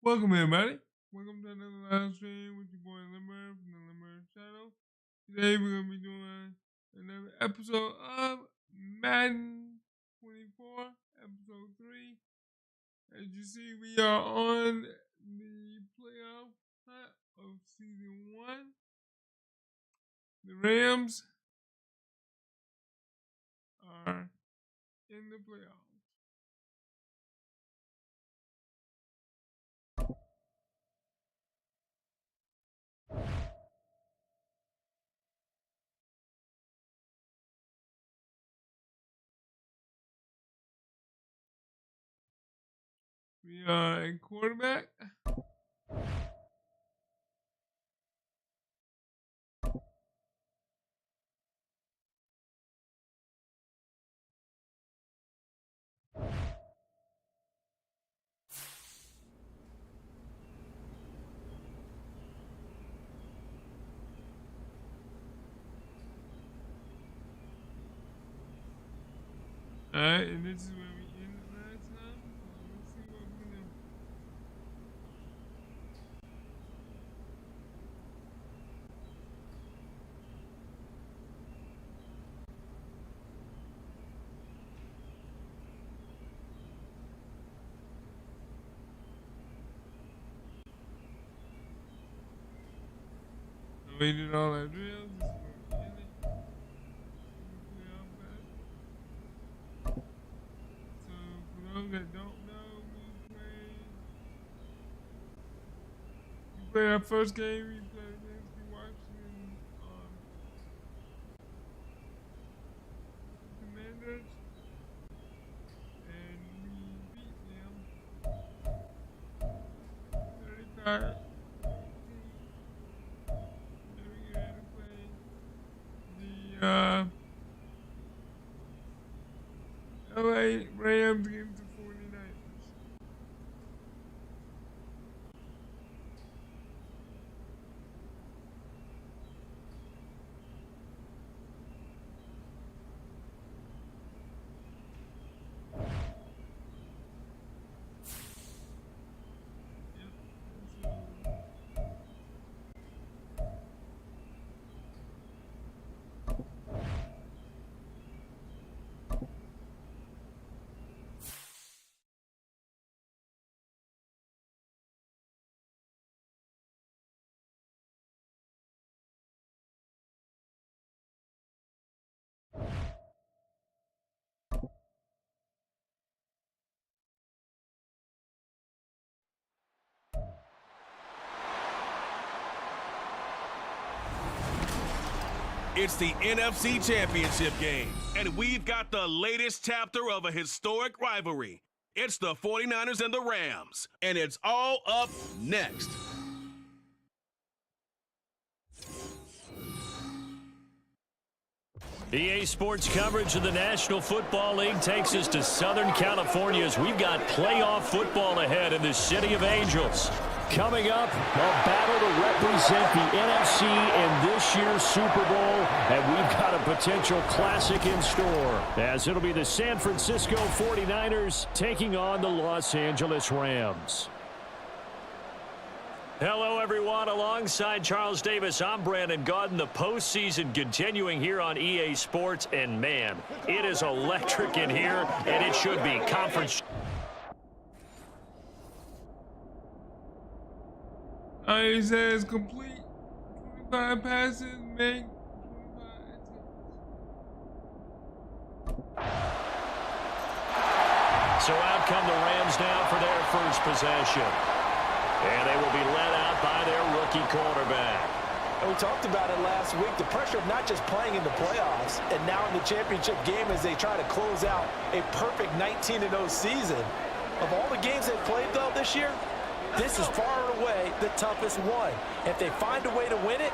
Welcome everybody. Welcome to another live stream with your boy Limber from the Limber channel. Today we're gonna be doing another episode of Madden 24, episode 3. As you see, we are on the playoff hunt of season 1. The Rams are in the playoffs. We are a quarterback. Alright, and this is where we ended last time. Let's see what we can do. So we did all our drills. This is where we ended. So for those that don't know, we played our first game. We played against the Washington Commanders, and we beat them 35. Then we had to play the LA Rams against the 49ers. It's the NFC Championship game, and we've got the latest chapter of a historic rivalry. It's the 49ers and the Rams, and it's all up next. EA Sports coverage of the National Football League takes us to Southern California as we've got playoff football ahead in the City of Angels. Coming up, a battle to represent the NFC in this year's Super Bowl, and we've got a potential classic in store, as it'll be the San Francisco 49ers taking on the Los Angeles Rams. Hello, everyone. Alongside Charles Davis, I'm Brandon Gaudin. The postseason continuing here on EA Sports, and man, it is electric in here, and it should be conference. He says complete 25 passes, make 25 attempts. So out come the Rams now for their first possession. And they will be led out by their rookie quarterback. And we talked about it last week, the pressure of not just playing in the playoffs and now in the championship game as they try to close out a perfect 19-0 season. Of all the games they've played, though, this year, this is far and away the toughest one. If they find a way to win it,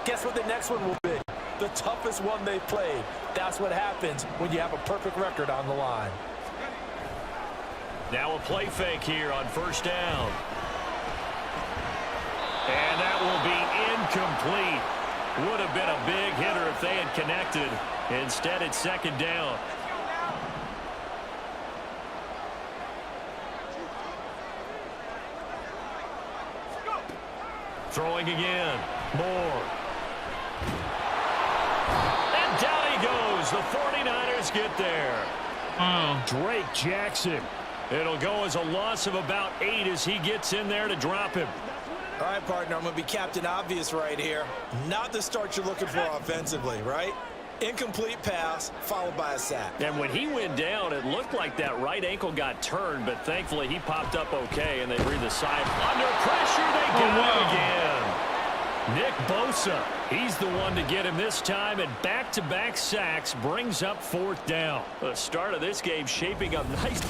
guess what the next one will be? The toughest one they've played. That's what happens when you have a perfect record on the line. Now a play fake here on first down. And that will be incomplete. Would have been a big hitter if they had connected. Instead, it's second down. Throwing again. Moore. And down he goes. The 49ers get there. Drake Jackson. It'll go as a loss of about 8 as he gets in there to drop him. All right, partner, I'm going to be Captain Obvious right here. Not the start you're looking for offensively, right? Incomplete pass, followed by a sack. And when he went down, it looked like that right ankle got turned, but thankfully he popped up okay, and they breathed a sigh. Under pressure, they got him again. Nick Bosa, he's the one to get him this time, and back-to-back sacks brings up 4th down. The start of this game shaping up nice.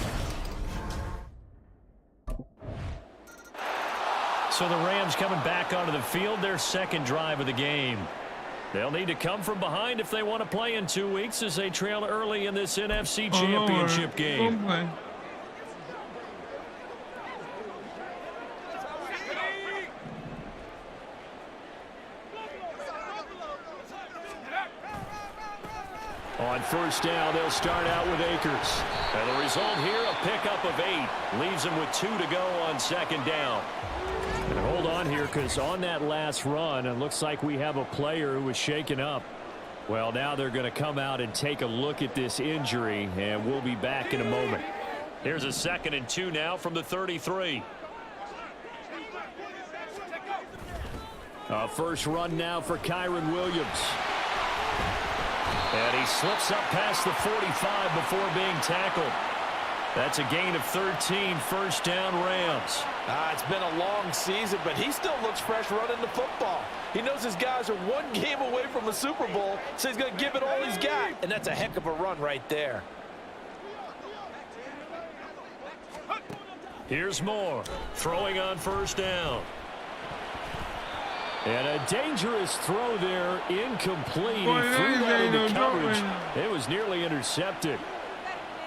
So the Rams coming back onto the field, their second drive of the game. They'll need to come from behind if they want to play in 2 weeks as they trail early in this NFC Championship game. On 1st down, they'll start out with Akers. And the result here, a pickup of 8. Leaves them with 2 to go on 2nd down. And hold on here, because on that last run, it looks like we have a player who was shaken up. Well, now they're going to come out and take a look at this injury, and we'll be back in a moment. Here's a 2nd and 2 now from the 33. First run now for Kyren Williams. And he slips up past the 45 before being tackled. That's a gain of 13, 1st down Rams. It's been a long season, but he still looks fresh running the football. He knows his guys are 1 game away from a Super Bowl, so he's going to give it all he's got. And that's a heck of a run right there. Here's Moore, throwing on 1st down. And a dangerous throw there, incomplete. He threw that into coverage. It was nearly intercepted.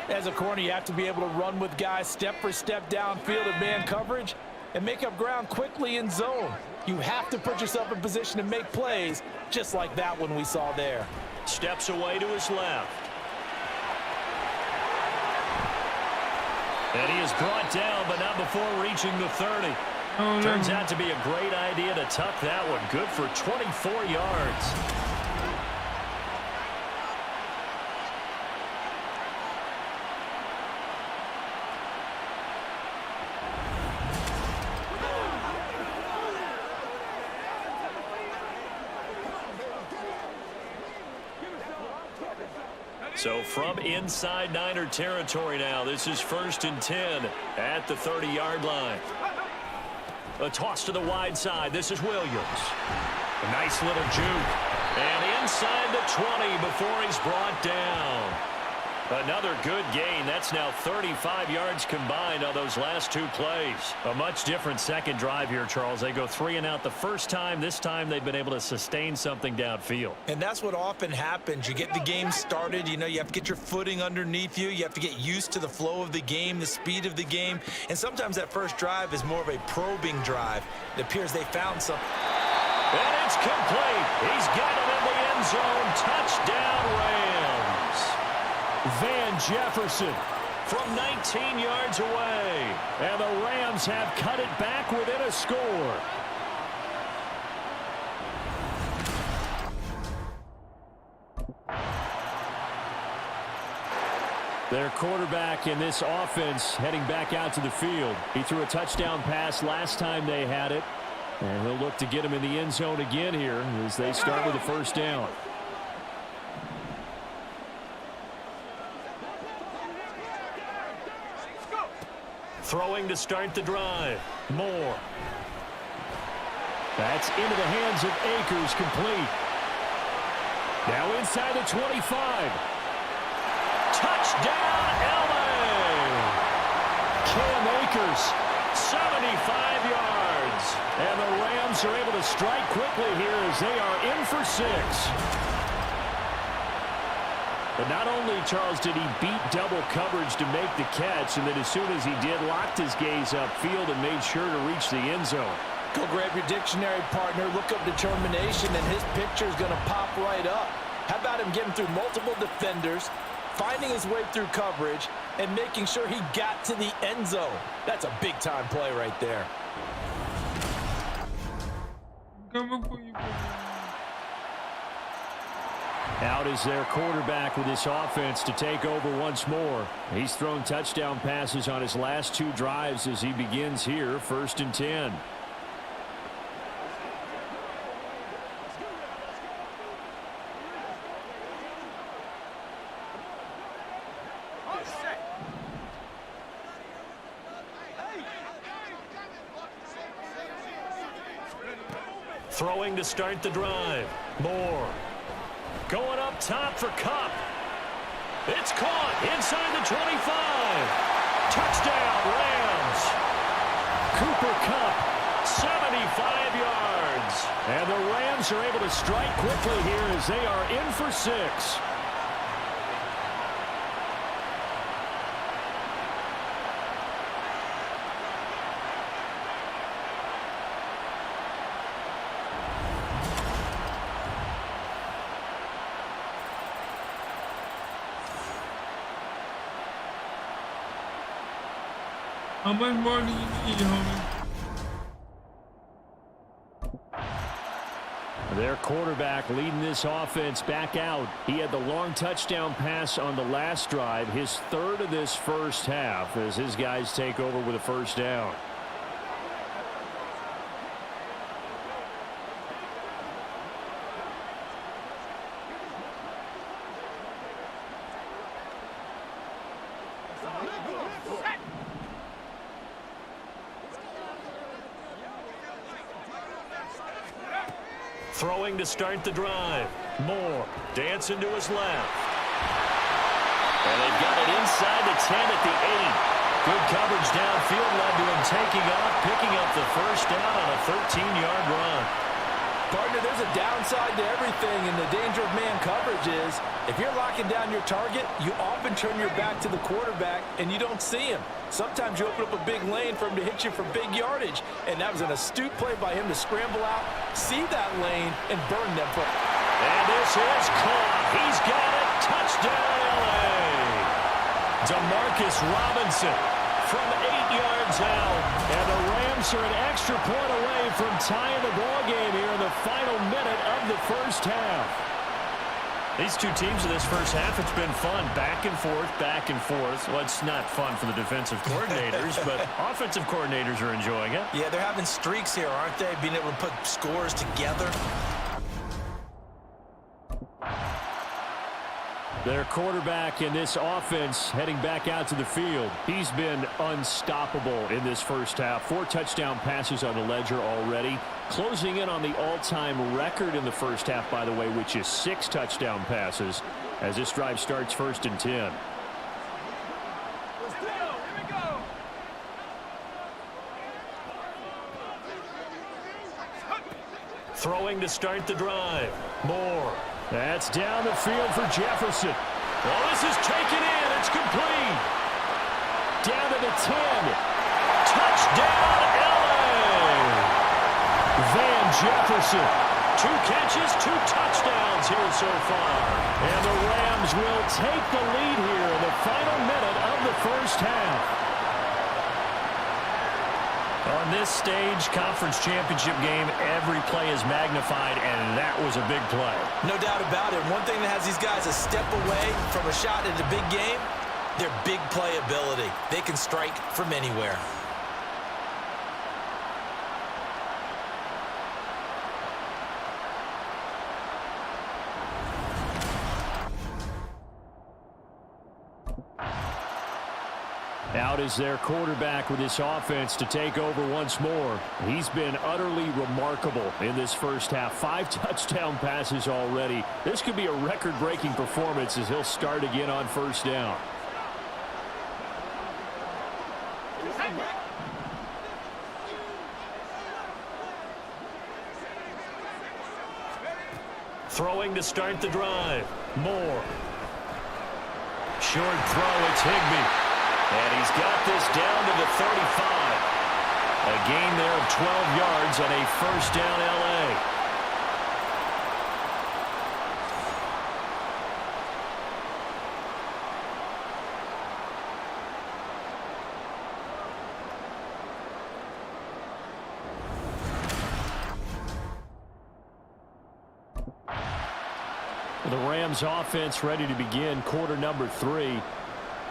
As a corner, you have to be able to run with guys step for step downfield in man coverage and make up ground quickly in zone. You have to put yourself in position to make plays, just like that one we saw there. Steps away to his left. And he is brought down, but not before reaching the 30. Turns out to be a great idea to tuck that one. Good for 24 yards. So from inside Niner territory now, this is 1st and 10 at the 30-yard line. A toss to the wide side. This is Williams. A nice little juke. And inside the 20 before he's brought down. Another good gain. That's now 35 yards combined on those last 2 plays. A much different second drive here, Charles. They go 3 and out the first time. This time they've been able to sustain something downfield. And that's what often happens. You get the game started. You know, you have to get your footing underneath you. You have to get used to the flow of the game, the speed of the game. And sometimes that first drive is more of a probing drive. It appears they found something. And it's complete. He's got it in the end zone. Touchdown, Rams. Van Jefferson from 19 yards away. And the Rams have cut it back within a score. Their quarterback in this offense heading back out to the field. He threw a touchdown pass last time they had it. And he'll look to get him in the end zone again here as they start with the 1st down. Throwing to start the drive. Moore. That's into the hands of Akers, complete. Now inside the 25. Touchdown, L.A. Cam Akers, 75 yards. And the Rams are able to strike quickly here as they are in for 6. But not only, Charles, did he beat double coverage to make the catch, and then as soon as he did, locked his gaze upfield and made sure to reach the end zone. Go grab your dictionary, partner. Look up determination, and his picture is going to pop right up. How about him getting through multiple defenders, finding his way through coverage, and making sure he got to the end zone? That's a big-time play right there. Coming for you, baby. Out is their quarterback with this offense to take over once more. He's thrown touchdown passes on his last 2 drives as he begins here, 1st and 10. Throwing to start the drive. Moore. Going up top for Kupp. It's caught inside the 25. Touchdown, Rams. Cooper Kupp, 75 yards. And the Rams are able to strike quickly here as they are in for 6. How much more do you need, homie? Their quarterback leading this offense back out. He had the long touchdown pass on the last drive, his 3rd of this first half, as his guys take over with a 1st down. Throwing to start the drive. Moore dancing to his left. And they've got it inside the 10 at the 8. Good coverage downfield led to him taking off, picking up the 1st down on a 13-yard run. Partner, there's a downside to everything, and the danger of man coverage is if you're locking down your target, you often turn your back to the quarterback and you don't see him. Sometimes you open up a big lane for him to hit you for big yardage, and that was an astute play by him to scramble out, see that lane, and burn them for. And this is caught. He's got it. Touchdown, L.A. Demarcus Robinson from 8 yards out. And the Rams are an extra point away from tying the ball game here in the final minute of the first half. These two teams in this first half, it's been fun. Back and forth, back and forth. Well, it's not fun for the defensive coordinators, but offensive coordinators are enjoying it. Yeah, they're having streaks here, aren't they? Being able to put scores together. Their quarterback in this offense heading back out to the field. He's been unstoppable in this first half. 4 touchdown passes on the ledger already. Closing in on the all-time record in the first half, by the way, which is 6 touchdown passes as this drive starts 1st and 10. Throwing to start the drive. Moore. That's down the field for Jefferson. Well, this is taken in. It's complete. Down to the 10. Touchdown, L.A. Van Jefferson. 2 catches, 2 touchdowns here so far. And the Rams will take the lead here in the final minute of the first half. On this stage, conference championship game, every play is magnified, and that was a big play. No doubt about it. One thing that has these guys a step away from a shot in the big game, their big play ability. They can strike from anywhere. Out is their quarterback with this offense to take over once more. He's been utterly remarkable in this first half. 5 touchdown passes already. This could be a record-breaking performance as he'll start again on 1st down. Throwing to start the drive. Moore. Short throw, it's Higbee. And he's got this down to the 35. A gain there of 12 yards and a 1st down, L.A. The Rams offense ready to begin quarter number 3.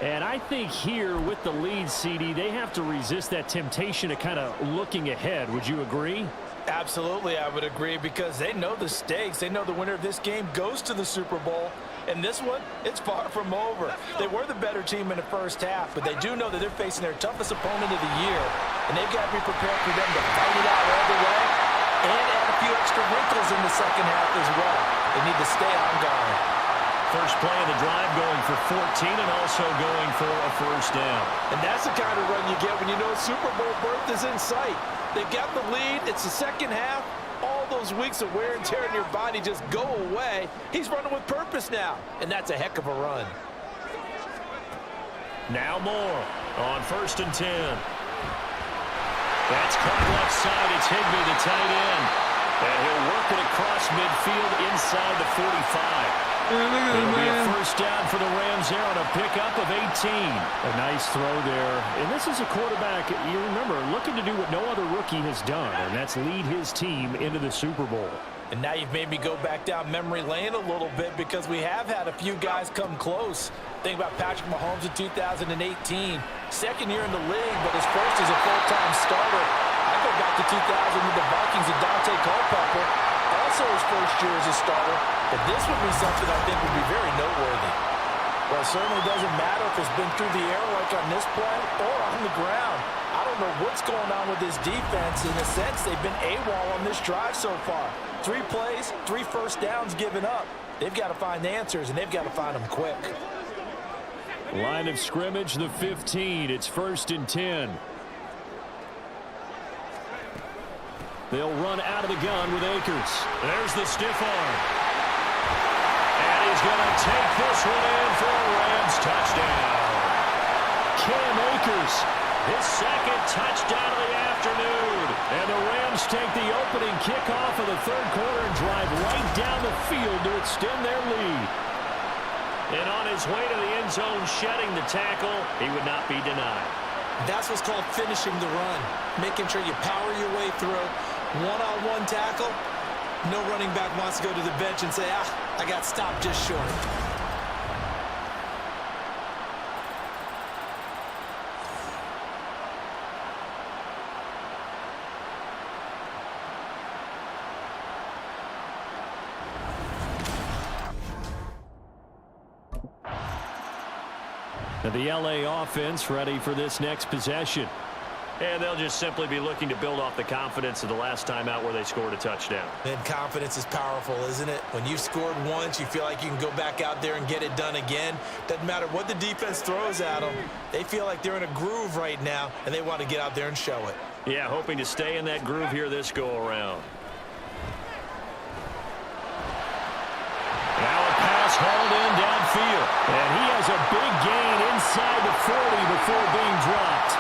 And I think here with the lead, CD, they have to resist that temptation of kind of looking ahead. Would you agree? Absolutely, I would agree, because they know the stakes. They know the winner of this game goes to the Super Bowl. And this one, it's far from over. They were the better team in the first half, but they do know that they're facing their toughest opponent of the year. And they've got to be prepared for them to fight it out all the way and add a few extra wrinkles in the second half as well. They need to stay on guard. First play of the drive going for 14 and also going for a first down. And that's the kind of run you get when you know Super Bowl berth is in sight. They've got the lead. It's the second half. All those weeks of wear and tear in your body just go away. He's running with purpose now, and that's a heck of a run. Now Moore on 1st and 10. That's caught left side. It's Higbee, the tight end. And he'll work it across midfield inside the 45. It'll be a first down for the Rams there on a pickup of 18. A nice throw there. And this is a quarterback, you remember, looking to do what no other rookie has done, and that's lead his team into the Super Bowl. And now you've made me go back down memory lane a little bit, because we have had a few guys come close. Think about Patrick Mahomes in 2018. Second year in the league, but his first as a full-time starter. I go back to 2000 with the Vikings and Dante Culpepper. Also his first year as a starter. But this would be something I think would be very noteworthy. Well, it certainly doesn't matter if it's been through the air like on this play or on the ground. I don't know what's going on with this defense. In a sense, they've been AWOL on this drive so far. 3 plays, 3 first downs given up. They've got to find answers, and they've got to find them quick. Line of scrimmage, the 15. It's 1st and 10. They'll run out of the gun with Akers. There's the stiff arm. And he's going to take this one in for a Rams touchdown. Cam Akers, his second touchdown of the afternoon. And the Rams take the opening kickoff of the third quarter and drive right down the field to extend their lead. And on his way to the end zone, shedding the tackle, he would not be denied. That's what's called finishing the run, making sure you power your way through. One-on-one tackle, no running back wants to go to the bench and say, I got stopped just short. And the LA offense ready for this next possession. And they'll just simply be looking to build off the confidence of the last time out where they scored a touchdown. And confidence is powerful, isn't it? When you've scored once, you feel like you can go back out there and get it done again. Doesn't matter what the defense throws at them. They feel like they're in a groove right now, and they want to get out there and show it. Yeah, hoping to stay in that groove here this go-around. Now a pass hauled in downfield. And he has a big gain inside the 40 before being dropped.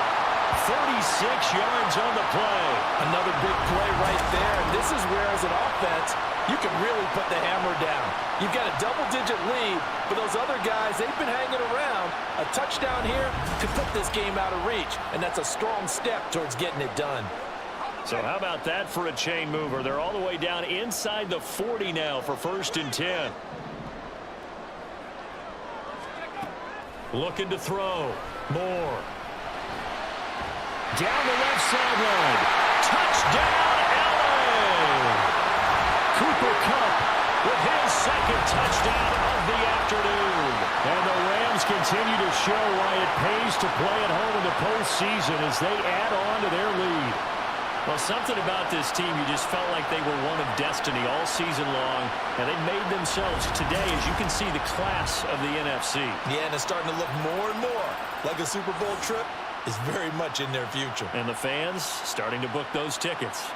36 yards on the play. Another big play right there. And this is where, as an offense, you can really put the hammer down. You've got a double-digit lead, but those other guys, they've been hanging around. A touchdown here could put this game out of reach, and that's a strong step towards getting it done. So how about that for a chain mover? They're all the way down inside the 40 now for 1st and 10. Looking to throw. Moore. Down the left sideline. Touchdown, LA! Cooper Kupp with his second touchdown of the afternoon. And the Rams continue to show why it pays to play at home in the postseason as they add on to their lead. Well, something about this team, you just felt like they were one of destiny all season long, and they made themselves today, as you can see, the class of the NFC. Yeah, and it's starting to look more and more like a Super Bowl trip is very much in their future. And the fans starting to book those tickets.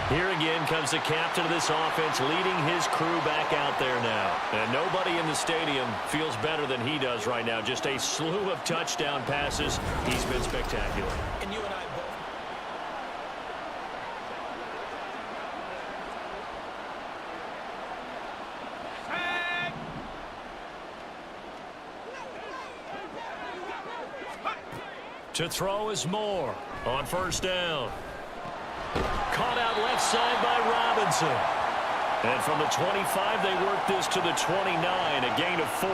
Here again comes the captain of this offense, leading his crew back out there now. And nobody in the stadium feels better than he does right now. Just a slew of touchdown passes. He's been spectacular. And you and I both. To throw is Moore on first down. Caught out left side by Robinson. And from the 25, they work this to the 29, a gain of 4.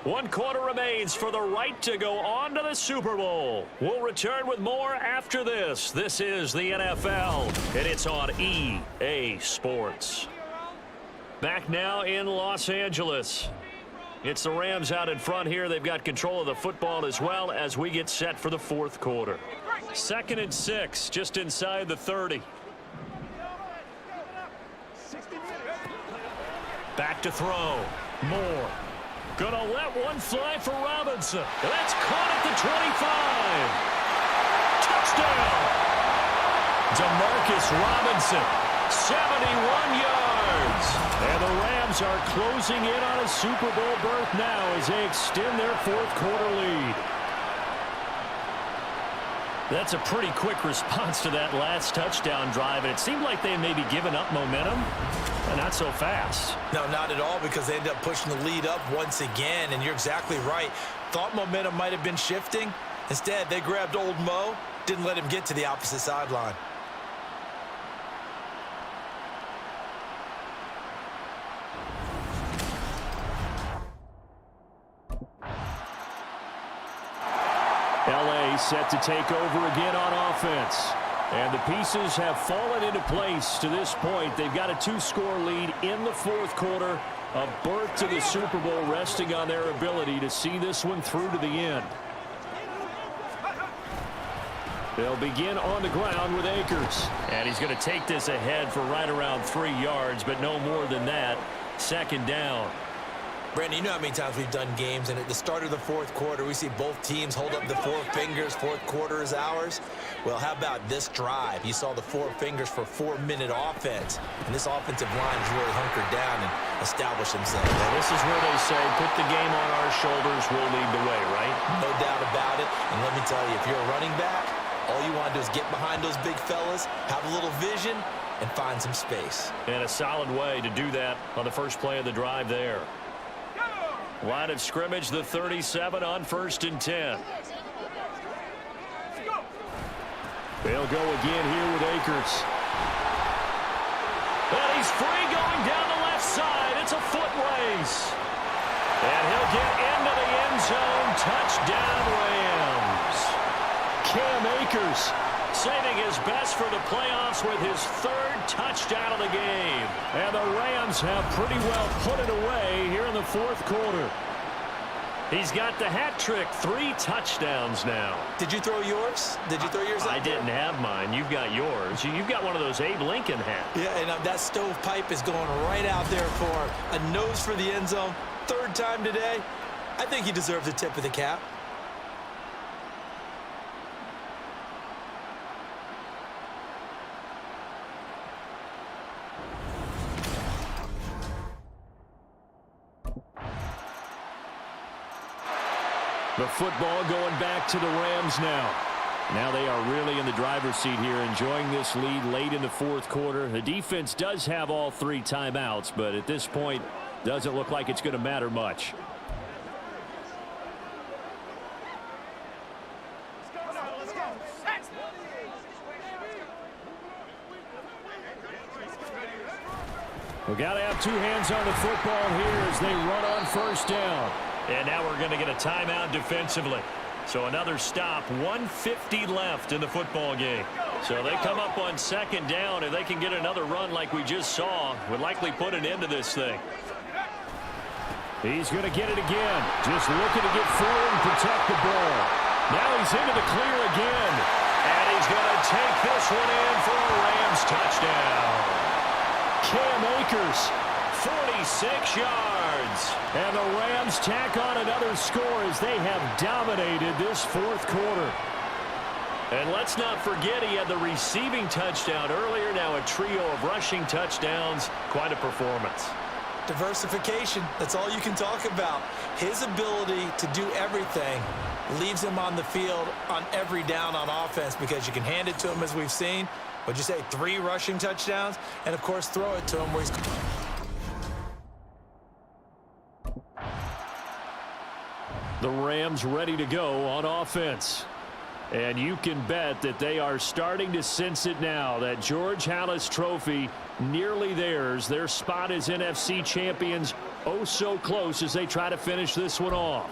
One quarter remains for the right to go on to the Super Bowl. We'll return with more after this. This is the NFL, and it's on EA Sports. Back now in Los Angeles. It's the Rams out in front here. They've got control of the football as well as we get set for the fourth quarter. 2nd and 6, just inside the 30. Back to throw. Moore. Gonna let one fly for Robinson. That's caught at the 25. Touchdown. Demarcus Robinson, 71 yards. And the Rams are closing in on a Super Bowl berth now as they extend their fourth quarter lead. That's a pretty quick response to that last touchdown drive, and it seemed like they may be giving up momentum, but not so fast. No, not at all, because they ended up pushing the lead up once again, and you're exactly right. Thought momentum might have been shifting. Instead, they grabbed old Mo, didn't let him get to the opposite sideline. LA set to take over again on offense. And the pieces have fallen into place to this point. They've got a 2-score lead in the fourth quarter. A berth to the Super Bowl resting on their ability to see this one through to the end. They'll begin on the ground with Akers. And he's going to take this ahead for right around 3 yards, but no more than that. 2nd down. Brandon, you know how many times we've done games, and at the start of the fourth quarter, we see both teams hold up the 4 fingers. Fourth quarter is ours. Well, how about this drive? You saw the 4 fingers for 4-minute offense, and this offensive line has really hunkered down and established themselves. Well, this is where they say, put the game on our shoulders, we'll lead the way, right? No doubt about it. And let me tell you, if you're a running back, all you want to do is get behind those big fellas, have a little vision, and find some space. And a solid way to do that on the first play of the drive there. Line of scrimmage, the 37 on 1st and 10. They'll go again here with Akers. And he's free going down the left side. It's a foot race. And he'll get into the end zone. Touchdown, Rams. Cam Akers saving his best for the playoffs with his 3rd touchdown of the game. And the Rams have pretty well put it away here in the fourth quarter. He's got the hat trick, 3 touchdowns now. Did you throw yours? Did you throw yours out I didn't have mine. You've got yours. You've got one of those Abe Lincoln hats. Yeah, and that stovepipe is going right out there for a nose for the end zone. 3rd time today. I think he deserves a tip of the cap. The football going back to the Rams now. Now they are really in the driver's seat here, enjoying this lead late in the fourth quarter. The defense does have all 3 timeouts, but at this point, doesn't look like it's going to matter much. We've got to have 2 hands on the football here as they run on 1st down. And now we're going to get a timeout defensively. So another stop, 1:50 left in the football game. So they come up on 2nd down, and they can get another run like we just saw. Would likely put an end to this thing. He's going to get it again. Just looking to get forward and protect the ball. Now he's into the clear again. And he's going to take this one in for a Rams touchdown. Cam Akers, 46 yards. And the Rams tack on another score as they have dominated this fourth quarter. And let's not forget he had the receiving touchdown earlier. Now a trio of rushing touchdowns. Quite a performance. Diversification, that's all you can talk about. His ability to do everything leaves him on the field on every down on offense because you can hand it to him, as we've seen. What'd you say, 3 rushing touchdowns? And, of course, throw it to him where he's... The Rams ready to go on offense. And you can bet that they are starting to sense it now. That George Halas trophy nearly theirs. Their spot as NFC champions oh so close as they try to finish this one off.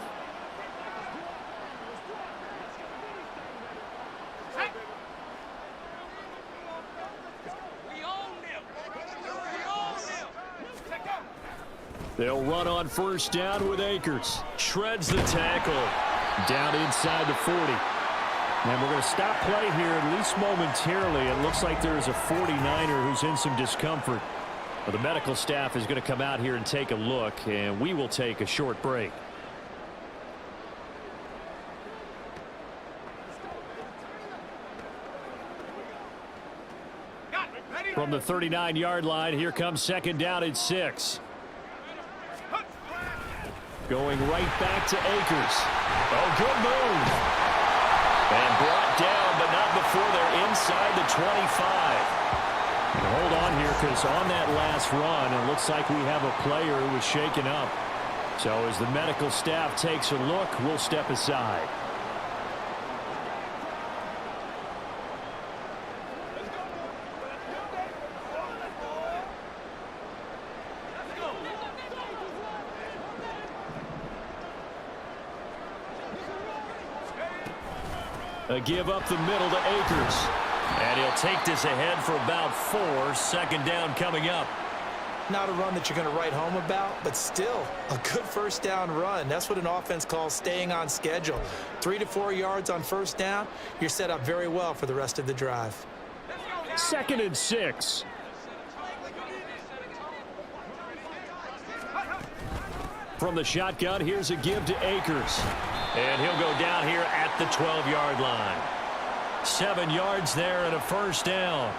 They'll run on first down with Akers. Shreds the tackle. Down inside the 40. And we're going to stop play here, at least momentarily. It looks like there's a 49er who's in some discomfort. Well, the medical staff is going to come out here and take a look, and we will take a short break. From the 39-yard line, here comes second down at 6. Going right back to Akers. Oh, good move. And brought down, but not before they're inside the 25. And hold on here, because on that last run, it looks like we have a player who was shaken up. So as the medical staff takes a look, we'll step aside. A give up the middle to Akers. And he'll take this ahead for about 4. Second down coming up. Not a run that you're going to write home about, but still a good first down run. That's what an offense calls staying on schedule. 3 to 4 yards on first down, you're set up very well for the rest of the drive. Second and 6. From the shotgun, here's a give to Akers. And he'll go down here at the 12-yard line. 7 yards there and a first down.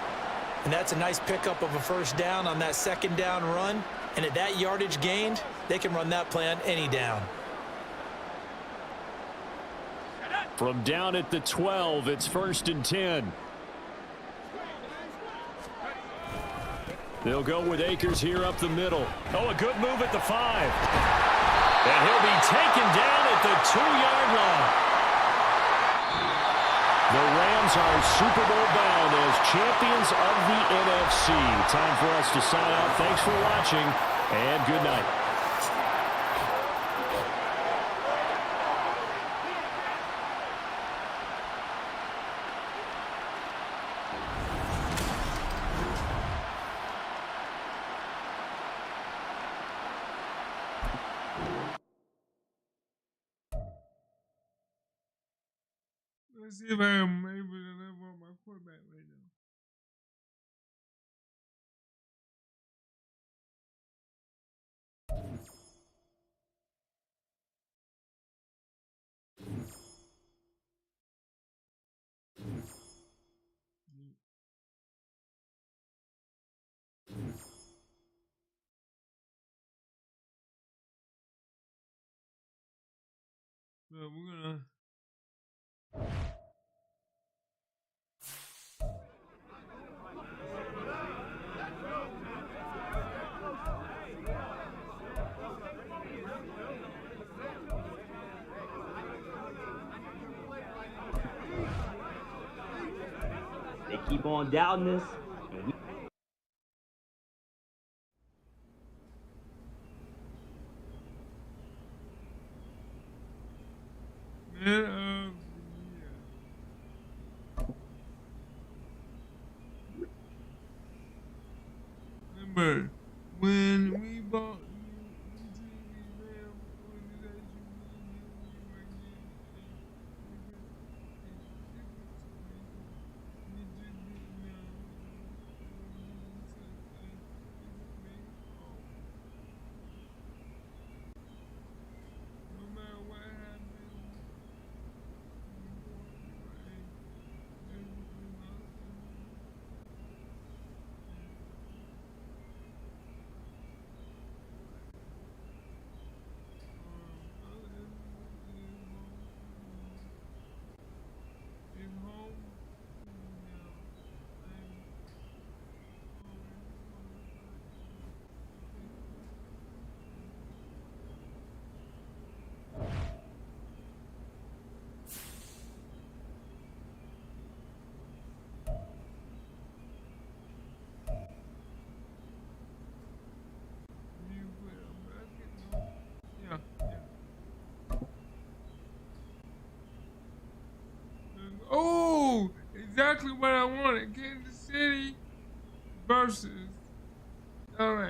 And that's a nice pickup of a first down on that second down run. And at that yardage gained, they can run that play on any down. From down at the 12, it's first and 10. They'll go with Akers here up the middle. Oh, a good move at the 5. And he'll be taken down at the 2-yard line. The Rams are Super Bowl bound as champions of the NFC. Time for us to sign out. Thanks for watching, and good night. Let's see if I am able to level up my quarterback right now. But we're gonna They keep on doubting us. Man of the year. Remember, when we bought you into the Ram organization, no matter what happens, exactly what I wanted. Kansas City versus LA.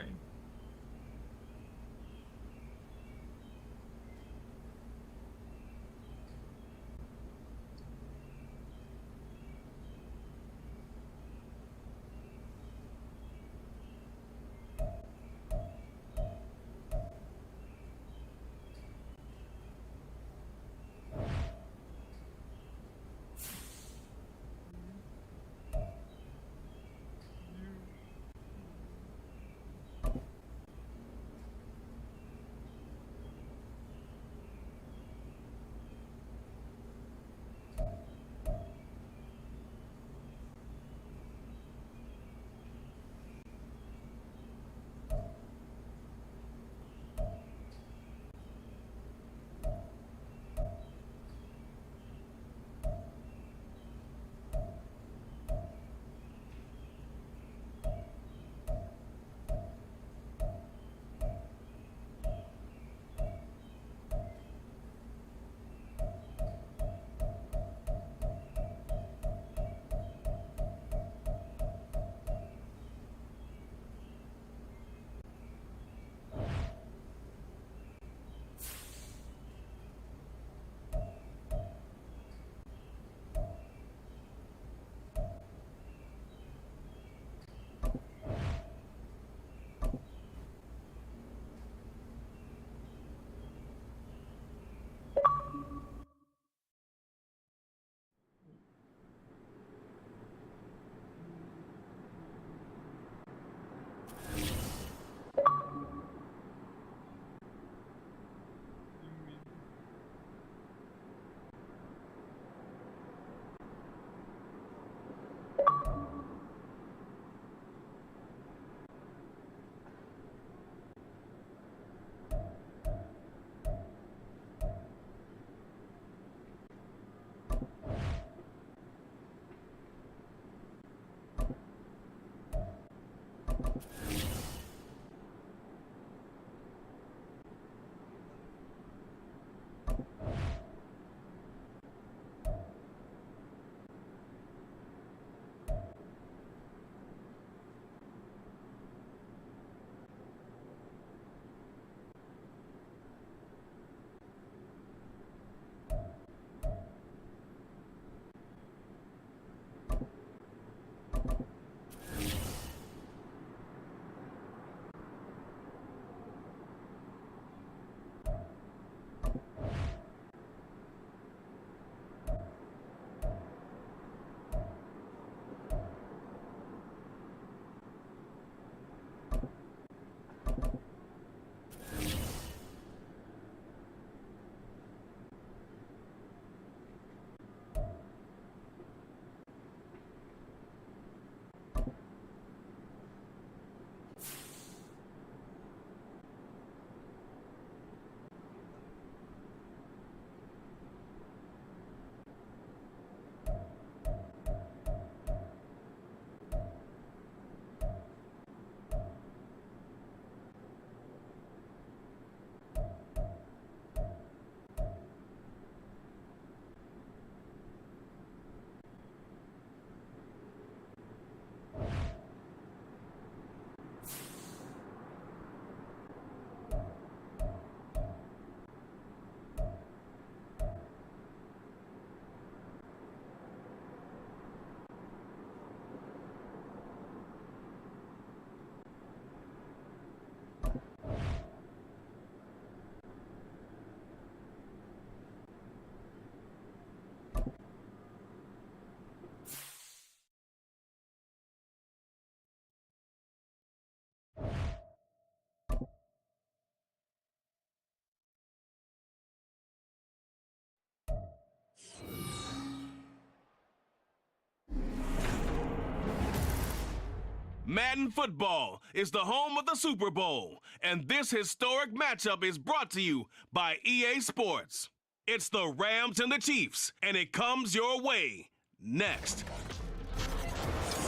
Madden Football is the home of the Super Bowl, and this historic matchup is brought to you by EA Sports. It's the Rams and the Chiefs, and it comes your way next.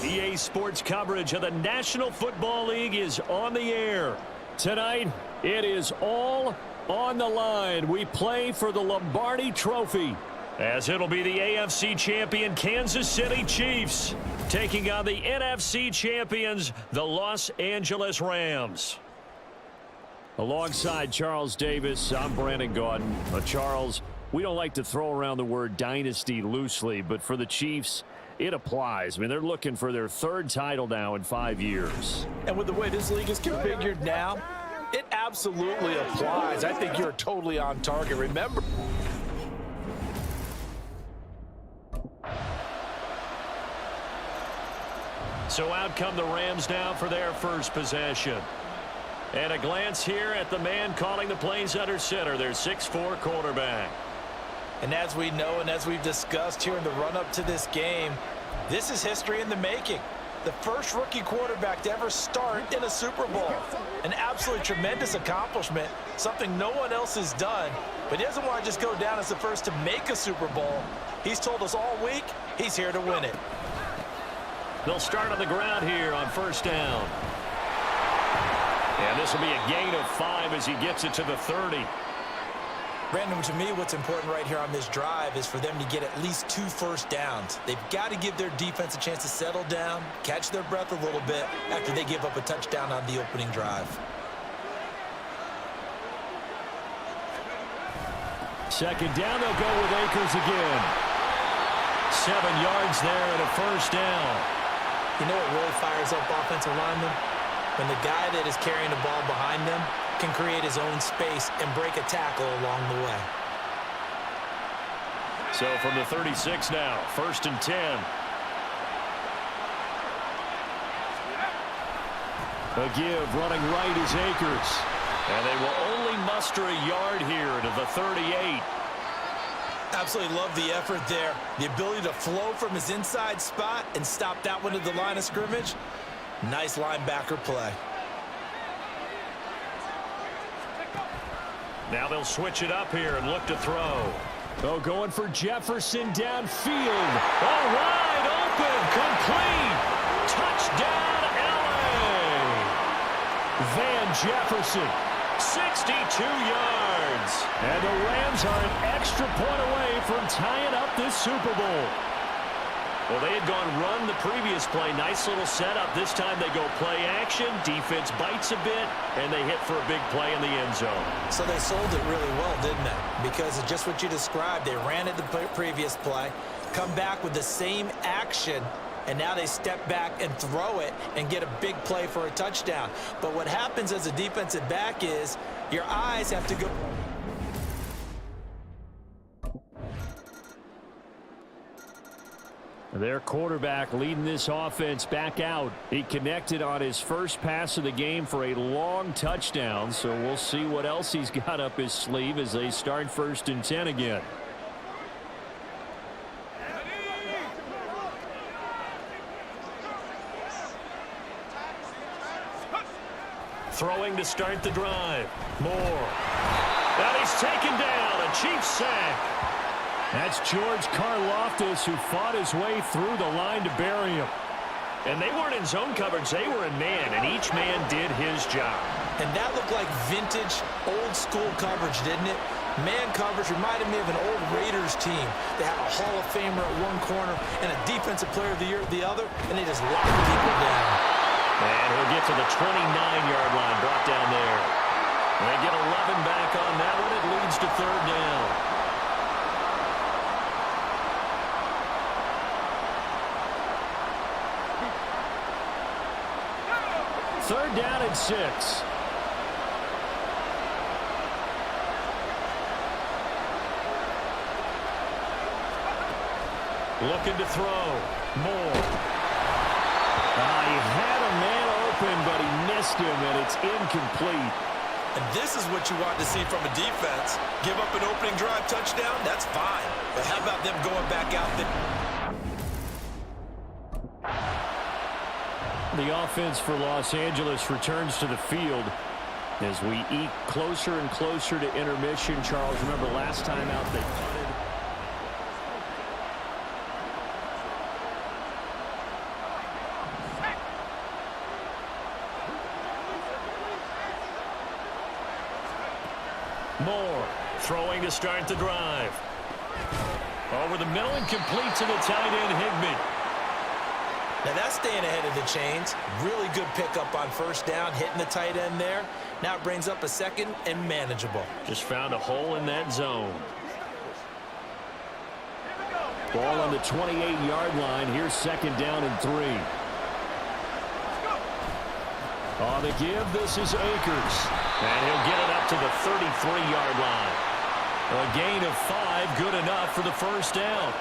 EA Sports coverage of the National Football League is on the air. Tonight, it is all on the line. We play for the Lombardi Trophy As it'll be the AFC champion Kansas City Chiefs taking on the NFC champions, the Los Angeles Rams. Alongside Charles Davis, I'm Brandon Gaudin. Charles, we don't like to throw around the word dynasty loosely, but for the Chiefs, it applies. I mean, they're looking for their third title now in 5 years. And with the way this league is configured now, it absolutely applies. I think you're totally on target. Remember, so out come the Rams now for their first possession. And a glance here at the man calling the plays under center, their 6'4" quarterback. and as we know and as we've discussed here in the run-up to this game, this is history in the making. The first rookie quarterback to ever start in a Super Bowl. An absolutely tremendous accomplishment, something no one else has done. But he doesn't want to just go down as the first to make a Super Bowl. He's told us all week he's here to win it. They'll start on the ground here on first down. And this will be a gain of 5 as he gets it to the 30. Brandon, to me, what's important right here on this drive is for them to get at least 2 first downs. They've got to give their defense a chance to settle down, catch their breath a little bit after they give up a touchdown on the opening drive. Second down, they'll go with Akers again. 7 yards there and a first down. You know what really fires up offensive linemen? When the guy that is carrying the ball behind them can create his own space and break a tackle along the way. So from the 36 now, first and 10. A give running right is Akers. And they will only muster a yard here to the 38. Absolutely love the effort there. The ability to flow from his inside spot and stop that one at the line of scrimmage. Nice linebacker play. Now they'll switch it up here and look to throw. Oh, going for Jefferson downfield. Oh, wide open, complete. Touchdown, L.A. Van Jefferson, 62 yards. And the Rams are an extra point away from tying up this Super Bowl. Well, they had gone run the previous play. Nice little setup. This time they go play action. Defense bites a bit, and they hit for a big play in the end zone. So they sold it really well, didn't they? Because of just what you described. They ran it the previous play, come back with the same action, and now they step back and throw it and get a big play for a touchdown. But what happens as a defensive back is your eyes have to go. Their quarterback leading this offense back out. He connected on his first pass of the game for a long touchdown, so we'll see what else he's got up his sleeve as they start first and 10 again. Throwing to start the drive. Moore. And he's taken down. A Chiefs sack. That's George Karlaftis, who fought his way through the line to bury him. And they weren't in zone coverage. They were in man, and each man did his job. And that looked like vintage, old-school coverage, didn't it? Man coverage reminded me of an old Raiders team. They had a Hall of Famer at one corner and a Defensive Player of the Year at the other, and they just locked people down. And he'll get to the 29-yard line, brought down there. And they get 11 back on that one. It leads to third down. Third down and 6. Looking to throw. Moore. He had a man open, but he missed him, and it's incomplete. And this is what you want to see from a defense. Give up an opening drive touchdown, that's fine. But how about them going back out there? The offense for Los Angeles returns to the field as we eat closer and closer to intermission. Charles, remember last time out they punted. Moore throwing to start the drive. Over the middle and complete to the tight end, Higbee. Now that's staying ahead of the chains. Really good pickup on first down, hitting the tight end there. Now it brings up a second and manageable. Just found a hole in that zone. Ball on the 28-yard line. Here's second down and 3. On the give, this is Akers. And he'll get it up to the 33-yard line. A gain of 5, good enough for the first down.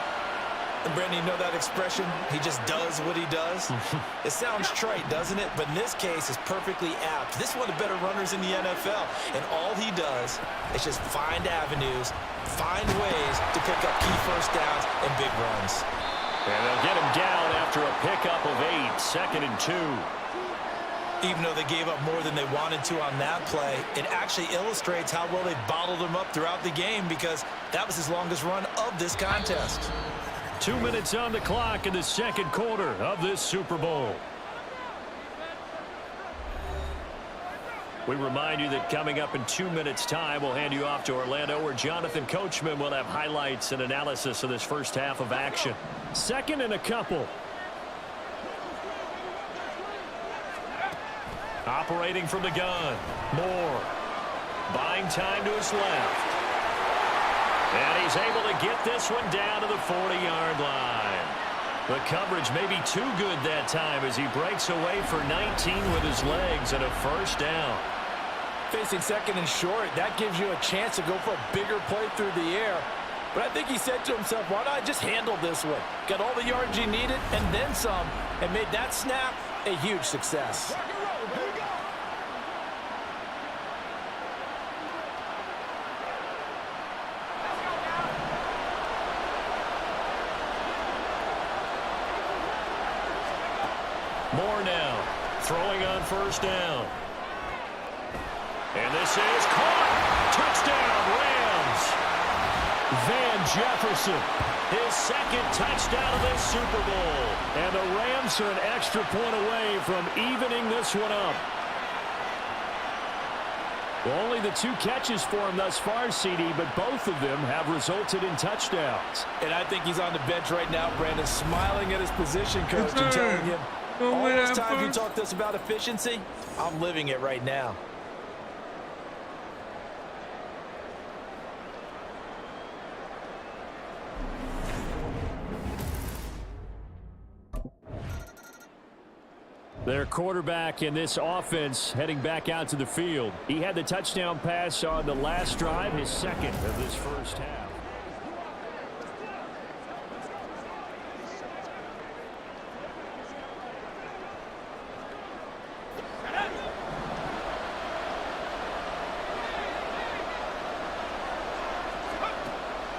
And Brandon, you know that expression? He just does what he does. It sounds trite, doesn't it? But in this case, it's perfectly apt. This is one of the better runners in the NFL. And all he does is just find avenues, find ways to pick up key first downs and big runs. And they'll get him down after a pickup of 8, second and 2. Even though they gave up more than they wanted to on that play, it actually illustrates how well they bottled him up throughout the game because that was his longest run of this contest. 2 minutes on the clock in the second quarter of this Super Bowl. We remind you that coming up in 2 minutes' time, we'll hand you off to Orlando, where Jonathan Coachman will have highlights and analysis of this first half of action. Second and a couple. Operating from the gun. Moore. Buying time to his left. And he's able to get this one down to the 40-yard line. The coverage may be too good that time as he breaks away for 19 with his legs and a first down. Facing second and short, that gives you a chance to go for a bigger play through the air. But I think he said to himself, why not I just handle this one? Got all the yards you needed and then some, and made that snap a huge success. Moore now, throwing on first down. And this is caught. Touchdown, Rams. Van Jefferson, his second touchdown of this Super Bowl. And the Rams are an extra point away from evening this one up. Well, only the 2 catches for him thus far, CD, but both of them have resulted in touchdowns. And I think he's on the bench right now, Brandon, smiling at his position coach and telling him, all those times you talked to us about efficiency, I'm living it right now. Their quarterback in this offense heading back out to the field. He had the touchdown pass on the last drive, his second of this first half.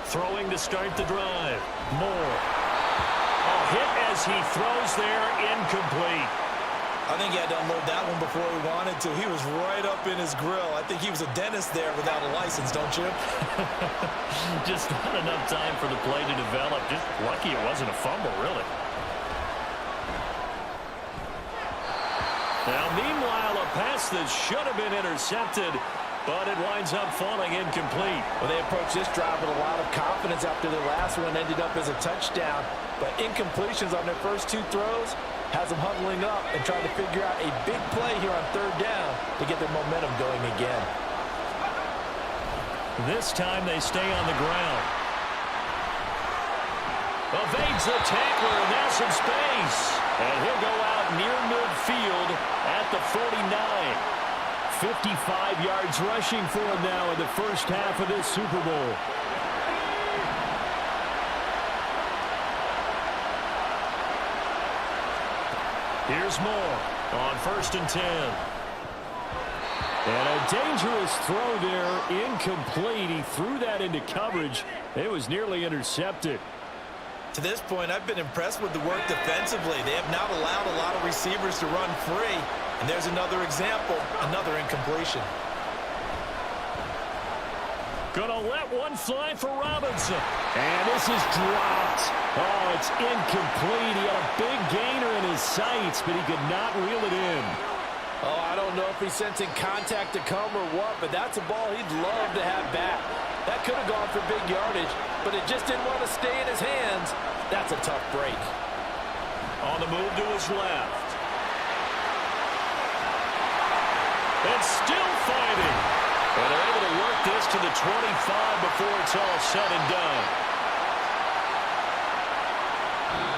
Throwing to start the drive. Moore. A hit as he throws there, incomplete. I think he had to unload that one before he wanted to. He was right up in his grill. I think he was a dentist there without a license, don't you? Just not enough time for the play to develop. Just lucky it wasn't a fumble, really. Now, meanwhile, a pass that should have been intercepted, but it winds up falling incomplete. Well, they approached this drive with a lot of confidence after their last one ended up as a touchdown. But incompletions on their first 2 throws has them huddling up and trying to figure out a big play here on third down to get their momentum going again. This time they stay on the ground. Evades the tackler, and that's some space. And he'll go out near midfield at the 49. 55 yards rushing for him now in the first half of this Super Bowl. Here's Moore on 1st and 10. And a dangerous throw there, incomplete. He threw that into coverage. It was nearly intercepted. To this point, I've been impressed with the work defensively. They have not allowed a lot of receivers to run free. And there's another example, another incompletion. Gonna let one fly for Robinson. And this is dropped. Oh, it's incomplete. He had a big gainer in his sights, but he could not reel it in. Oh, I don't know if he's sensing contact to come or what, but that's a ball he'd love to have back. That could have gone for big yardage, but it just didn't want to stay in his hands. That's a tough break. On the move to his left. And still fighting. And they're able to work this to the 25 before it's all said and done.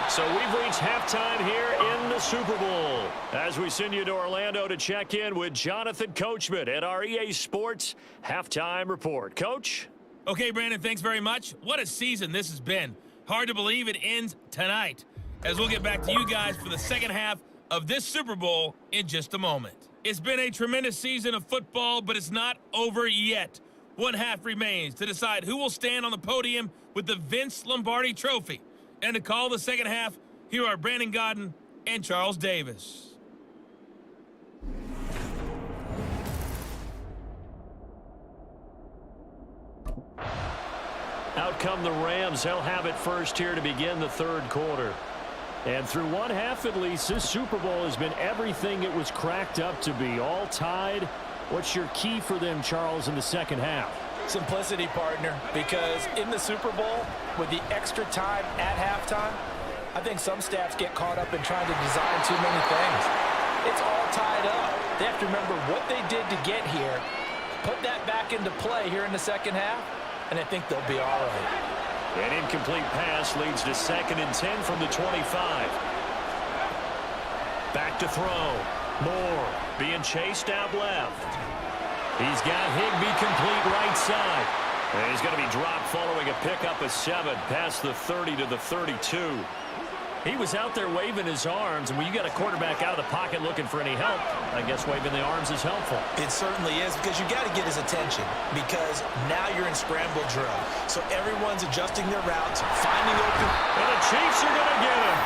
So we've reached halftime here in the Super Bowl. As we send you to Orlando to check in with Jonathan Coachman at our EA Sports Halftime Report. Coach? Okay, Brandon, thanks very much. What a season this has been. Hard to believe it ends tonight, as we'll get back to you guys for the second half of this Super Bowl in just a moment. It's been a tremendous season of football, but it's not over yet. One half remains to decide who will stand on the podium with the Vince Lombardi Trophy. And to call the second half, here are Brandon Godden and Charles Davis. Out come the Rams. They'll have it first here to begin the third quarter. And through one half at least, this Super Bowl has been everything it was cracked up to be. All tied. What's your key for them, Charles, in the second half? Simplicity, partner, because in the Super Bowl, with the extra time at halftime, I think some staffs get caught up in trying to design too many things. It's all tied up. They have to remember what they did to get here, put that back into play here in the second half, and I think they'll be all right. An incomplete pass leads to 2nd and 10 from the 25. Back to throw. Moore being chased out left. He's got Higbee complete right side. And he's going to be dropped following a pickup of 7 past the 30 to the 32. He was out there waving his arms, and when you got a quarterback out of the pocket looking for any help, I guess waving the arms is helpful. It certainly is, because you got to get his attention, because now you're in scramble drill. So everyone's adjusting their routes, finding open. And the Chiefs are going to get him.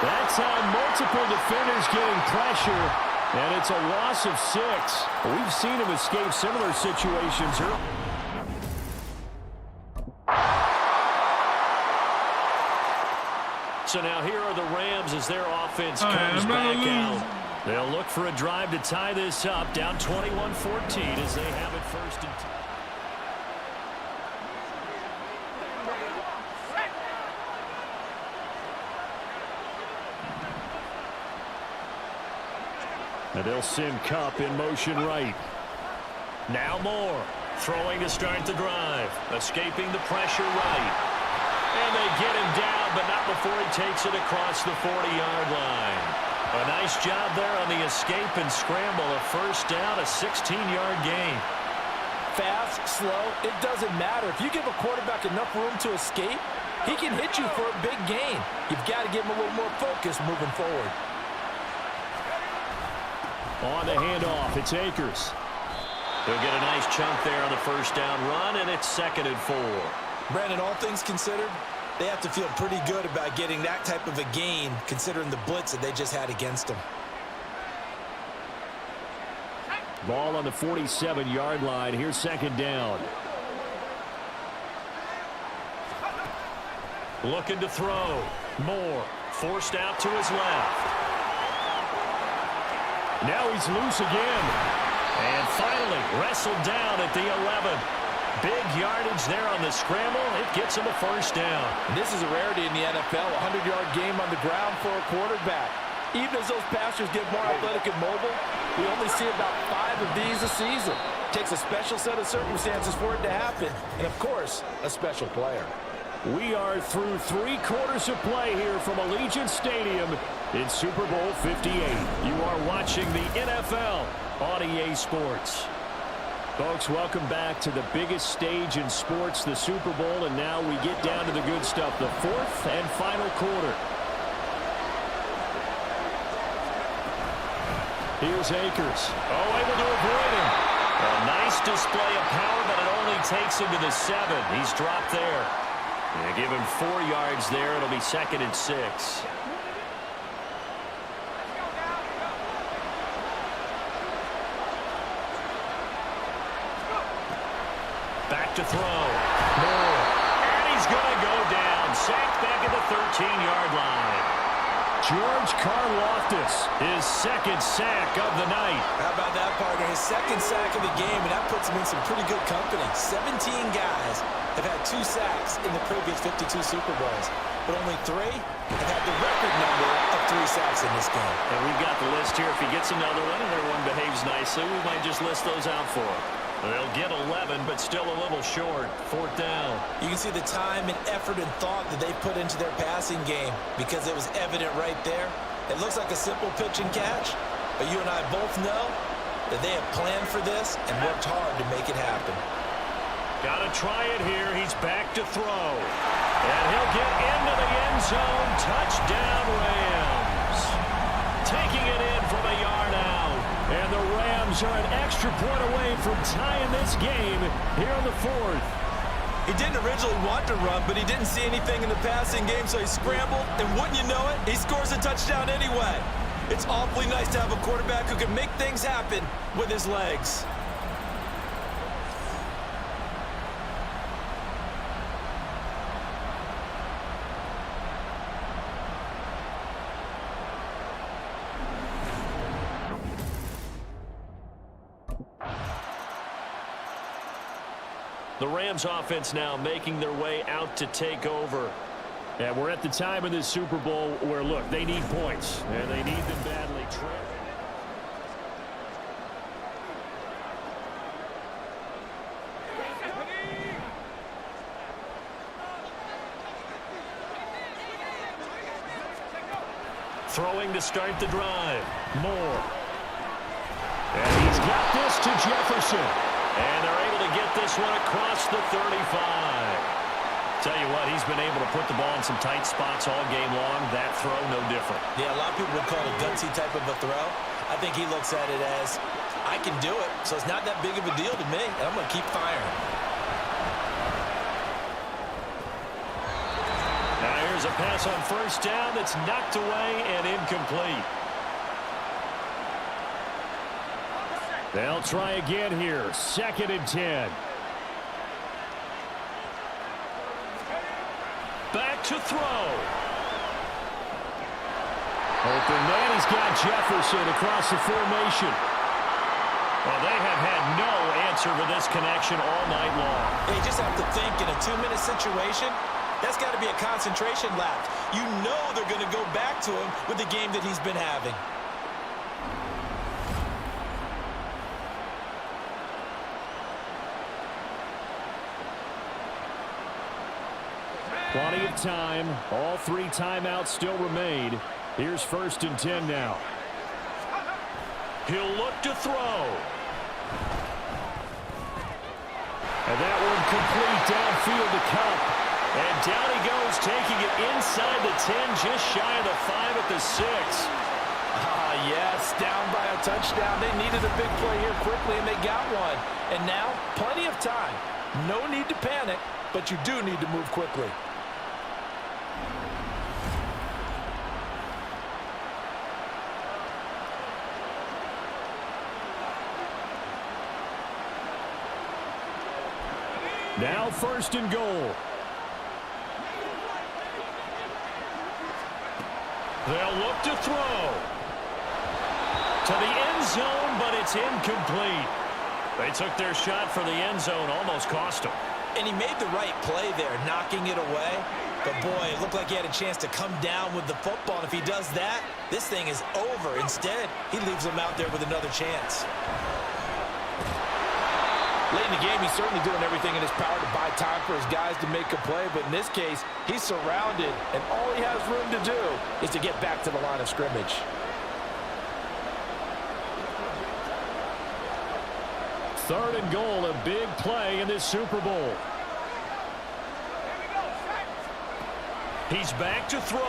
That's how multiple defenders getting pressure, and it's a loss of 6. We've seen him escape similar situations early. So now here are the Rams as their offense comes back out. They'll look for a drive to tie this up, down 21-14 as they have it 1st and 10. And they'll send Kupp in motion right. Now Moore throwing to start the drive, escaping the pressure right. And they get him down, but not before he takes it across the 40-yard line. A nice job there on the escape and scramble. A 1st down, a 16-yard gain. Fast, slow, it doesn't matter. If you give a quarterback enough room to escape, he can hit you for a big gain. You've got to give him a little more focus moving forward. On the handoff, it's Akers. He'll get a nice chunk there on the 1st down run, and it's 2nd and 4. Brandon, all things considered, they have to feel pretty good about getting that type of a gain, considering the blitz that they just had against them. Ball on the 47-yard line. Here's 2nd down. Looking to throw. Moore forced out to his left. Now he's loose again. And finally wrestled down at the 11. Big yardage there on the scramble. It gets him a 1st down. This is a rarity in the NFL, a 100-yard game on the ground for a quarterback. Even as those passers get more athletic and mobile, we only see about 5 of these a season. It takes a special set of circumstances for it to happen, and of course, a special player. We are through 3 quarters of play here from Allegiant Stadium in Super Bowl 58. You are watching the NFL on EA Sports. Folks, welcome back to the biggest stage in sports, the Super Bowl, and now we get down to the good stuff, the 4th and final quarter. Here's Akers. Oh, able to avoid him. A nice display of power, but it only takes him to the 7. He's dropped there. They give him 4 yards there. It'll be 2nd and 6. Back to throw. Moore. And he's going to go down. Sacked back at the 13-yard line. George Karlaftis, his second sack of the night. How about that, partner? His second sack of the game, and that puts him in some pretty good company. 17 guys have had 2 sacks in the previous 52 Super Bowls, but only 3 have had the record number of 3 sacks in this game. And we've got the list here. If he gets another one and everyone behaves nicely, we might just list those out for him. They'll get 11, but still a little short. 4th down. You can see the time and effort and thought that they put into their passing game because it was evident right there. It looks like a simple pitch and catch, but you and I both know that they have planned for this and worked hard to make it happen. Got to try it here. He's back to throw. And he'll get into the end zone. Touchdown, Rams. Taking it in from a yard out. And the Rams are an extra point away from tying this game here in the 4th. He didn't originally want to run, but he didn't see anything in the passing game, so he scrambled, and wouldn't you know it, he scores a touchdown anyway. It's awfully nice to have a quarterback who can make things happen with his legs. The Rams offense now making their way out to take over. And we're at the time of this Super Bowl where, look, they need points, and they need them badly. Throwing to start the drive. Moore. And he's got this to Jefferson. And they're able to get this one across the 35. Tell you what, he's been able to put the ball in some tight spots all game long. That throw, no different. Yeah, a lot of people would call it a gutsy type of a throw. I think he looks at it as, I can do it, so it's not that big of a deal to me, and I'm going to keep firing. Now here's a pass on 1st down that's knocked away and incomplete. They'll try again here. 2nd and 10. Back to throw. Open man, he's got Jefferson across the formation. Well, they have had no answer for this connection all night long. You just have to think in a 2-minute situation, that's got to be a concentration lapse. You know they're going to go back to him with the game that he's been having. Plenty of time. All 3 timeouts still remain. Here's 1st and 10 now. He'll look to throw. And that one complete downfield to Cup. And down he goes, taking it inside the 10, just shy of the 5 at the 6. Yes, down by a touchdown. They needed a big play here quickly, and they got one. And now, plenty of time. No need to panic, but you do need to move quickly. Now 1st and goal. They'll look to throw. To the end zone, but it's incomplete. They took their shot for the end zone, almost cost them. And he made the right play there, knocking it away. But, boy, it looked like he had a chance to come down with the football. And if he does that, this thing is over. Instead, he leaves him out there with another chance. Late in the game, he's certainly doing everything in his power to buy time for his guys to make a play. But in this case, he's surrounded, and all he has room to do is to get back to the line of scrimmage. Third and goal, a big play in this Super Bowl. He's back to throw.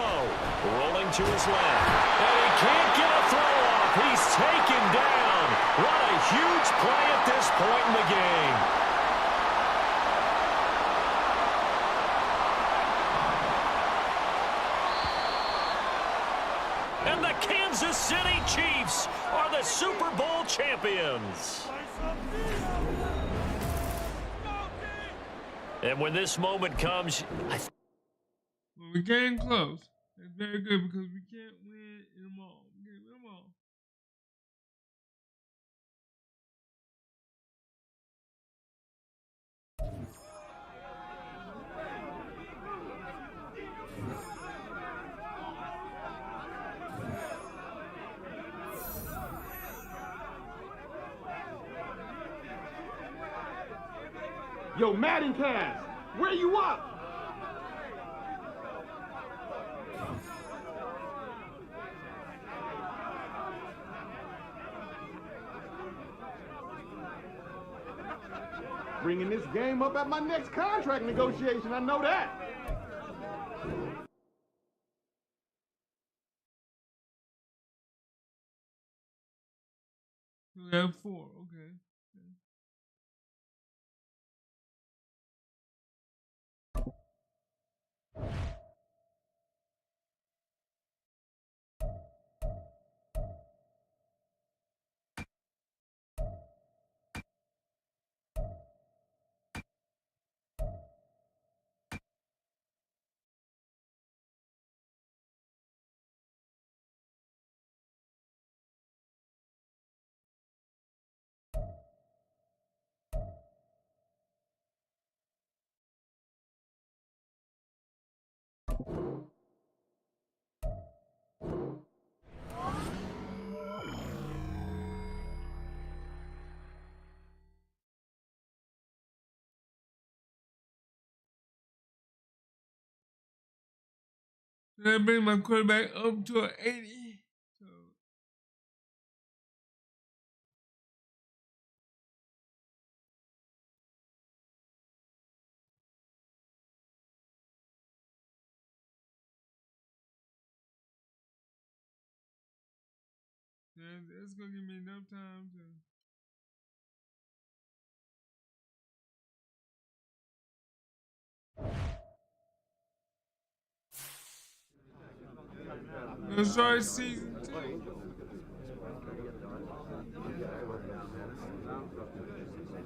Rolling to his left. And he can't get a throw off. He's taken down. What a huge play at this point in the game. And the Kansas City Chiefs are the Super Bowl champions. And when this moment comes, we're getting close. That's very good because we can't win in them all. We can't win them all. Yo, Madden Cast, where you up? Bringing this game up at my next contract negotiation, I know that. We have 4, okay. So that brings my quarterback up to an 80. So that's gonna give me enough time to. Gonna start season 2.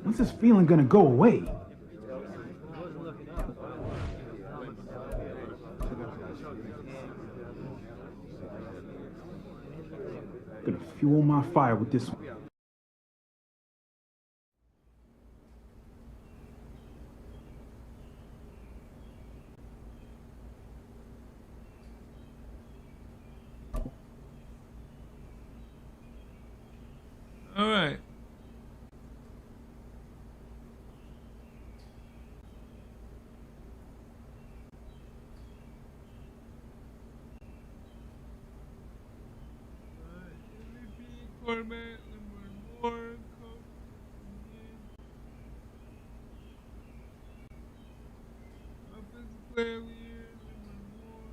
When's this feeling gonna go away? Gonna fuel my fire with this one. All right. MVP, quarterback, Moore, coach. Offensive player of the year, Moore.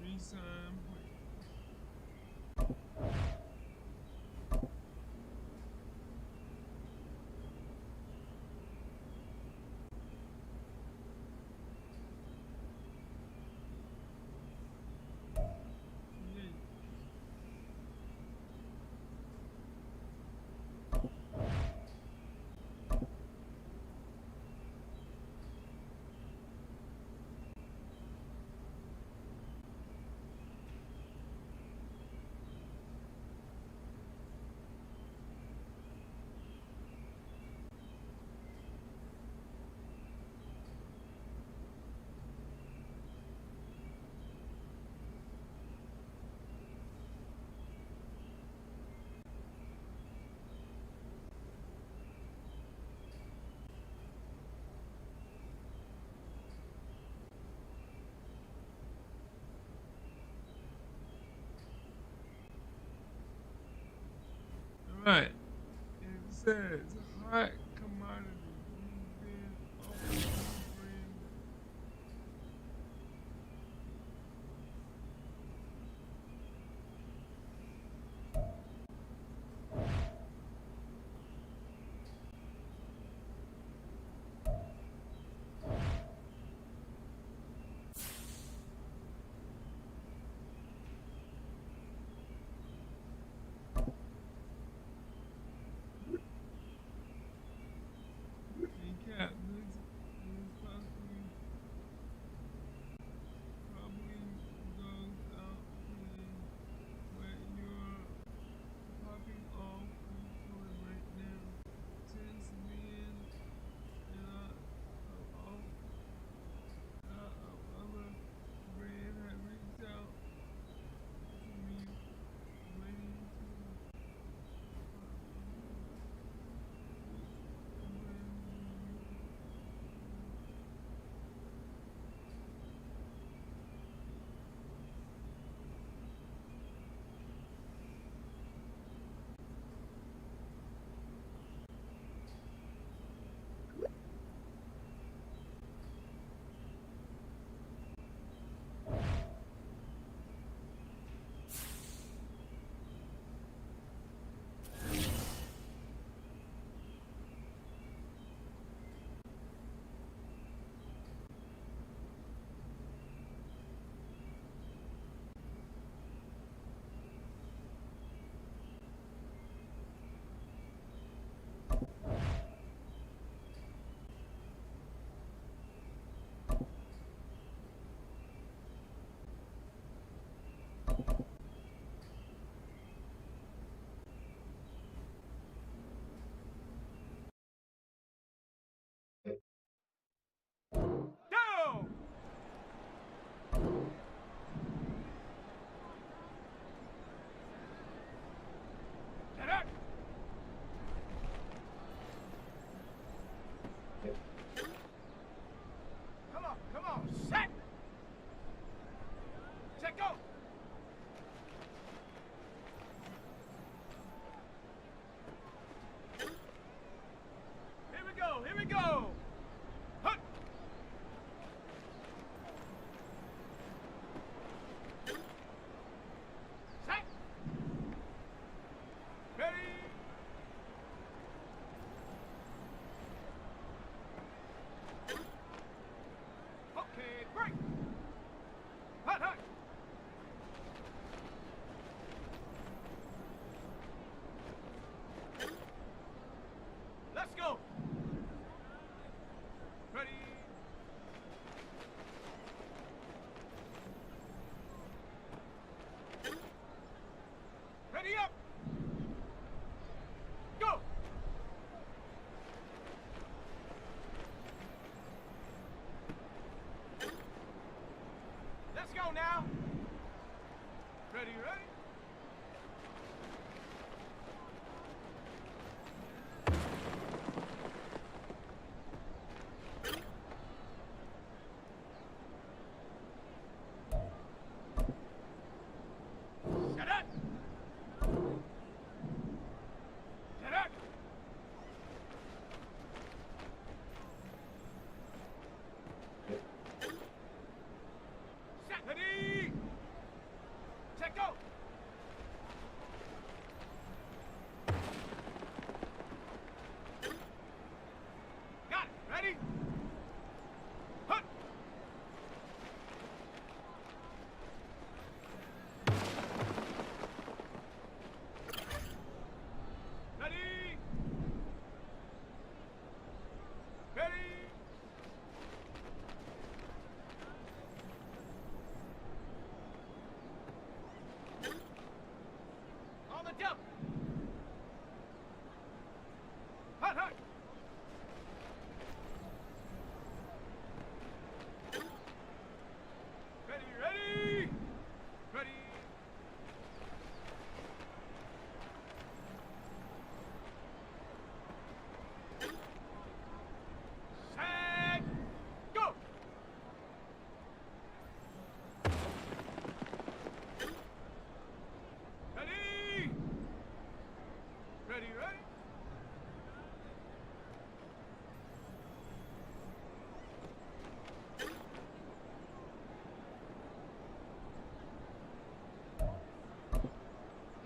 Resign player. But it says hot commodity. You've been always brand. Cap, this possibly probably goes out today, but you're popping off full toy right now. Since then, a lot of other brands have reached out to me waiting to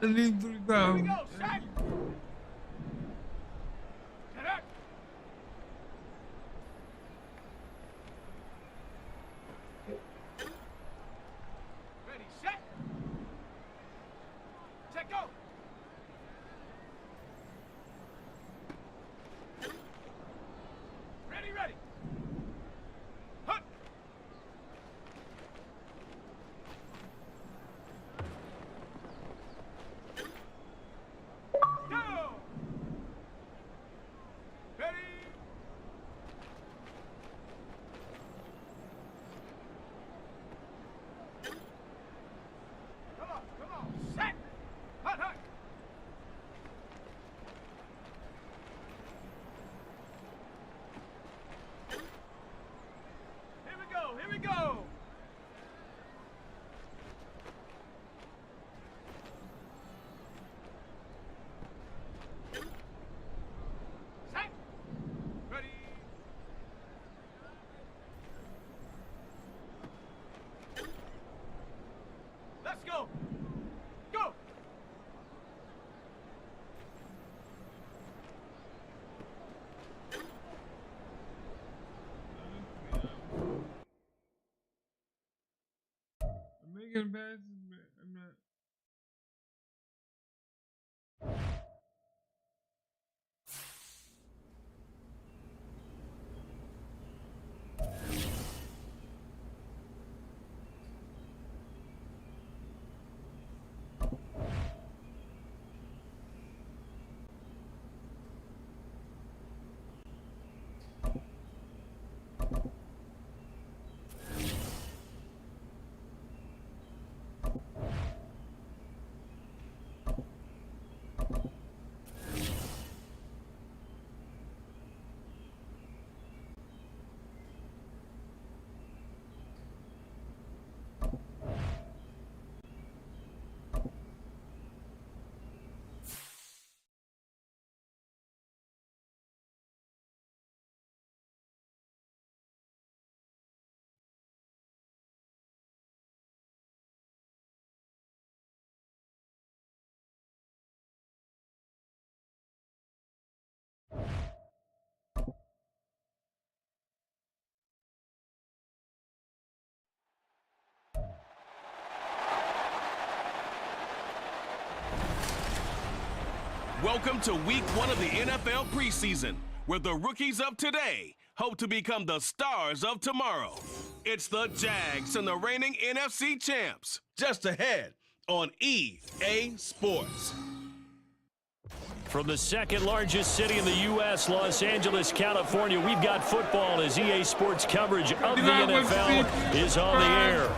I need 3,000. I'm making passes, but I'm not. Welcome to week 1 of the NFL preseason, where the rookies of today hope to become the stars of tomorrow. It's the Jags and the reigning NFC champs, just ahead on EA Sports. From the second largest city in the U.S., Los Angeles, California, we've got football as EA Sports coverage of the NFL is on the air.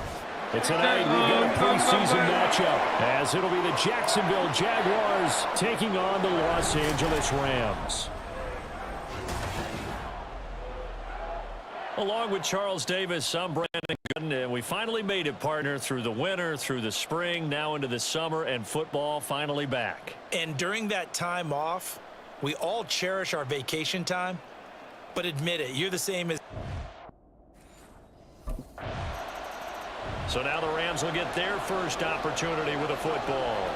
And tonight we've got a preseason matchup as it'll be the Jacksonville Jaguars taking on the Los Angeles Rams. Along with Charles Davis, I'm Brandon Gooden, and we finally made it, partner, through the winter, through the spring, now into the summer, and football finally back. And during that time off, we all cherish our vacation time, but admit it, you're the same as... So now the Rams will get their first opportunity with a football.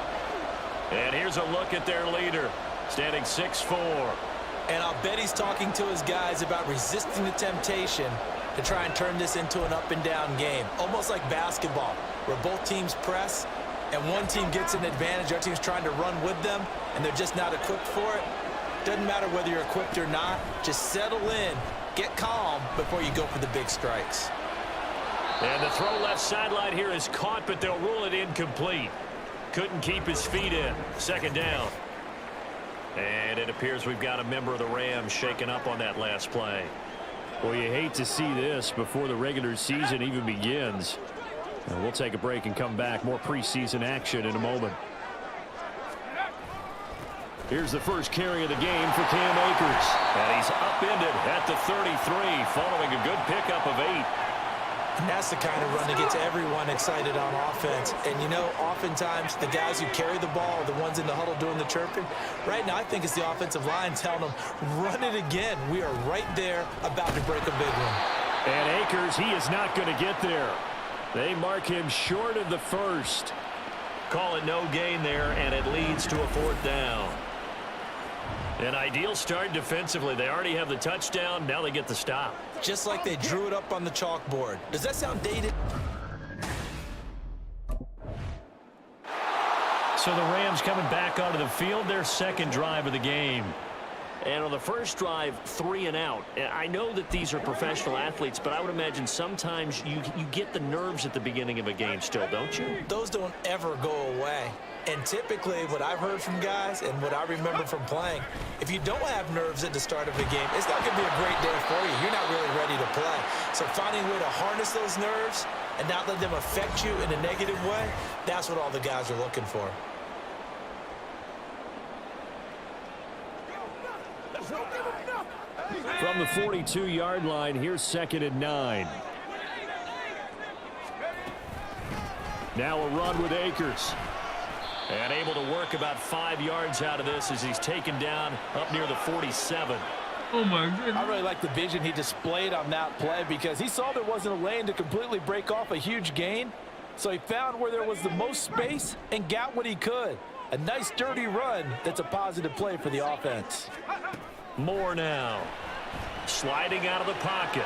And here's a look at their leader, standing 6'4". And I'll bet he's talking to his guys about resisting the temptation to try and turn this into an up-and-down game. Almost like basketball, where both teams press, and one team gets an advantage, our team's trying to run with them, and they're just not equipped for it. Doesn't matter whether you're equipped or not. Just settle in, get calm before you go for the big strikes. And the throw left sideline here is caught, but they'll rule it incomplete. Couldn't keep his feet in. Second down. And it appears we've got a member of the Rams shaken up on that last play. Well, you hate to see this before the regular season even begins. And we'll take a break and come back. More preseason action in a moment. Here's the first carry of the game for Cam Akers. And he's upended at the 33 following a good pickup of 8. And that's the kind of run that gets everyone excited on offense. And, you know, oftentimes the guys who carry the ball are the ones in the huddle doing the chirping. Right now, I think it's the offensive line telling them, run it again. We are right there about to break a big one. And Akers, he is not going to get there. They mark him short of the first. Call it no gain there, and it leads to a 4th down. An ideal start defensively. They already have the touchdown. Now they get the stop. Just like they drew it up on the chalkboard. Does that sound dated? So the Rams coming back onto the field, their 2nd drive of the game. And on the first drive, 3 and out. I know that these are professional athletes, but I would imagine sometimes you get the nerves at the beginning of a game still, don't you? Those don't ever go away. And typically what I've heard from guys and what I remember from playing, if you don't have nerves at the start of a game, it's not going to be a great day for you. You're not really ready to play. So finding a way to harness those nerves and not let them affect you in a negative way, that's what all the guys are looking for. From the 42-yard line, here's 2nd and 9. Now a run with Akers. And able to work about 5 yards out of this as he's taken down up near the 47. Oh, my goodness. I really like the vision he displayed on that play because he saw there wasn't a lane to completely break off a huge gain. So he found where there was the most space and got what he could. A nice, dirty run that's a positive play for the offense. Moore now. Sliding out of the pocket.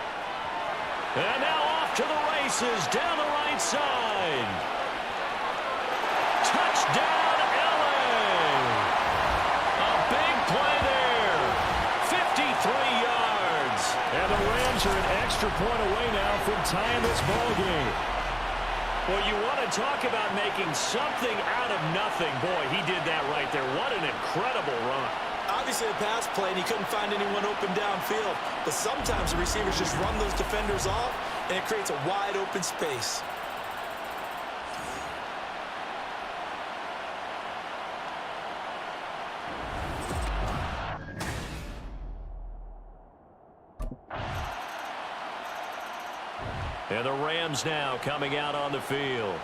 And now off to the races down the right side. Touchdown, LA! A big play there. 53 yards. And the Rams are an extra point away now from tying this ball game. Well, you want to talk about making something out of nothing. Boy, he did that right there. What an incredible run. Obviously a pass play, and he couldn't find anyone open downfield. But sometimes the receivers just run those defenders off, and it creates a wide open space. And the Rams now coming out on the field.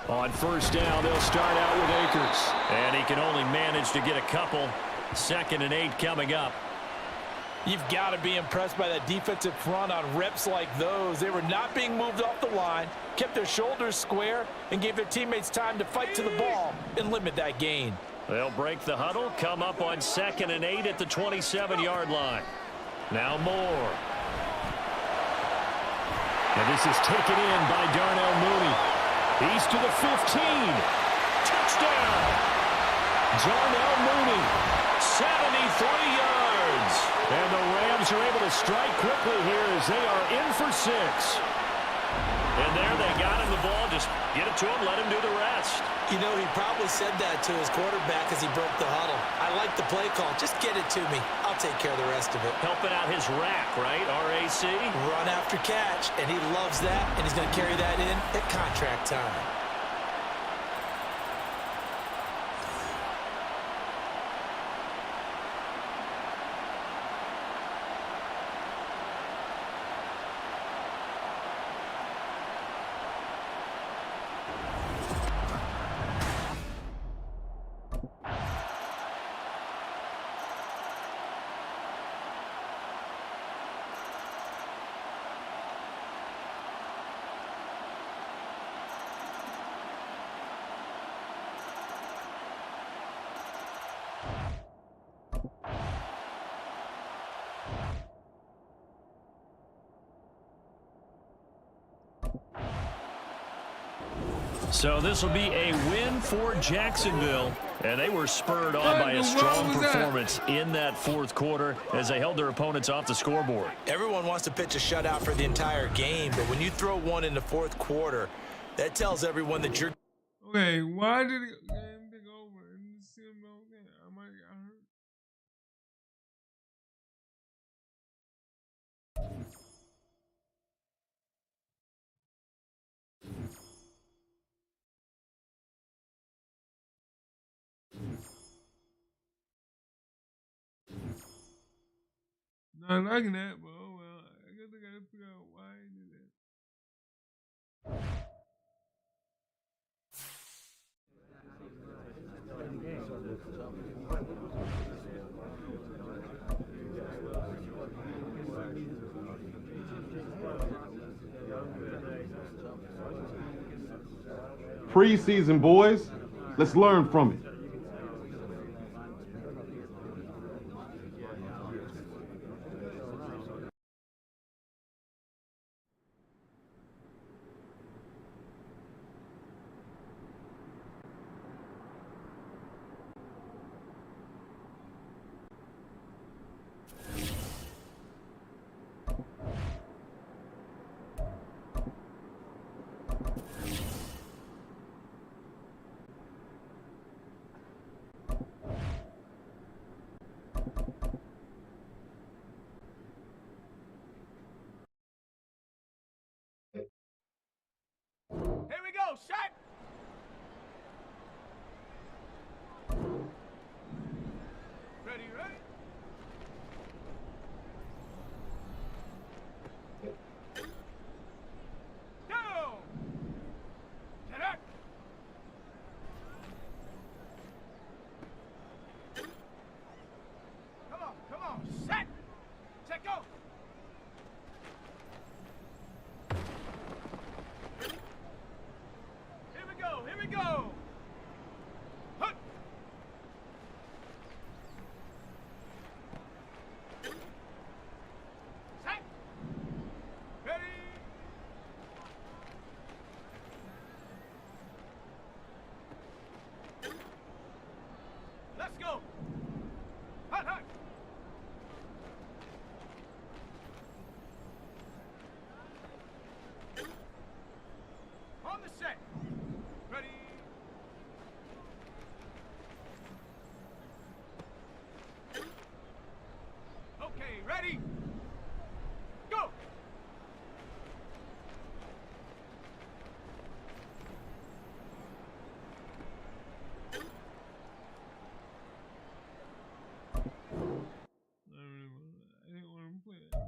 On 1st down, they'll start out with Akers. And he can only manage to get a couple. 2nd and 8 coming up. You've got to be impressed by that defensive front on reps like those. They were not being moved off the line, kept their shoulders square, and gave their teammates time to fight to the ball and limit that gain. They'll break the huddle, come up on 2nd and 8 at the 27-yard line. Now Moore. And this is taken in by Darnell Mooney. He's to the 15. Touchdown! Darnell Mooney, 73 yards. And the Rams are able to strike quickly here as they are in for 6. And there they got him the ball. Just get it to him, let him do the rest. You know, he probably said that to his quarterback as he broke the huddle. I like the play call. Just get it to me. I'll take care of the rest of it. Helping out his rack, right? RAC. Run after catch, and he loves that, and he's going to carry that in at contract time. So this will be a win for Jacksonville. And they were spurred on by a strong performance in that 4th quarter as they held their opponents off the scoreboard. Everyone wants to pitch a shutout for the entire game, but when you throw one in the 4th quarter, that tells everyone that you're... Okay, why did the game take over? And see him go again. I might have got hurt. Not liking that, but oh well. I guess I got trying to figure out why I did that. Preseason, boys. Let's learn from it. Here we go, shot! Ready, ready? Go! Get up! Come on, set! Check go! Here we go! Hut! Set! Ready! Let's go! Hut, hut! On the set! Ready? Okay, ready? Go! I didn't want to play that.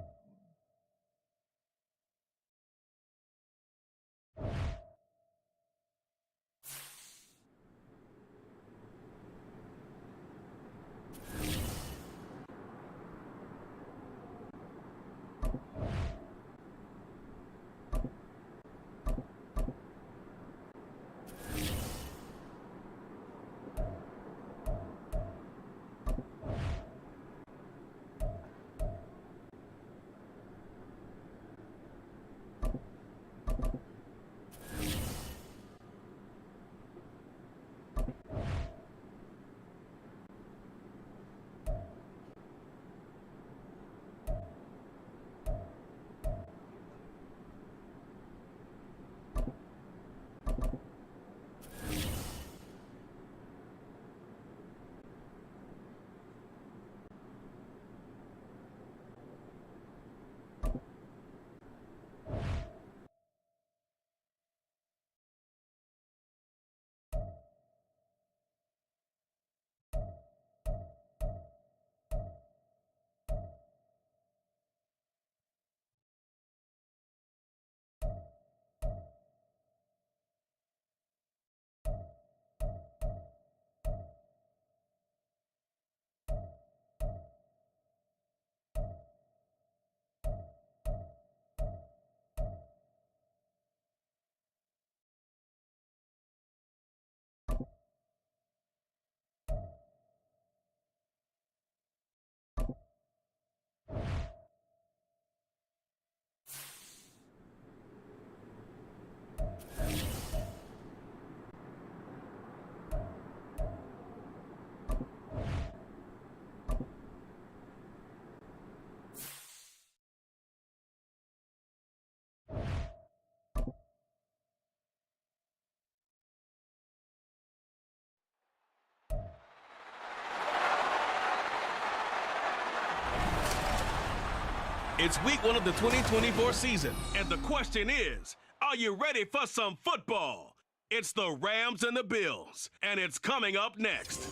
It's week 1 of the 2024 season, and the question is, are you ready for some football? It's the Rams and the Bills, and it's coming up next.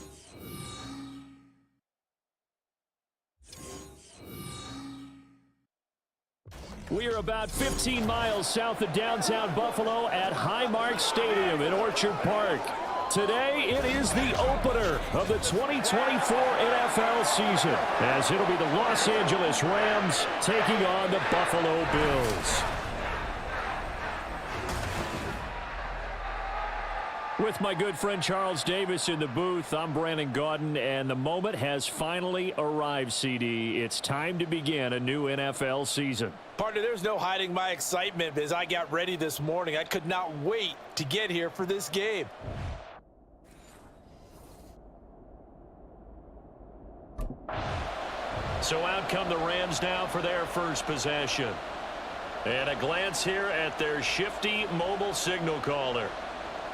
We are about 15 miles south of downtown Buffalo at Highmark Stadium in Orchard Park. Today, it is the opener of the 2024 NFL season, as it'll be the Los Angeles Rams taking on the Buffalo Bills. With my good friend Charles Davis in the booth, I'm Brandon Gaudin, and the moment has finally arrived, CD. It's time to begin a new NFL season. Partner, there's no hiding my excitement as I got ready this morning. I could not wait to get here for this game. So out come the Rams now for their first possession. And a glance here at their shifty mobile signal caller.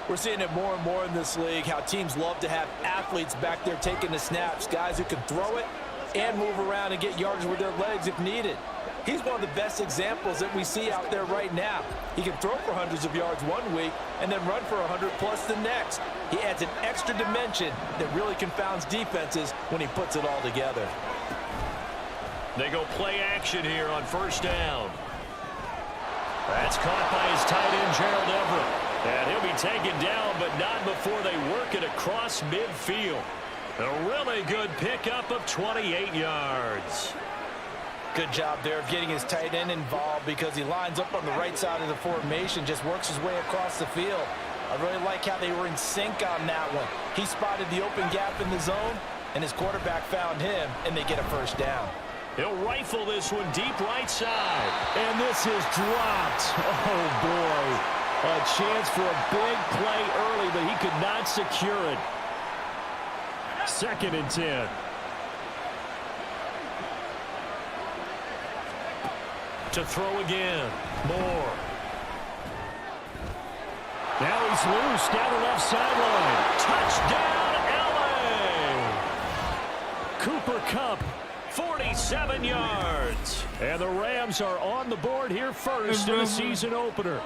We're seeing it more and more in this league, how teams love to have athletes back there taking the snaps, guys who can throw it and move around and get yards with their legs if needed. He's one of the best examples that we see out there right now. He can throw for hundreds of yards one week and then run for 100+ the next. He adds an extra dimension that really confounds defenses when he puts it all together. They go play action here on first down. That's caught by his tight end, Gerald Everett. And he'll be taken down, but not before they work it across midfield. A really good pickup of 28 yards. Good job there of getting his tight end involved because he lines up on the right side of the formation, just works his way across the field. I really like how they were in sync on that one. He spotted the open gap in the zone, and his quarterback found him, and they get a first down. He'll rifle this one deep right side. And this is dropped. Oh, boy. A chance for a big play early, but he could not secure it. 2nd and 10. To throw again. Moore. Now he's loose down the left sideline. Touchdown, L.A. Cooper Kupp, 47 yards. And the Rams are on the board here first in the season opener.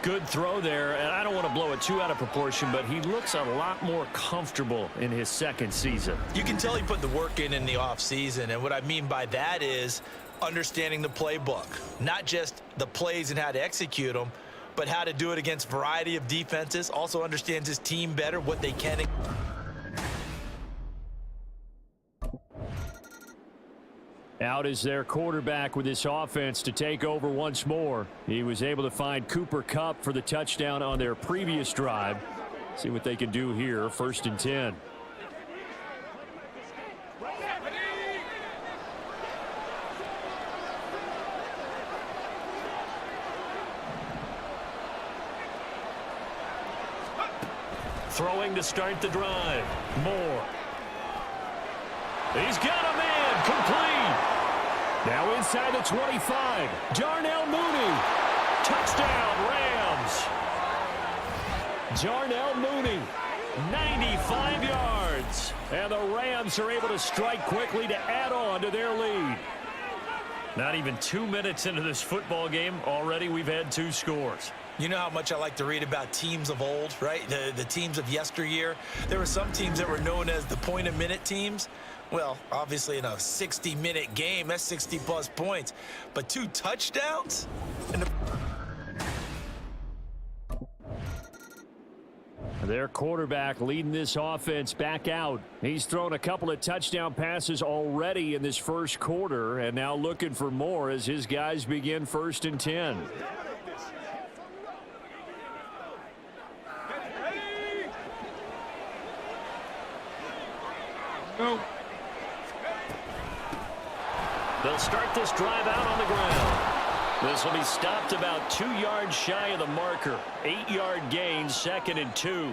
Good throw there, and I don't want to blow it too out of proportion, but he looks a lot more comfortable in his second season. You can tell he put the work in the offseason, and what I mean by that is understanding the playbook. Not just the plays and how to execute them, but how to do it against a variety of defenses. Also understands his team better, what they can. Out is their quarterback with this offense to take over once more. He was able to find Cooper Kupp for the touchdown on their previous drive. See what they can do here. 1st and 10. Throwing to start the drive. Moore. He's got a man complete. Now inside the 25. Darnell Mooney. Touchdown, Rams. Darnell Mooney, 95 yards. And the Rams are able to strike quickly to add on to their lead. Not even 2 minutes into this football game, already we've had 2 scores. You know how much I like to read about teams of old, right? The teams of yesteryear. There were some teams that were known as the point-a-minute teams. Well, obviously in a 60-minute game, that's 60+ points. But 2 touchdowns? Their quarterback leading this offense back out. He's thrown a couple of touchdown passes already in this first quarter, and now looking for more as his guys begin 1st and 10. No. They'll start this drive out on the ground. This will be stopped about 2 yards shy of the marker. 8-yard gain, 2nd and 2.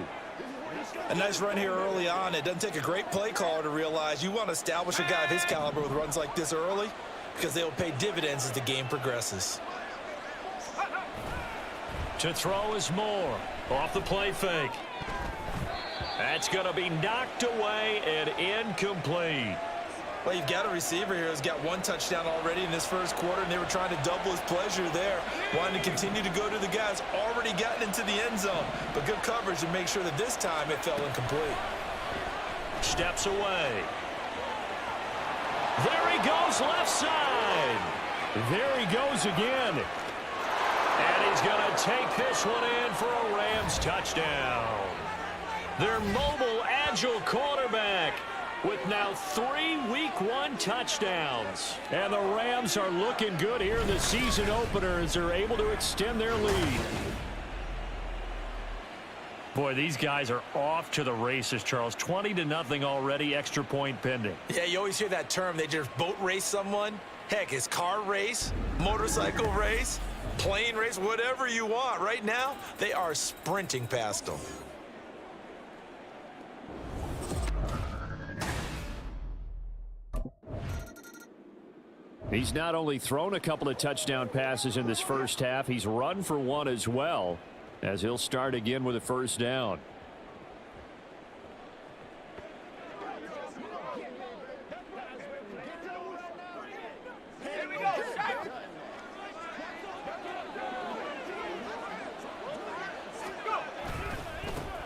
A nice run here early on. It doesn't take a great play caller to realize you want to establish a guy of his caliber with runs like this early because they will pay dividends as the game progresses. To throw is Moore. Off the play fake. That's going to be knocked away and incomplete. Well, you've got a receiver here who's got 1 touchdown already in this first quarter, and they were trying to double his pleasure there, wanting to continue to go to the guys already gotten into the end zone. But good coverage to make sure that this time it fell incomplete. Steps away. There he goes, left side. There he goes again. And he's going to take this one in for a Rams touchdown. Their mobile, agile quarterback with now 3 Week 1 touchdowns. And the Rams are looking good here in the season opener as they're able to extend their lead. Boy, these guys are off to the races, Charles. 20-0 already, extra point pending. Yeah, you always hear that term. They just boat race someone. Heck, it's car race, motorcycle race, plane race, whatever you want. Right now, they are sprinting past them. He's not only thrown a couple of touchdown passes in this first half, he's run for one as well, as he'll start again with a first down.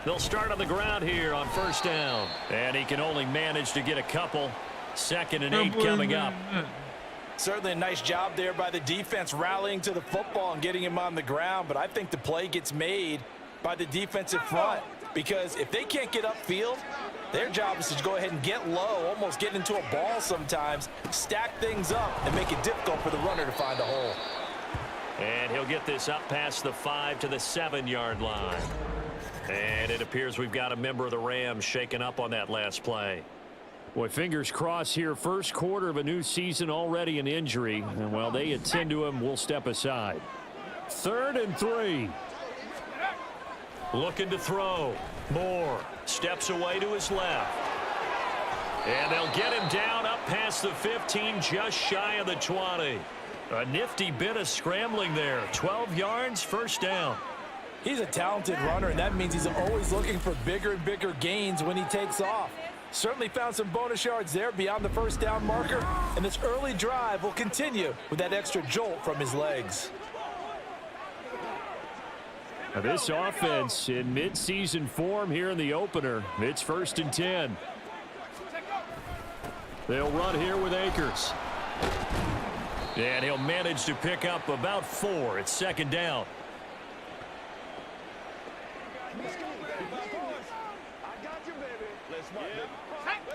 They'll start on the ground here on first down. And he can only manage to get a couple. 2nd and 8 coming up. Certainly a nice job there by the defense rallying to the football and getting him on the ground. But I think the play gets made by the defensive front. Because if they can't get upfield, their job is to go ahead and get low, almost get into a ball sometimes, stack things up, and make it difficult for the runner to find a hole. And he'll get this up past the 5 to the 7-yard line. And it appears we've got a member of the Rams shaken up on that last play. Boy, fingers crossed here. First quarter of a new season, already an injury. And while they attend to him, we'll step aside. 3rd and 3. Looking to throw. Moore steps away to his left. And they'll get him down up past the 15, just shy of the 20. A nifty bit of scrambling there. 12 yards, first down. He's a talented runner, and that means he's always looking for bigger and bigger gains when he takes off. Certainly found some bonus yards there beyond the first down marker, and this early drive will continue with that extra jolt from his legs. Now this offense in mid-season form here in the opener. It's 1st and 10. They'll run here with Akers. And he'll manage to pick up about 4. It's 2nd down.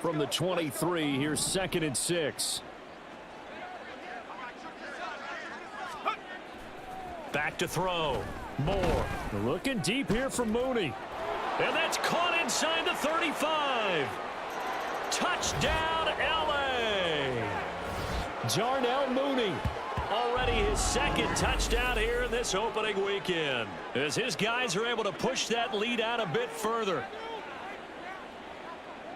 From the 23, here's 2nd and 6. Back to throw. Moore looking deep here for Mooney. And that's caught inside the 35. Touchdown, L.A. Darnell Mooney. Already his 2nd touchdown here in this opening weekend, as his guys are able to push that lead out a bit further.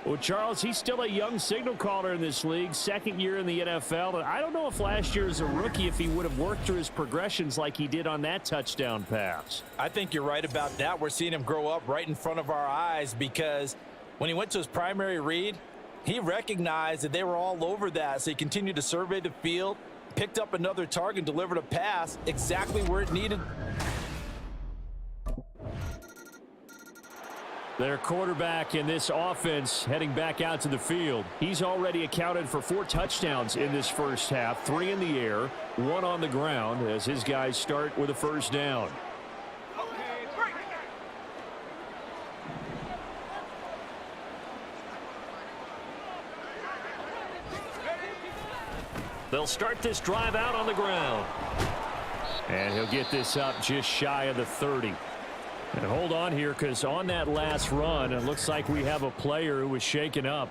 Well, Charles, he's still a young signal caller in this league, 2nd year in the NFL. And I don't know if last year as a rookie, if he would have worked through his progressions like he did on that touchdown pass. I think you're right about that. We're seeing him grow up right in front of our eyes, because when he went to his primary read, he recognized that they were all over that. So he continued to survey the field, picked up another target, delivered a pass exactly where it needed. Their quarterback in this offense heading back out to the field. He's already accounted for 4 touchdowns in this first half, 3 in the air, 1 on the ground, as his guys start with a first down. They'll start this drive out on the ground. And he'll get this up just shy of the 30. And hold on here, because on that last run, it looks like we have a player who was shaken up.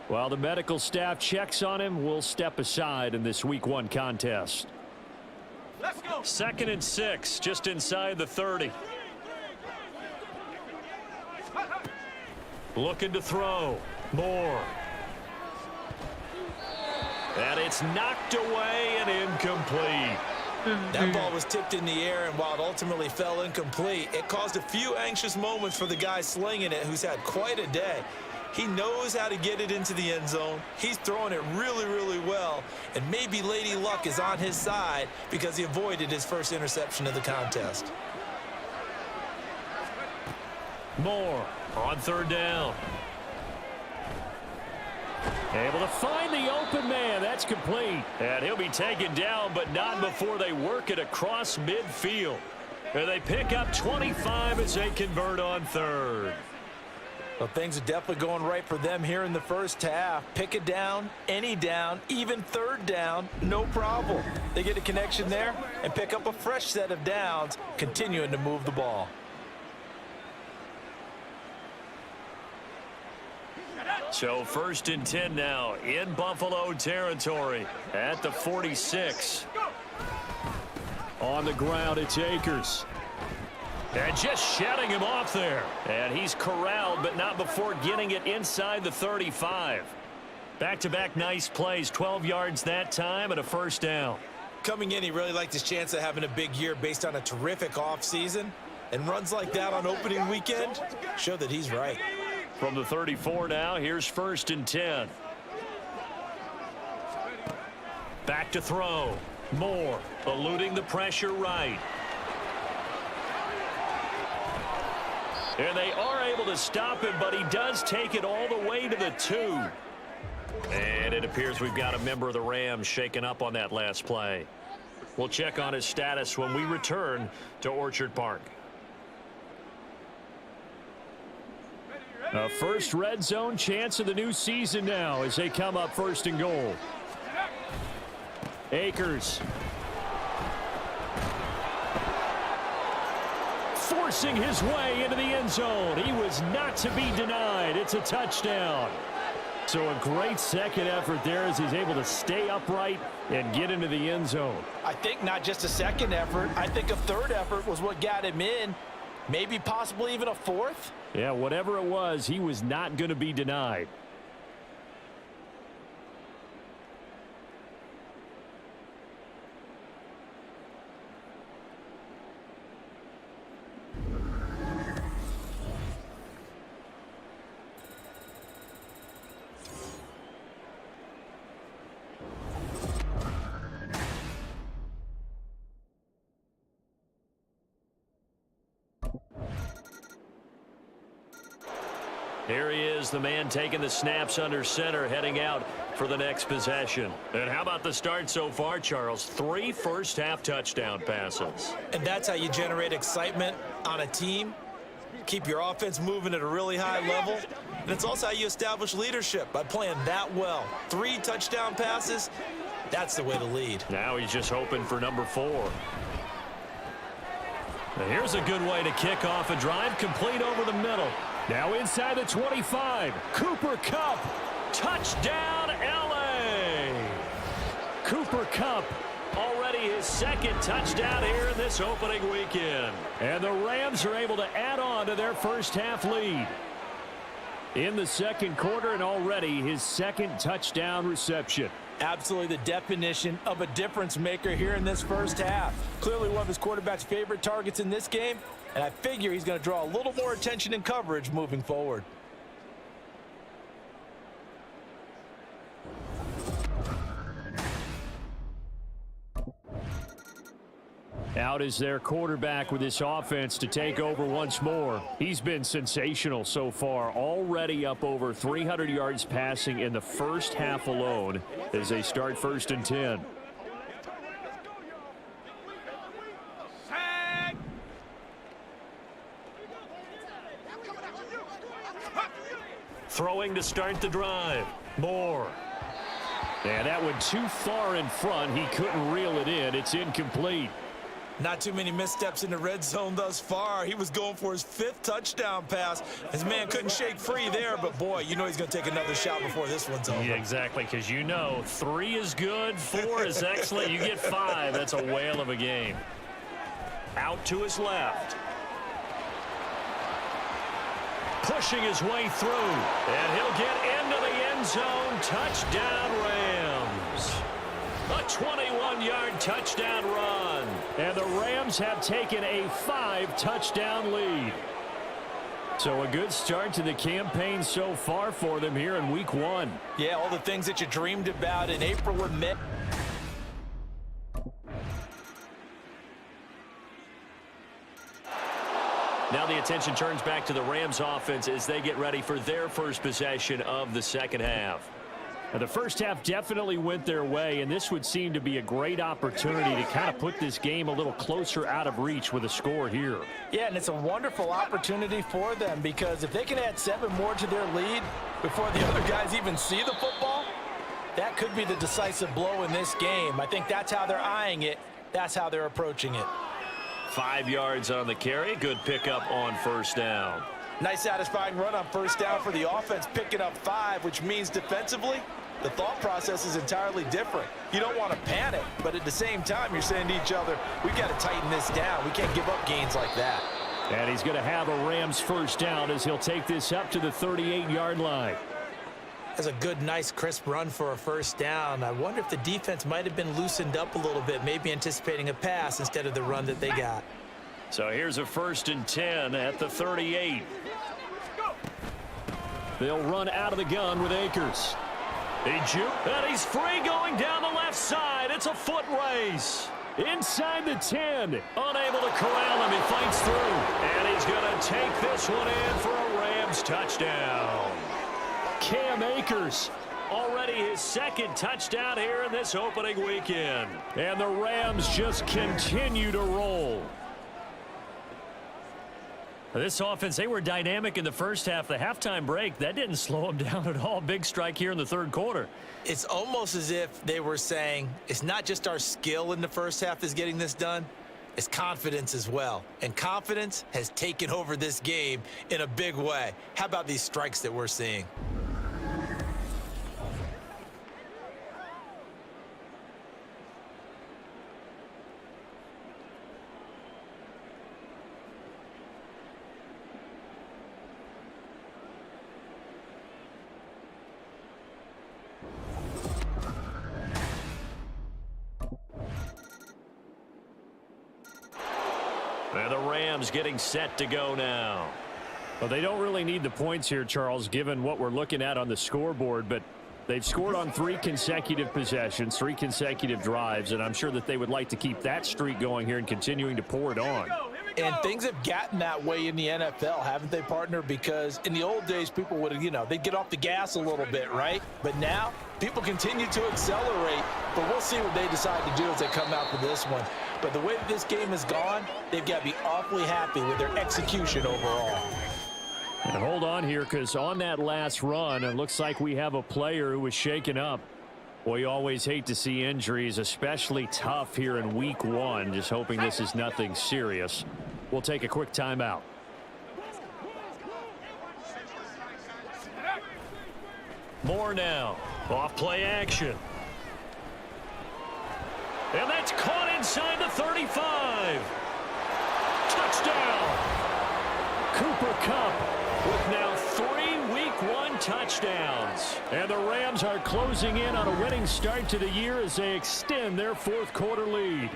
While the medical staff checks on him, we'll step aside in this Week 1 contest. Let's go. 2nd and 6, just inside the 30. Looking to throw. Moore. And it's knocked away and incomplete. That ball was tipped in the air, and while it ultimately fell incomplete, it caused a few anxious moments for the guy slinging it, who's had quite a day. He knows how to get it into the end zone. He's throwing it really, really well, and maybe Lady Luck is on his side because he avoided his first interception of the contest. Moore on 3rd down. Able to find the open man. That's complete. And he'll be taken down, but not before they work it across midfield. And they pick up 25 as they convert on third. Well, things are definitely going right for them here in the first half. Pick it down, any down, even third down, no problem. They get a connection there and pick up a fresh set of downs, continuing to move the ball. So 1st and 10 now in Buffalo territory at the 46. On the ground, it's Akers. And just shutting him off there. And he's corralled, but not before getting it inside the 35. Back-to-back nice plays, 12 yards that time and a first down. Coming in, he really liked his chance of having a big year based on a terrific offseason. And runs like that on opening weekend show that he's right. From the 34 now, here's 1st and 10. Back to throw. Moore eluding the pressure right. And they are able to stop him, but he does take it all the way to the 2. And it appears we've got a member of the Rams shaken up on that last play. We'll check on his status when we return to Orchard Park. A first red zone chance of the new season now as they come up 1st and goal. Akers. Forcing his way into the end zone. He was not to be denied. It's a touchdown. So a great second effort there as he's able to stay upright and get into the end zone. I think not just a second effort. I think a third effort was what got him in. Maybe possibly even a fourth. Yeah, whatever it was, he was not going to be denied. Here he is, the man taking the snaps under center, heading out for the next possession. And how about the start so far, Charles? 3 first-half touchdown passes. And that's how you generate excitement on a team. Keep your offense moving at a really high level. And it's also how you establish leadership, by playing that well. 3 touchdown passes, that's the way to lead. Now he's just hoping for number 4. Now here's a good way to kick off a drive, complete over the middle. Now inside the 25, Cooper Kupp, touchdown LA. Cooper Kupp, already his 2nd touchdown here in this opening weekend. And the Rams are able to add on to their first-half lead. In the 2nd quarter, and already his 2nd touchdown reception. Absolutely the definition of a difference maker here in this first half. Clearly one of his quarterback's favorite targets in this game, and I figure he's going to draw a little more attention and coverage moving forward. Out is their quarterback with this offense to take over once more. He's been sensational so far, already up over 300 yards passing in the first half alone as they start 1st and 10. Throwing to start the drive. Moore. And that went too far in front. He couldn't reel it in. It's incomplete. Not too many missteps in the red zone thus far. He was going for his 5th touchdown pass. His man couldn't shake free there, but boy, you know he's going to take another shot before this one's over. Yeah, exactly, because you know 3 is good, 4 is excellent. You get 5. That's a whale of a game. Out to his left. Pushing his way through, and he'll get into the end zone. Touchdown, Rams. A 21-yard touchdown run. And the Rams have taken a 5-touchdown lead. So a good start to the campaign so far for them here in week 1. Yeah, all the things that you dreamed about in April and May. Now the attention turns back to the Rams offense as they get ready for their first possession of the second half. The first half definitely went their way, and this would seem to be a great opportunity to kind of put this game a little closer out of reach with a score here. Yeah, and it's a wonderful opportunity for them because if they can add 7 more to their lead before the other guys even see the football, that could be the decisive blow in this game. I think that's how they're eyeing it. That's how they're approaching it. 5 yards on the carry. Good pickup on first down. Nice satisfying run on first down for the offense, picking up 5, which means defensively, the thought process is entirely different. You don't want to panic, but at the same time, you're saying to each other, we've got to tighten this down. We can't give up gains like that. And he's going to have a Rams first down as he'll take this up to the 38-yard line. That's a good, nice, crisp run for a first down. I wonder if the defense might have been loosened up a little bit, maybe anticipating a pass instead of the run that they got. So here's a 1st and 10 at the 38. They'll run out of the gun with Akers. And he's free going down the left side. It's a foot race. Inside the 10. Unable to corral him. He fights through. And he's going to take this one in for a Rams touchdown. Cam Akers, already his 2nd touchdown here in this opening weekend. And the Rams just continue to roll. This offense, they were dynamic in the first half. The halftime break, that didn't slow them down at all. Big strike here in the 3rd quarter. It's almost as if they were saying, it's not just our skill in the first half that's getting this done, it's confidence as well. And confidence has taken over this game in a big way. How about these strikes that we're seeing? And the Rams getting set to go now. Well, they don't really need the points here, Charles, given what we're looking at on the scoreboard, but they've scored on 3 consecutive possessions, 3 consecutive drives, and I'm sure that they would like to keep that streak going here and continuing to pour it on. And things have gotten that way in the NFL, haven't they, partner? Because in the old days, people would, they'd get off the gas a little bit, right? But now, people continue to accelerate, but we'll see what they decide to do as they come out for this one. But the way that this game has gone, they've got to be awfully happy with their execution overall. And hold on here, because on that last run, it looks like we have a player who was shaken up. Well, you always hate to see injuries, especially tough here in week 1. Just hoping this is nothing serious. We'll take a quick timeout. More now. Off play action. And that's caught inside the 35. Touchdown. Cooper Kupp with now 3 Week 1 touchdowns. And the Rams are closing in on a winning start to the year as they extend their 4th quarter lead.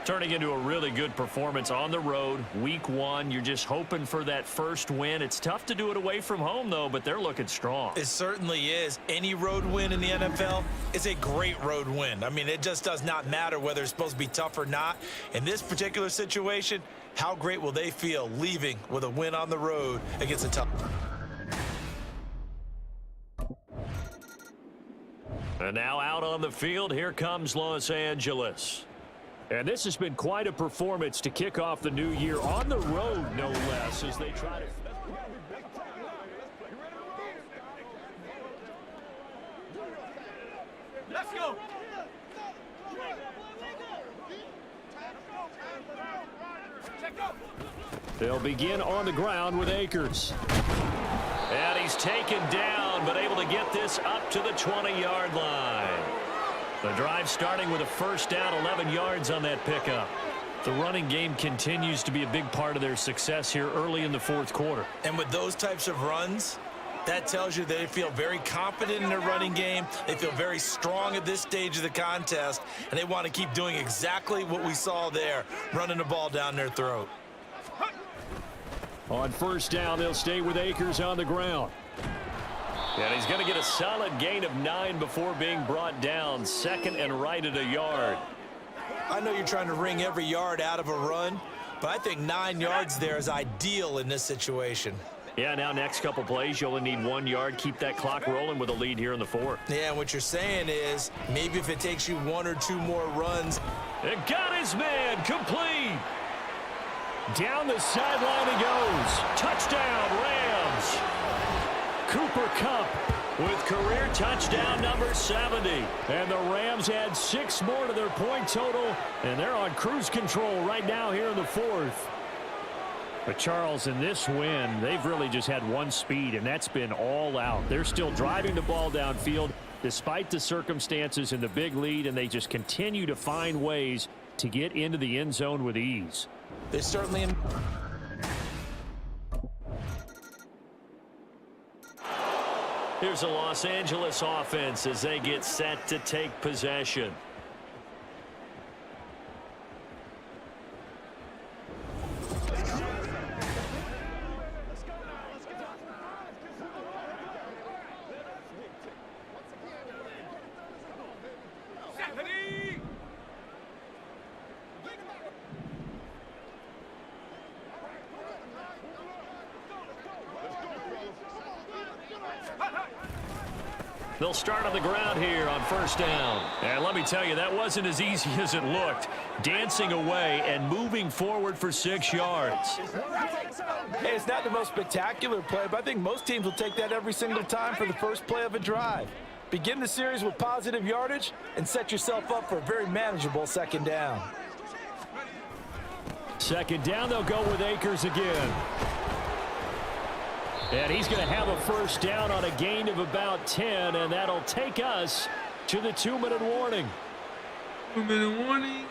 Turning into a really good performance on the road. Week 1, you're just hoping for that first win. It's tough to do it away from home, though, but they're looking strong. It certainly is. Any road win in the NFL is a great road win. I mean, it just does not matter whether it's supposed to be tough or not. In this particular situation, how great will they feel leaving with a win on the road against a tough... And now out on the field, here comes Los Angeles. And this has been quite a performance to kick off the new year on the road, no less, as they try to... Let's go. They'll begin on the ground with Akers. And he's taken down, but able to get this up to the 20-yard line. The drive starting with a first down, 11 yards on that pickup. The running game continues to be a big part of their success here early in the 4th quarter. And with those types of runs, that tells you they feel very confident in their running game. They feel very strong at this stage of the contest, and they want to keep doing exactly what we saw there, running the ball down their throat. On first down, they'll stay with Akers on the ground. And he's going to get a solid gain of 9 before being brought down. 2nd and right at a yard. I know you're trying to wring every yard out of a run, but I think 9 yards there is ideal in this situation. Yeah, now next couple plays, you only need 1 yard. Keep that clock rolling with a lead here in the fourth. Yeah, what you're saying is maybe if it takes you 1 or 2 more runs. It got his man complete. Down the sideline he goes. Touchdown, Rams. Cooper Kupp with career touchdown number 70. And the Rams add 6 more to their point total, and they're on cruise control right now here in the fourth. But, Charles, in this win, they've really just had one speed, and that's been all out. They're still driving the ball downfield despite the circumstances and the big lead, and they just continue to find ways to get into the end zone with ease. They're certainly in. Here's a Los Angeles offense as they get set to take possession. They'll start on the ground here on first down. And let me tell you, that wasn't as easy as it looked. Dancing away and moving forward for 6 yards. Hey, it's not the most spectacular play, but I think most teams will take that every single time for the first play of a drive. Begin the series with positive yardage and set yourself up for a very manageable second down. Second down, they'll go with Akers again. And he's going to have a first down on a gain of about 10, and that'll take us to the 2-minute warning. 2-minute warning.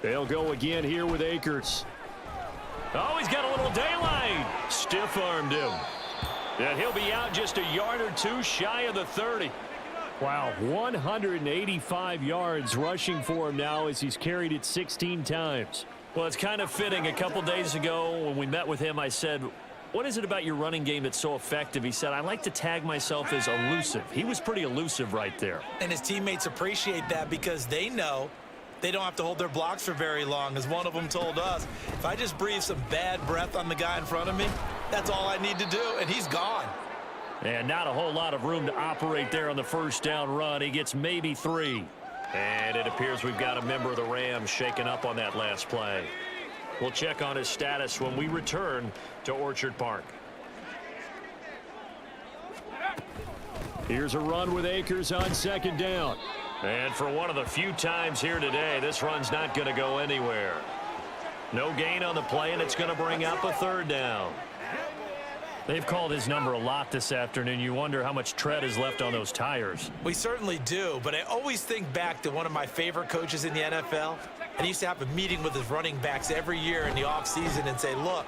They'll go again here with Akers. Oh, he's got a little daylight. Stiff-armed him. And he'll be out just a yard or 2 shy of the 30. Wow, 185 yards rushing for him now as he's carried it 16 times. Well, it's kind of fitting. A couple days ago when we met with him, I said, what is it about your running game that's so effective? He said, I like to tag myself as elusive. He was pretty elusive right there. And his teammates appreciate that because they know they don't have to hold their blocks for very long. As one of them told us, if I just breathe some bad breath on the guy in front of me, that's all I need to do, and he's gone. And not a whole lot of room to operate there on the first down run. He gets maybe 3. And it appears we've got a member of the Rams shaken up on that last play. We'll check on his status when we return to Orchard Park. Here's a run with Akers on second down. And for one of the few times here today, this run's not going to go anywhere. No gain on the play, and it's going to bring up a third down. They've called his number a lot this afternoon. You wonder how much tread is left on those tires. We certainly do, but I always think back to one of my favorite coaches in the NFL. And he used to have a meeting with his running backs every year in the offseason and say, look,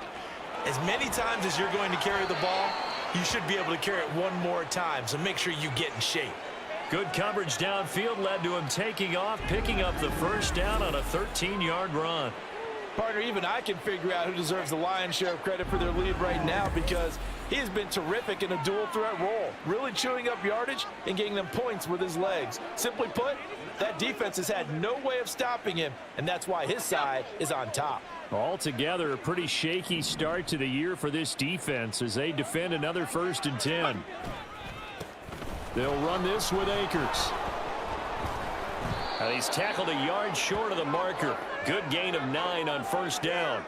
as many times as you're going to carry the ball, you should be able to carry it one more time, so make sure you get in shape. Good coverage downfield led to him taking off, picking up the first down on a 13-yard run. Partner, even I can figure out who deserves the lion's share of credit for their lead right now because he has been terrific in a dual threat role, really chewing up yardage and getting them points with his legs. Simply put, that defense has had no way of stopping him, and that's why his side is on top. Altogether, a pretty shaky start to the year for this defense as they defend another 1st and 10. They'll run this with Akers. Now he's tackled a yard short of the marker. Good gain of 9 on first down.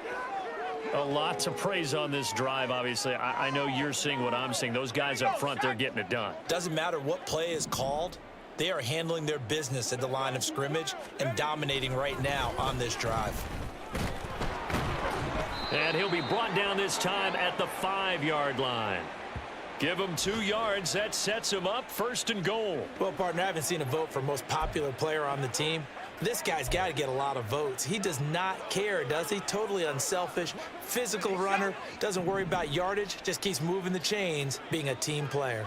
A lot to praise on this drive, obviously. I know you're seeing what I'm seeing. Those guys up front, they're getting it done. Doesn't matter what play is called. They are handling their business at the line of scrimmage and dominating right now on this drive. And he'll be brought down this time at the 5-yard line. Give him 2 yards. That sets him up 1st and goal. Well, partner, I haven't seen a vote for most popular player on the team. This guy's got to get a lot of votes. He does not care, does he? Totally unselfish, physical runner, doesn't worry about yardage, just keeps moving the chains, being a team player.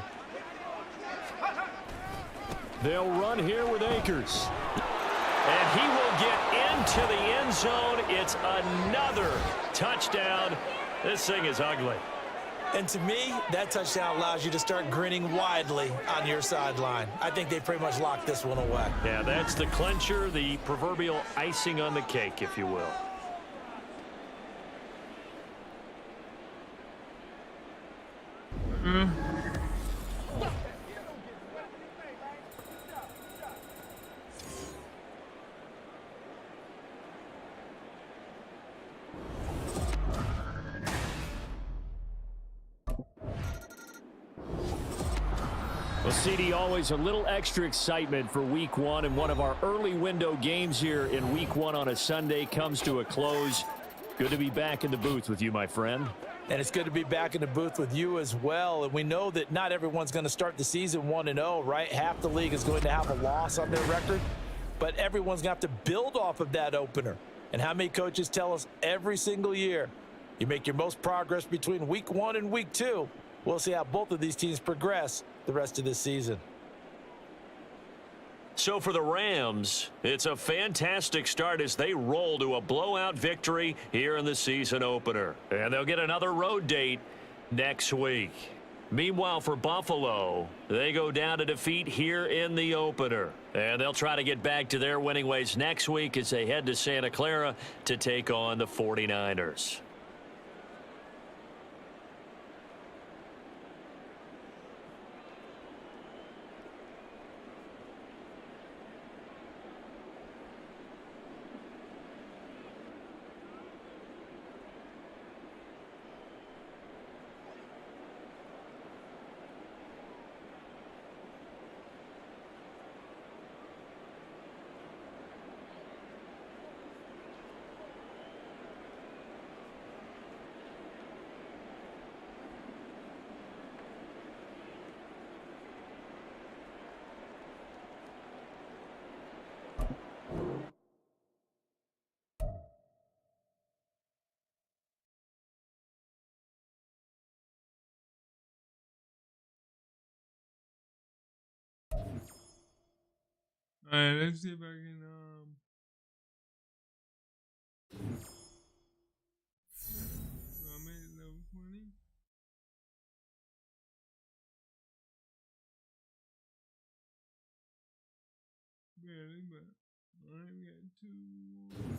They'll run here with Akers. And he will get into the end zone. It's another touchdown This thing is ugly. And to me, that touchdown allows you to start grinning widely on your sideline. I think they pretty much locked this one away. Yeah, that's the clincher, the proverbial icing on the cake, if you will. Well, CD, always a little extra excitement for Week 1, and one of our early window games here in Week 1 on a Sunday comes to a close. Good to be back in the booth with you, my friend. And it's good to be back in the booth with you as well. And we know that not everyone's going to start the season 1-0, right? Half the league is going to have a loss on their record, but everyone's going to have to build off of that opener. And how many coaches tell us every single year, you make your most progress between Week 1 and Week 2. We'll see how both of these teams progress the rest of this season. So for the Rams, it's a fantastic start as they roll to a blowout victory here in the season opener. And they'll get another road date next week. Meanwhile, for Buffalo, they go down to defeat here in the opener. And they'll try to get back to their winning ways next week as they head to Santa Clara to take on the 49ers. All right, let's see if I can I made it level 20. Barely, but all right, we got 2 more.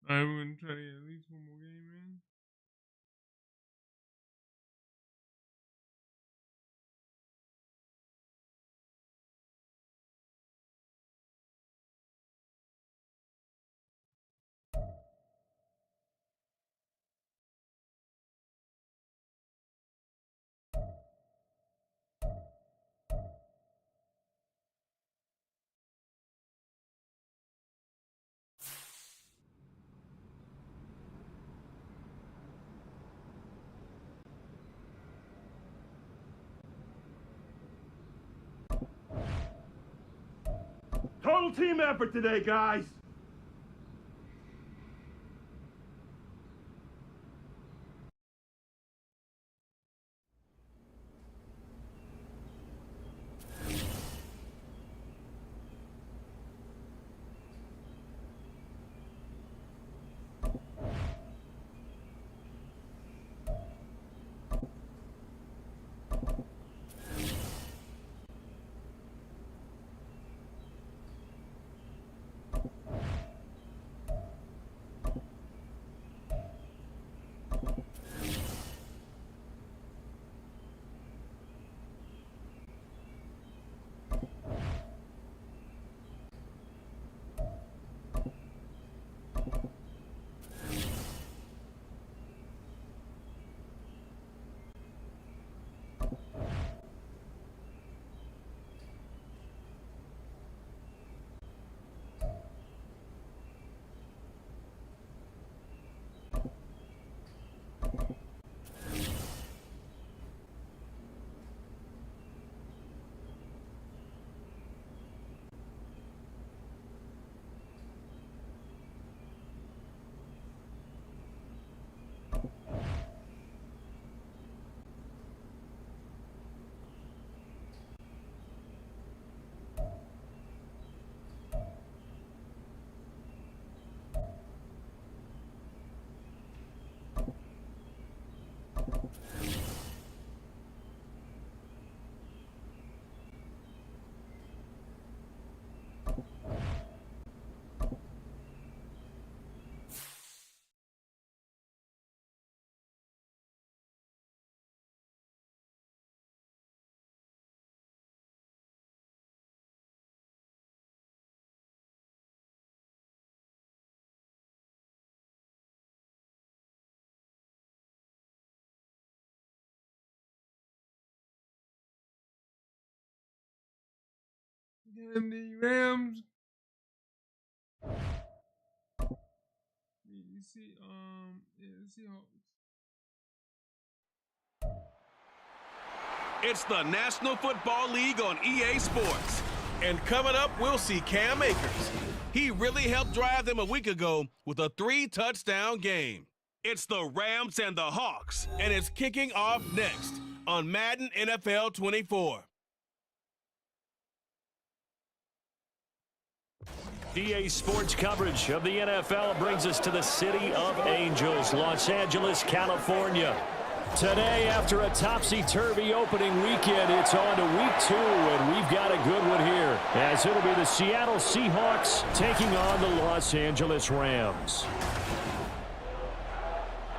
All right, we're gonna try to get at least one more game in. Total team effort today, guys. And the Rams. You see, Seahawks. It's the National Football League on EA Sports. And coming up, we'll see Cam Akers. He really helped drive them a week ago with a 3-touchdown game. It's the Rams and the Hawks, and it's kicking off next on Madden NFL 24. EA Sports coverage of the NFL brings us to the City of Angels, Los Angeles, California. Today, after a topsy-turvy opening weekend, it's on to week 2, and we've got a good one here, as it'll be the Seattle Seahawks taking on the Los Angeles Rams.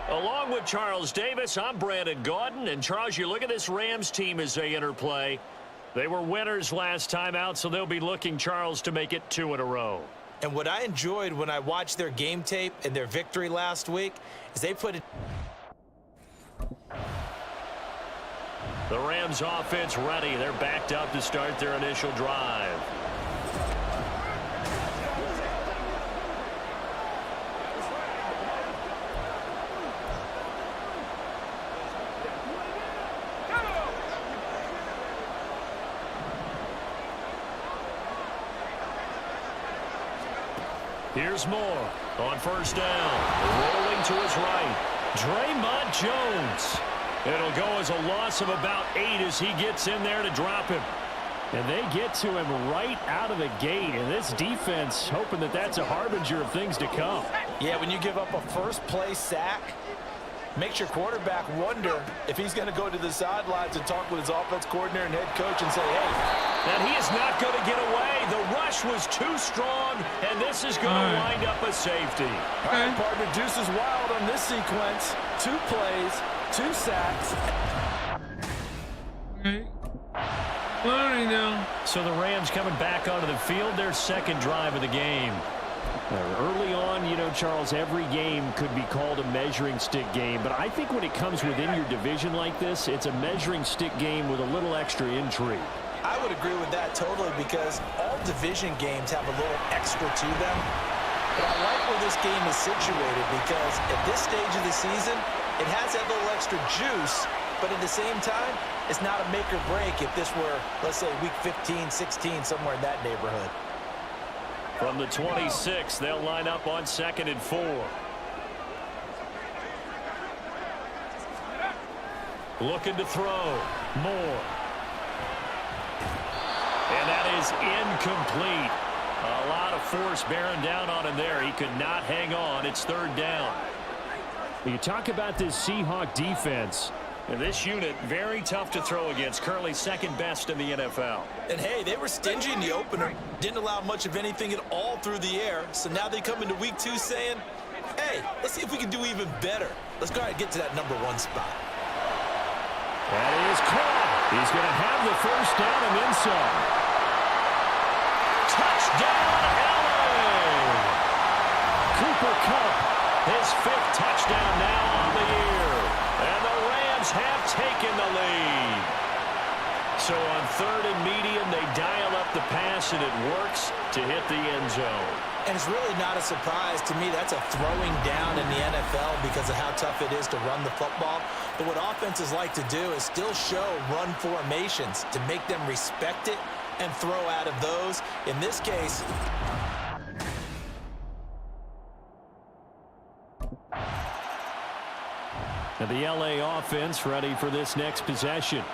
Along with Charles Davis, I'm Brandon Gaudin, and Charles, you look at this Rams team as they interplay. They were winners last time out, so they'll be looking, Charles, to make it 2 in a row. And what I enjoyed when I watched their game tape and their victory last week is they put it. The Rams offense ready. They're backed up to start their initial drive. Here's Moore on first down. Rolling to his right. Draymond Jones. It'll go as a loss of about 8 as he gets in there to drop him. And they get to him right out of the gate. And this defense hoping that that's a harbinger of things to come. Yeah, when you give up a first-play sack, makes your quarterback wonder if he's going to go to the sidelines and talk with his offense coordinator and head coach and say, hey. And he is not going to get away. The rush was too strong, and this is going to wind up a safety. All right, partner, deuce is wild on this sequence. 2 plays, 2 sacks. Okay. Learning now. So the Rams coming back onto the field, their second drive of the game. Early on, you know, Charles, every game could be called a measuring stick game, but I think when it comes within your division like this, it's a measuring stick game with a little extra intrigue. I would agree with that totally because all division games have a little extra to them. But I like where this game is situated because at this stage of the season, it has that little extra juice, but at the same time, it's not a make or break if this were, let's say, week 15, 16, somewhere in that neighborhood. From the 26, they'll line up on 2nd and 4. Looking to throw. Moore. And that is incomplete. A lot of force bearing down on him there. He could not hang on. It's 3rd down. You talk about this Seahawk defense. And this unit, very tough to throw against. Currently 2nd best in the NFL. And hey, they were stingy in the opener. Didn't allow much of anything at all through the air. So now they come into week 2 saying, hey, let's see if we can do even better. Let's go ahead and get to that #1 spot. That is caught. He's going to have the 1st down and then some. Touchdown, LA! Cooper Kupp, his 5th touchdown now on the year. And the Rams have taken the lead. So on 3rd and medium, they dial up the pass, and it works to hit the end zone. And it's really not a surprise to me. That's a throwing down in the NFL because of how tough it is to run the football. But what offenses like to do is still show run formations to make them respect it and throw out of those. In this case, and the LA offense ready for this next possession.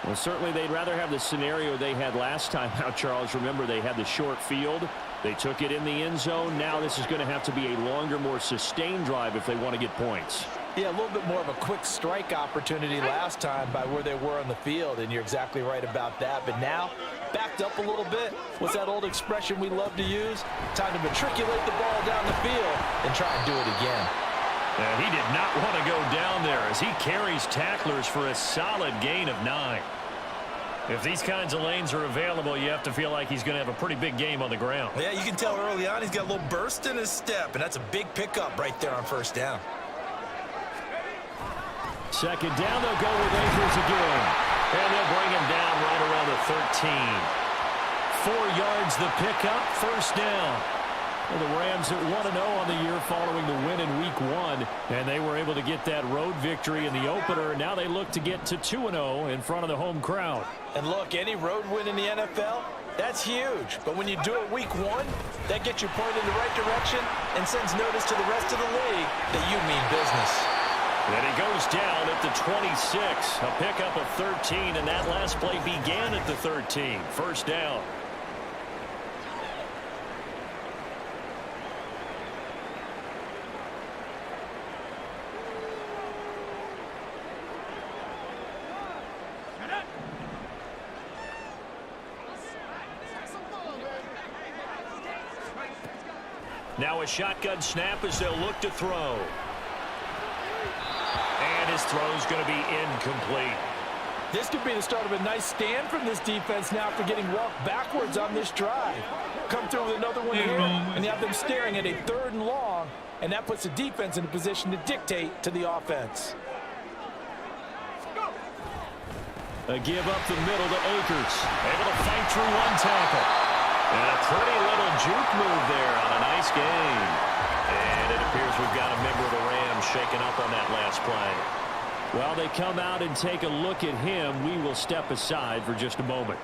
Well, certainly they'd rather have the scenario they had last time out, Charles. Remember, they had the short field. They took it in the end zone. Now this is going to have to be a longer, more sustained drive if they want to get points. yeah, a little bit more of a quick strike opportunity last time by where they were on the field, and you're exactly right about that. But now, backed up a little bit. What's that old expression we love to use? Time to matriculate the ball down the field and try and do it again. And he did not want to go down there as he carries tacklers for a solid gain of 9. If these kinds of lanes are available, you have to feel like he's going to have a pretty big game on the ground. Yeah, you can tell early on he's got a little burst in his step, and that's a big pickup right there on first down. Second down, they'll go with Akers again. And they'll bring him down right around the 13. 4 yards the pickup, first down. Well, the Rams at 1-0 on the year following the win in Week 1. And they were able to get that road victory in the opener. Now they look to get to 2-0 in front of the home crowd. And look, any road win in the NFL, that's huge. But when you do it Week 1, that gets you pointed in the right direction and sends notice to the rest of the league that you mean business. And he goes down at the 26. A pickup of 13, and that last play began at the 13. First down. Now a shotgun snap as they'll look to throw. And his throw's going to be incomplete. This could be the start of a nice stand from this defense now for getting walked backwards on this drive. Come through with another one here, and you have them staring at a 3rd and long, and that puts the defense in a position to dictate to the offense. A give up the middle to Akers. Able to fight through one tackle. And a pretty little juke move there on a nice game. And it appears we've got a member of the Rams shaken up on that last play. While they come out and take a look at him, we will step aside for just a moment.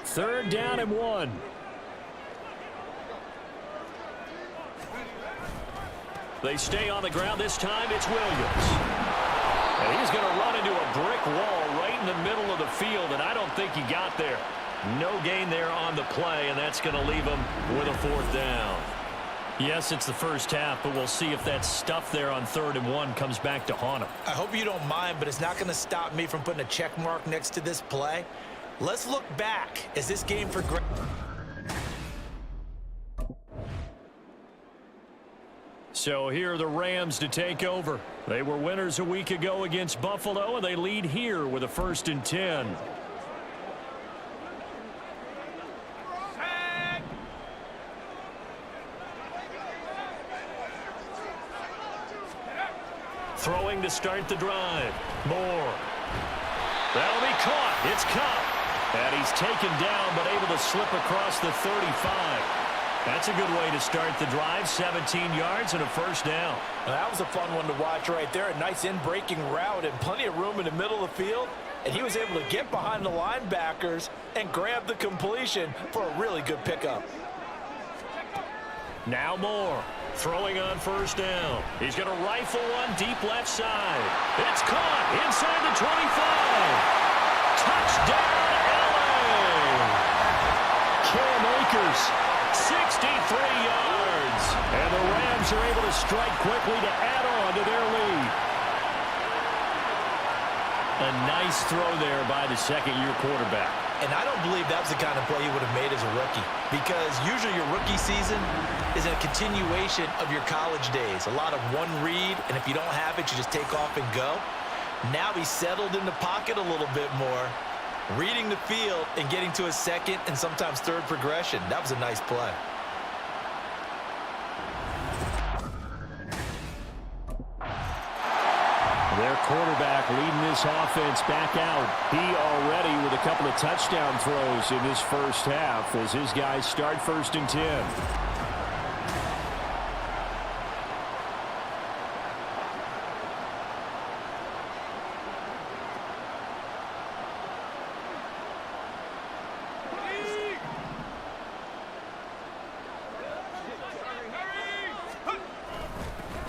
Third down and 1. They stay on the ground. This time it's Williams. And he's going to run into a brick wall right in the middle of the field, and I don't think he got there. No gain there on the play, and that's going to leave him with a 4th down. Yes, it's the first half, but we'll see if that stuff there on 3rd and 1 comes back to haunt him. I hope you don't mind, but it's not going to stop me from putting a check mark next to this play. Let's look back as this game progresses. So here are the Rams to take over. They were winners a week ago against Buffalo, and they lead here with a 1st and 10. Throwing to start the drive. Moore. That'll be caught. It's Kupp. And he's taken down, but able to slip across the 35. That's a good way to start the drive. 17 yards and a 1st down. Well, that was a fun one to watch right there. A nice in-breaking route and plenty of room in the middle of the field. and he was able to get behind the linebackers and grab the completion for a really good pickup. Now Moore throwing on first down. He's going to rifle one deep left side. It's caught inside the 25. Touchdown, LA! Cam Akers, 63 yards. And the Rams are able to strike quickly to add on to their lead. A nice throw there by the second-year quarterback. And I don't believe that was the kind of play he would have made as a rookie, because usually your rookie season is a continuation of your college days. A lot of one read, and if you don't have it, you just take off and go. Now he's settled in the pocket a little bit more, reading the field and getting to his second and sometimes third progression. That was a nice play. Their quarterback leading this offense back out. He already with a couple of touchdown throws in this first half as his guys start 1st and 10.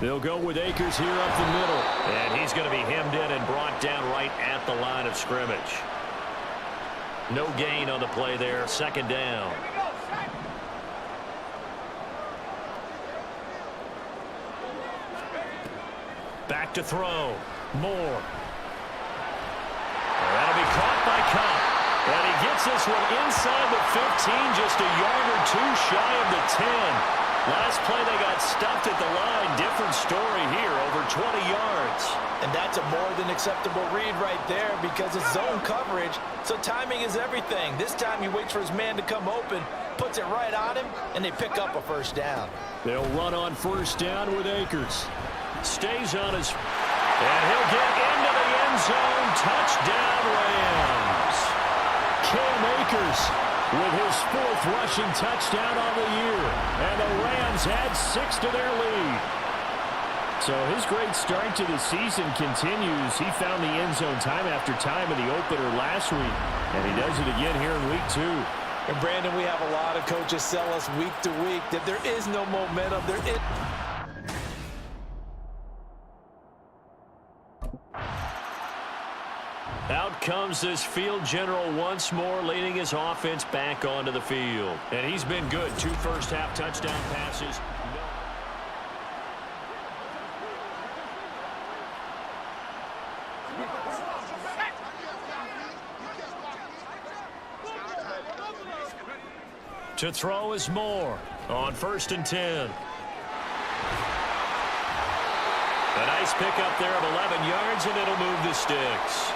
They'll go with Akers here up the middle. And he's going to be hemmed in and brought down right at the line of scrimmage. No gain on the play there. 2nd down. Back to throw. Moore. That'll be caught by Cobb. And he gets this one inside the 15, just a yard or two shy of the 10. Last play they got stuffed at the line. Different story here, over 20 yards. And that's a more than acceptable read right there because it's zone coverage, so timing is everything. This time he waits for his man to come open, puts it right on him, and they pick up a 1st down. They'll run on 1st down with Akers. Stays on his... And he'll get into the end zone. Touchdown, Rams. Cam Akers with his 4th rushing touchdown of the year. And the Rams add 6 to their lead. So his great start to the season continues. He found the end zone time after time in the opener last week. And he does it again here in week 2. And Brandon, we have a lot of coaches sell us week to week that there is no momentum. There is... Out comes this field general once more, leading his offense back onto the field. And he's been good. 2 first-half touchdown passes. To throw is Moore on 1st and 10. A nice pickup there of 11 yards, and it'll move the sticks.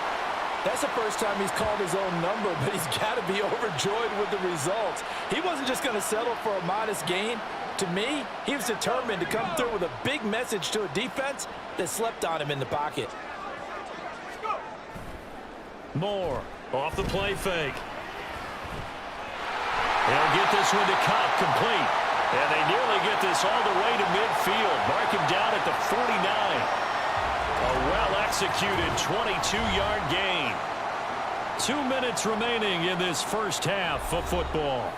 That's the first time he's called his own number, but he's got to be overjoyed with the results. He wasn't just going to settle for a modest gain. To me, he was determined to come through with a big message to a defense that slept on him in the pocket. Moore off the play fake. They'll get this one to Cobb, complete. And they nearly get this all the way to midfield. Mark him down at the 49. A well-executed 22-yard gain. 2 minutes remaining in this first half of football.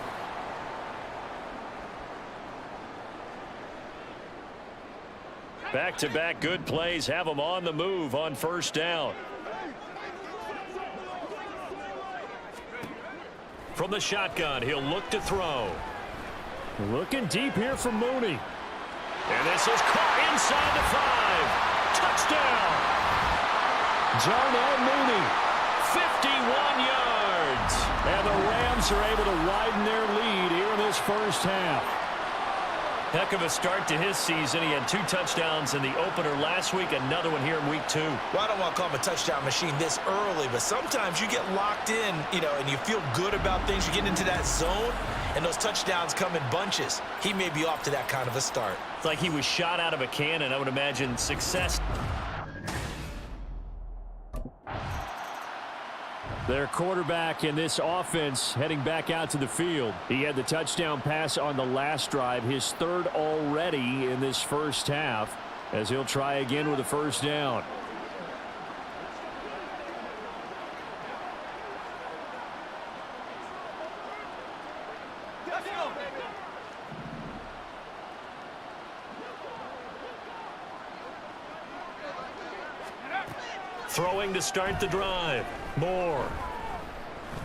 Back-to-back good plays have them on the move on 1st down. From the shotgun, he'll look to throw. Looking deep here for Mooney. And this is caught inside the 5. Touchdown! Darnell Mooney, 51 yards. And the Rams are able to widen their lead here in this first half. Heck of a start to his season. He had 2 touchdowns in the opener last week, another one here in week 2. Well, I don't want to call him a touchdown machine this early, but sometimes you get locked in, and you feel good about things. You get into that zone, and those touchdowns come in bunches. He may be off to that kind of a start. It's like he was shot out of a cannon. I would imagine success. Their quarterback in this offense heading back out to the field. He had the touchdown pass on the last drive, his 3rd already in this first half, as he'll try again with a 1st down. Throwing to start the drive. Moore.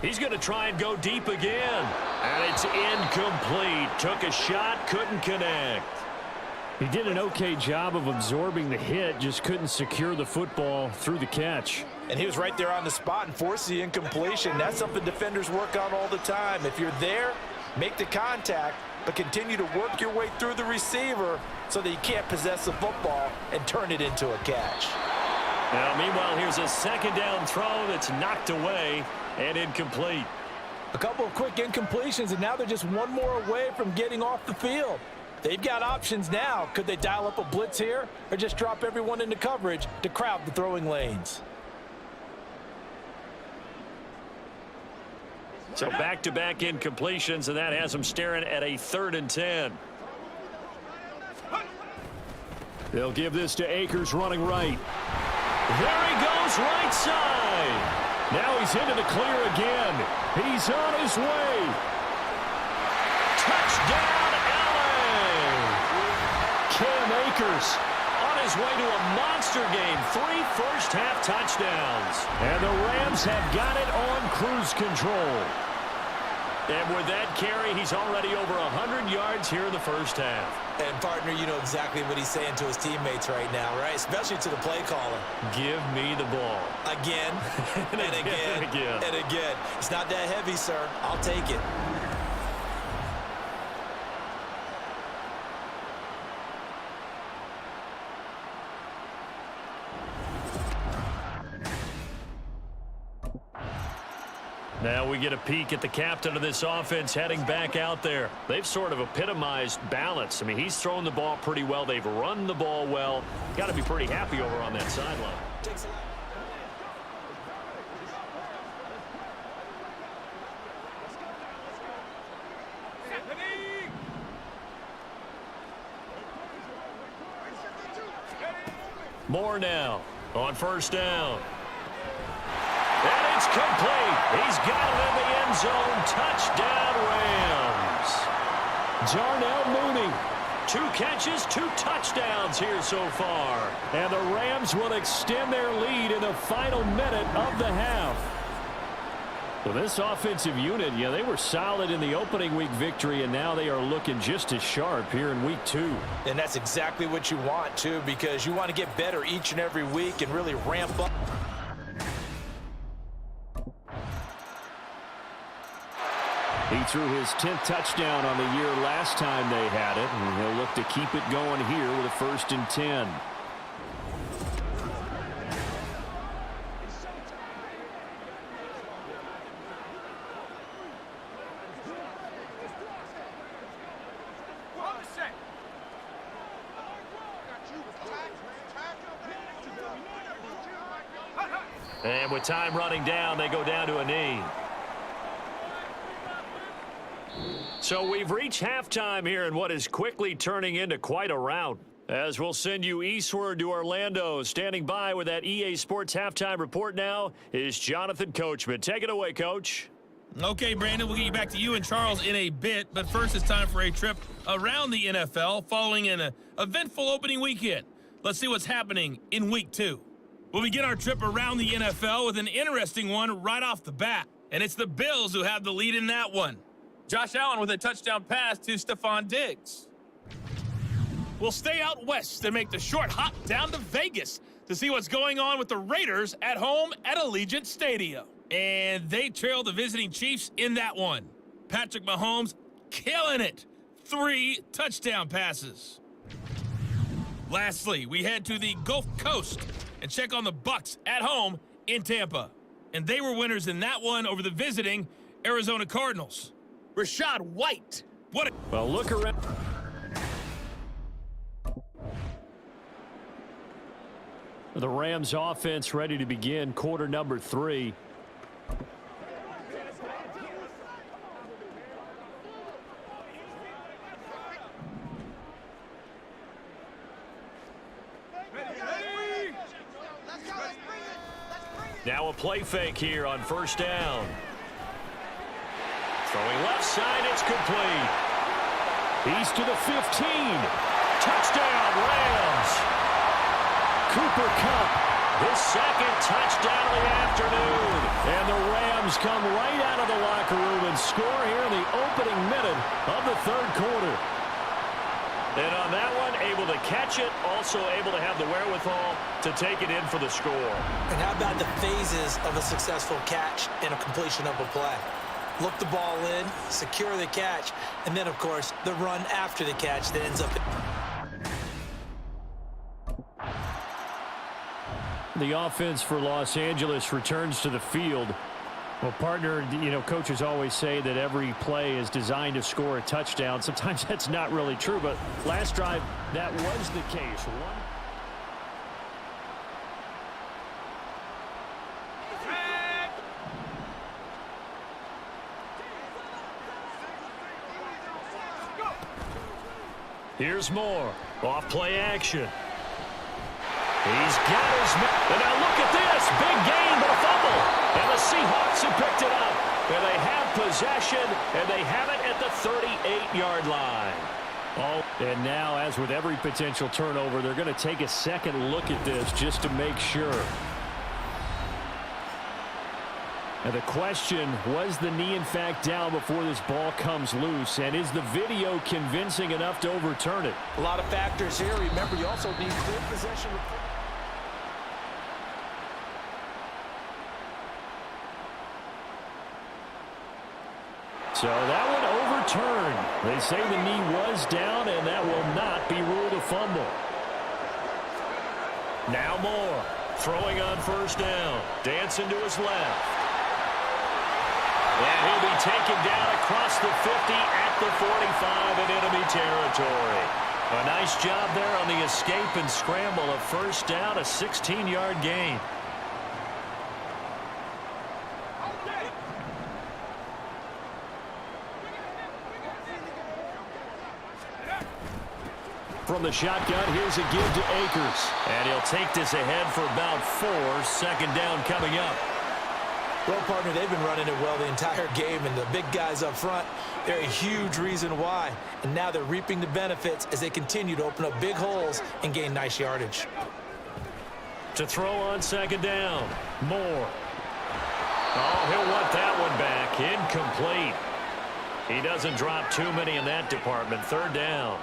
He's going to try and go deep again. And it's incomplete. Took a shot, couldn't connect. He did an okay job of absorbing the hit, just couldn't secure the football through the catch. And he was right there on the spot and forced the incompletion. That's something defenders work on all the time. If you're there, make the contact, but continue to work your way through the receiver so that you can't possess the football and turn it into a catch. Now, meanwhile, here's a second down throw that's knocked away and incomplete. A couple of quick incompletions, and now they're just one more away from getting off the field. They've got options now. Could they dial up a blitz here or just drop everyone into coverage to crowd the throwing lanes? So back-to-back incompletions, and that has them staring at a 3rd and 10. They'll give this to Akers running right. There he goes, right side. Now he's into the clear again. He's on his way. Touchdown, LA! Cam Akers On his way to a monster game. 3 first-half touchdowns. And the Rams have got it on cruise control. And with that carry, he's already over 100 yards here in the first half. And, partner, you know exactly what he's saying to his teammates right now, right? Especially to the play caller. Give me the ball. Again, and again, and again. It's not that heavy, sir. I'll take it. Now we get a peek at the captain of this offense heading back out there. They've sort of epitomized balance. I mean, he's thrown the ball pretty well. They've run the ball well. Got to be pretty happy over on that sideline. Moore now on first down. And it's complete. He's got it in the end zone. Touchdown, Rams. Darnell Mooney. 2 catches, 2 touchdowns here so far. And the Rams will extend their lead in the final minute of the half. Well, this offensive unit, yeah, they were solid in the opening week victory, and now they are looking just as sharp here in week 2. And that's exactly what you want, too, because you want to get better each and every week and really ramp up. He threw his 10th touchdown on the year last time they had it, and he'll look to keep it going here with a 1st and 10. And with time running down, they go down to a knee. So we've reached halftime here in what is quickly turning into quite a rout. As we'll send you eastward to Orlando. Standing by with that EA Sports halftime report now is Jonathan Coachman. Take it away, Coach. Okay, Brandon, we'll get you back to you and Charles in a bit. But first, it's time for a trip around the NFL following an eventful opening weekend. Let's see what's happening in week 2. We'll begin our trip around the NFL with an interesting one right off the bat. And it's the Bills who have the lead in that one. Josh Allen with a touchdown pass to Stephon Diggs. We'll stay out west and make the short hop down to Vegas to see what's going on with the Raiders at home at Allegiant Stadium. And they trail the visiting Chiefs in that one. Patrick Mahomes killing it. 3 touchdown passes. Lastly, we head to the Gulf Coast and check on the Bucs at home in Tampa. And they were winners in that one over the visiting Arizona Cardinals. Rashad White. Well, look around. The Rams offense ready to begin quarter number 3. Now a play fake here on first down. Throwing left side, it's complete. He's to the 15. Touchdown, Rams. Cooper Kupp, his second touchdown of the afternoon. And the Rams come right out of the locker room and score here in the opening minute of the third quarter. And on that one, able to catch it, also able to have the wherewithal to take it in for the score. And how about the phases of a successful catch and a completion of a play? Look the ball in, secure the catch, and then, of course, the run after the catch that ends up. The offense for Los Angeles returns to the field. Well, partner, coaches always say that every play is designed to score a touchdown. Sometimes that's not really true, but last drive, that was the case. Here's more. Off play action. He's got his man. And now look at this. Big gain, but a fumble. And the Seahawks have picked it up. And they have possession, and they have it at the 38-yard line. Oh, and now, as with every potential turnover, they're going to take a second look at this just to make sure. And the question, was the knee in fact down before this ball comes loose? And is the video convincing enough to overturn it? A lot of factors here. Remember, you also need clear possession. So that one overturned. They say the knee was down, and that will not be ruled a fumble. Now Moore, throwing on first down. Dancing to his left. And he'll be taken down across the 50 at the 45 in enemy territory. A nice job there on the escape and scramble. A first down, a 16-yard gain. From the shotgun, here's a give to Akers. And he'll take this ahead for about 4. Second down coming up. Well, partner, they've been running it well the entire game, and the big guys up front, they're a huge reason why. And now they're reaping the benefits as they continue to open up big holes and gain nice yardage. To throw on second down, Moore. Oh, he'll want that one back. Incomplete. He doesn't drop too many in that department. Third down.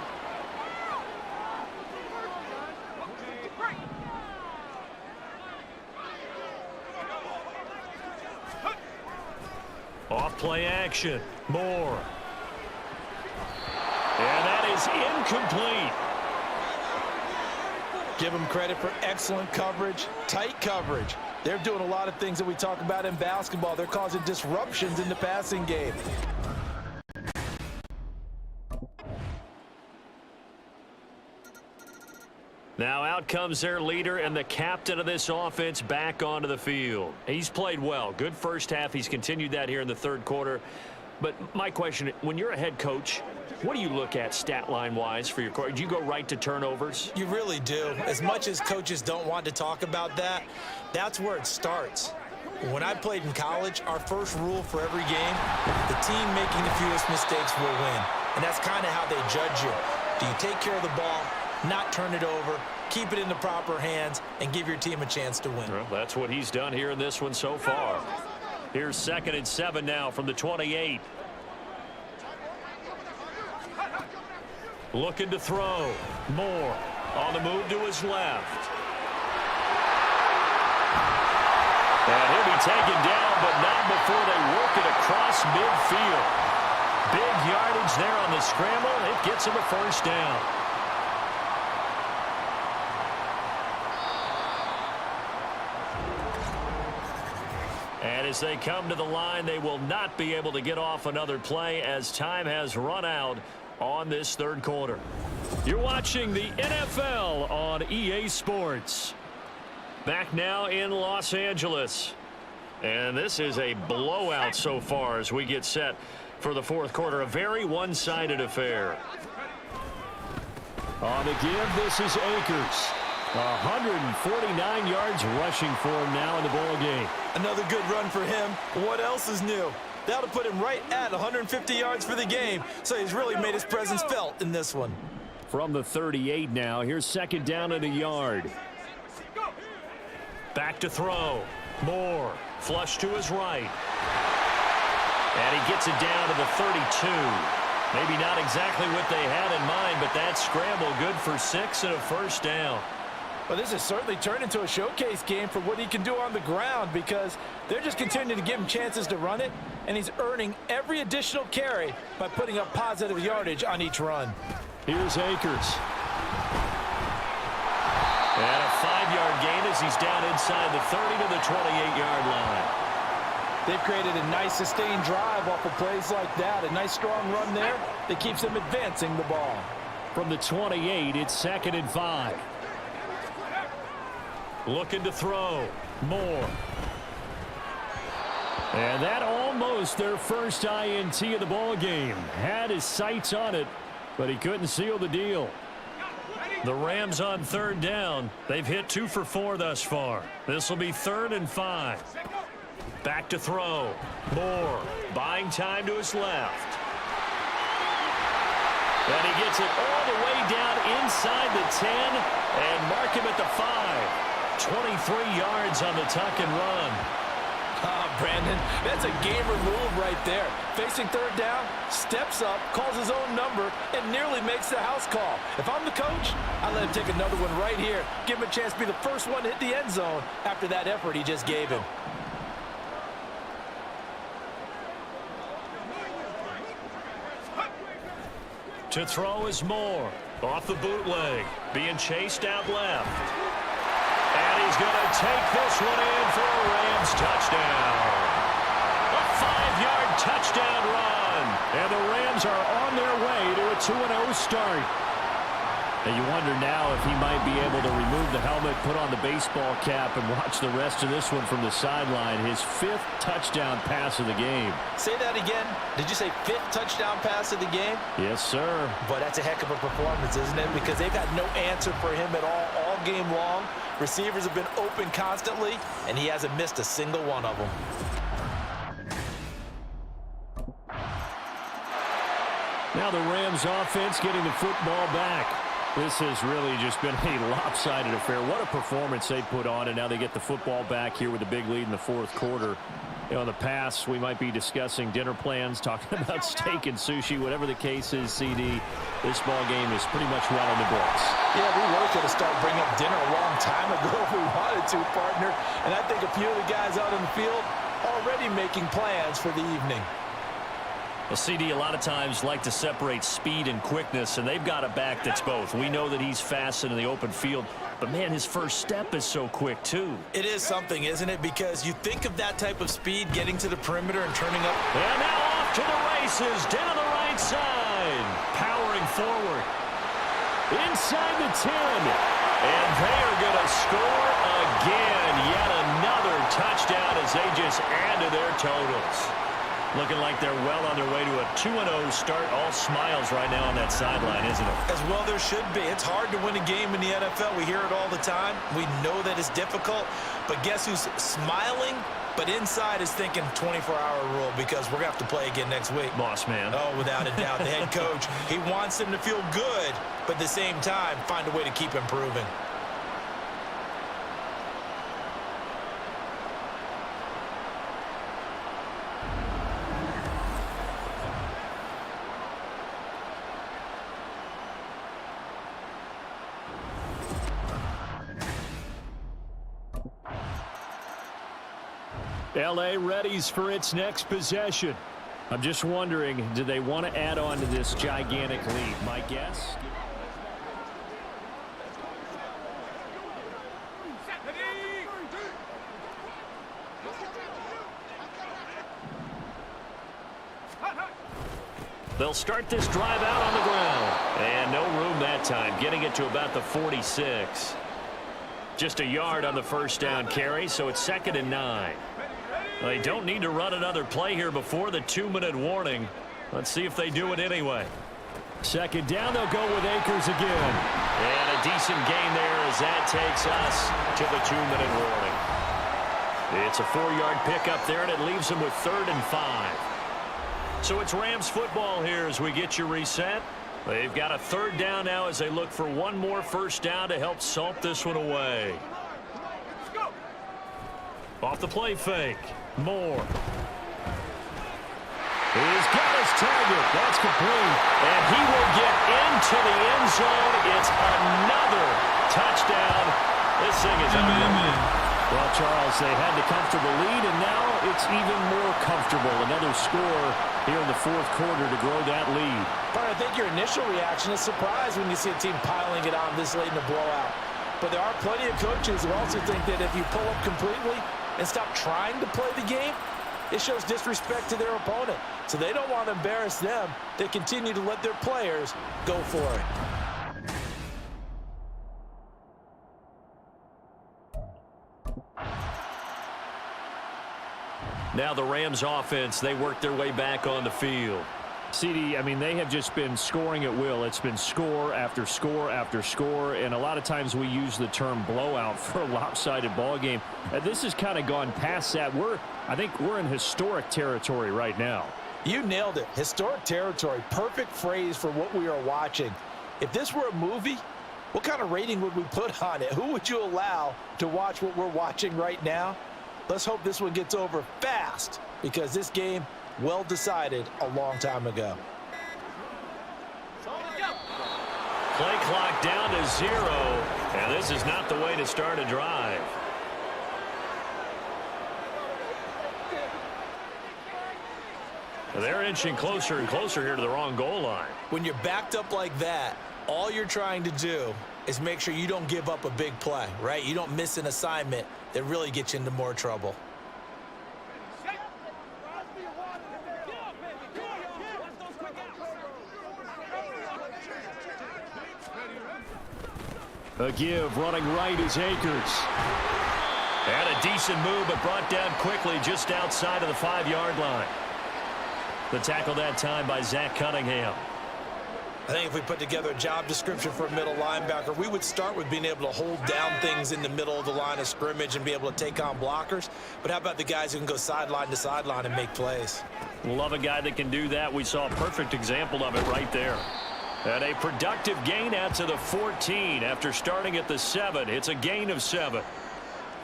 Off play action. Moore. And that is incomplete. Give them credit for excellent coverage, tight coverage. They're doing a lot of things that we talk about in basketball. They're causing disruptions in the passing game. Now out comes their leader and the captain of this offense back onto the field. He's played well. Good first half. He's continued that here in the third quarter. But my question, when you're a head coach, what do you look at stat line-wise for your coach? Do you go right to turnovers? You really do. As much as coaches don't want to talk about that, that's where it starts. When I played in college, our first rule for every game, the team making the fewest mistakes will win. And that's kind of how they judge you. Do you take care of the ball, not turn it over, keep it in the proper hands, and give your team a chance to win? Well, that's what he's done here in this one so far. Here's 2nd and 7 now from the 28. Looking to throw. Moore on the move to his left. And he'll be taken down, but not before they work it across midfield. Big yardage there on the scramble. It gets him a first down. And as they come to the line, they will not be able to get off another play as time has run out on this third quarter. You're watching the NFL on EA Sports. Back now in Los Angeles. And this is a blowout so far as we get set for the fourth quarter. A very one-sided affair. On the give, this is Akers. 149 yards rushing for him now in the ball game. Another good run for him. What else is new? That'll put him right at 150 yards for the game, so he's really made his presence felt in this one. From the 38 now, here's second down and a yard. Back to throw. Moore, flush to his right. And he gets it down to the 32. Maybe not exactly what they had in mind, but that scramble good for 6 and a first down. Well, this has certainly turned into a showcase game for what he can do on the ground, because they're just continuing to give him chances to run it, and he's earning every additional carry by putting up positive yardage on each run. Here's Akers. And a 5-yard gain as he's down inside the 30 to the 28-yard line. They've created a nice sustained drive off of plays like that. A nice strong run there that keeps them advancing the ball. From the 28, it's second and 5. Looking to throw. Moore. And that almost their first INT of the ball game. Had his sights on it, but he couldn't seal the deal. The Rams on third down. They've hit 2 for 4 thus far. This will be 3rd and 5. Back to throw. Moore buying time to his left. And he gets it all the way down inside the 10 and mark him at the 5. 23 yards on the tuck and run. Brandon, that's a gamer move right there. Facing third down, steps up, calls his own number, and nearly makes the house call. If I'm the coach, I let him take another one right here. Give him a chance to be the first one to hit the end zone after that effort he just gave him. To throw is Moore. Off the bootleg. Being chased out left. And he's going to take this one in for a Rams touchdown. A 5-yard touchdown run. And the Rams are on their way to a 2-0 start. And you wonder now if he might be able to remove the helmet, put on the baseball cap, and watch the rest of this one from the sideline. His 5th touchdown pass of the game. Say that again. Did you say 5th touchdown pass of the game? Yes, sir. But that's a heck of a performance, isn't it? Because they've had no answer for him at all game long. Receivers have been open constantly, and he hasn't missed a single one of them. Now the Rams offense getting the football back. This has really just been a lopsided affair. What a performance they put on, and now they get the football back here with a big lead in the 4th quarter. You know, in the past, we might be discussing dinner plans, talking about steak and sushi, whatever the case is, CD. This ball game is pretty much well in the books. Yeah, we really could have started bringing up dinner a long time ago if we wanted to, partner. And I think a few of the guys out in the field already making plans for the evening. Well, CD, a lot of times like to separate speed and quickness, and they've got a back that's both. We know that he's fast in the open field, but, man, his first step is so quick, too. It is something, isn't it? Because you think of that type of speed getting to the perimeter and turning up. And now off to the races, down the right side. Powering forward. Inside the 10. And they are going to score again. Yet another touchdown as they just add to their totals. Looking like they're well on their way to a 2-0 start. All smiles right now on that sideline, isn't it? As well there should be. It's hard to win a game in the NFL. We hear it all the time. We know that it's difficult. But guess who's smiling? But inside is thinking 24-hour rule, because we're going to have to play again next week. Boss man. Oh, without a doubt. The head coach, he wants them to feel good, but at the same time, find a way to keep improving. L.A. readies for its next possession. I'm just wondering, do they want to add on to this gigantic lead? My guess? They'll start this drive out on the ground. And no room that time, getting it to about the 46. Just a yard on the first down carry, so it's 2nd and 9. They don't need to run another play here before the 2-minute warning. Let's see if they do it anyway. 2nd down, they'll go with Akers again. And a decent gain there as that takes us to the 2-minute warning. It's a 4-yard pickup there, and it leaves them with 3rd and 5. So it's Rams football here as we get you reset. They've got a third down now as they look for one more first down to help salt this one away. Off the play fake. Moore. He's got his target. That's complete. And he will get into the end zone. It's another touchdown. This thing is over. Well, Charles, they had the comfortable lead, and now it's even more comfortable. Another score here in the fourth quarter to grow that lead. But I think your initial reaction is surprise when you see a team piling it on this late in the blowout. But there are plenty of coaches who also think that if you pull up completely and stop trying to play the game, it shows disrespect to their opponent. So they don't want to embarrass them. They continue to let their players go for it. Now the Rams offense, they work their way back on the field. CD, I mean, they have just been scoring at will. It's been score after score after score, and a lot of times we use the term blowout for a lopsided ball game. This has kind of gone past that. I think we're in historic territory right now. You nailed it. Historic territory. Perfect phrase for what we are watching. If this were a movie, what kind of rating would we put on it? Who would you allow to watch what we're watching right now? Let's hope this one gets over fast, because this game, well decided a long time ago. Play clock down to 0, and this is not the way to start a drive. They're inching closer and closer here to the wrong goal line. When you're backed up like that, all you're trying to do is make sure you don't give up a big play, right? You don't miss an assignment that really gets you into more trouble. A give running right is Akers. Had a decent move, but brought down quickly just outside of the 5-yard line. The tackle that time by Zach Cunningham. I think if we put together a job description for a middle linebacker, we would start with being able to hold down things in the middle of the line of scrimmage and be able to take on blockers. But how about the guys who can go sideline to sideline and make plays? Love a guy that can do that. We saw a perfect example of it right there. And a productive gain out to the 14 after starting at the 7. It's a gain of 7.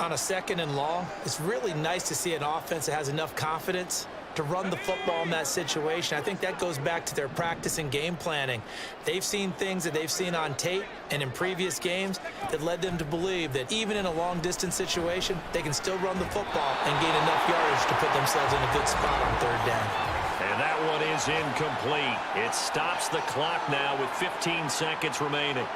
On a 2nd and long, it's really nice to see an offense that has enough confidence to run the football in that situation. I think that goes back to their practice and game planning. They've seen things that they've seen on tape and in previous games that led them to believe that even in a long-distance situation, they can still run the football and gain enough yardage to put themselves in a good spot on 3rd down. And that one is incomplete. It stops the clock now with 15 seconds remaining.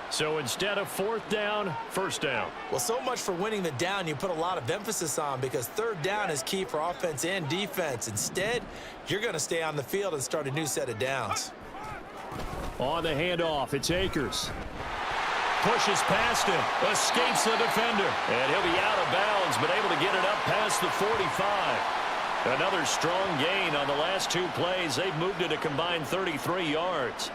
So instead of 4th down, 1st down. Well, so much for winning the down you put a lot of emphasis on, because 3rd down is key for offense and defense. Instead, you're going to stay on the field and start a new set of downs. On the handoff, it's Akers. Pushes past him, escapes the defender, and he'll be out of bounds, but able to get it up past the 45. Another strong gain on the last 2 plays. They've moved it a combined 33 yards.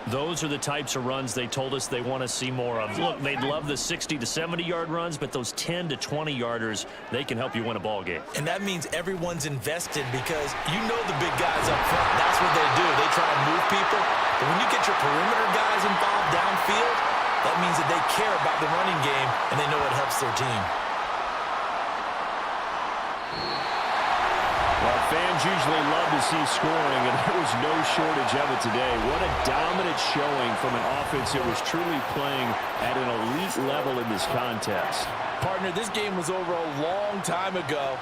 Those are the types of runs they told us they want to see more of. Look, they'd love the 60 to 70-yard runs, but those 10 to 20-yarders, they can help you win a ball game. And that means everyone's invested, because you know the big guys up front. That's what they do. They try and move people. But when you get your perimeter guys involved downfield, that means that they care about the running game and they know it helps their team. Well, fans usually love to see scoring, and there was no shortage of it today. What a dominant showing from an offense that was truly playing at an elite level in this contest. Partner, this game was over a long time ago,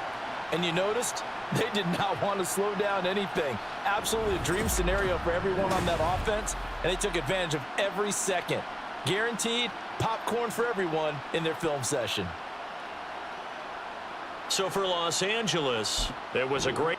and you noticed they did not want to slow down anything. Absolutely a dream scenario for everyone on that offense, and they took advantage of every second. Guaranteed popcorn for everyone in their film session. So for Los Angeles, there was a great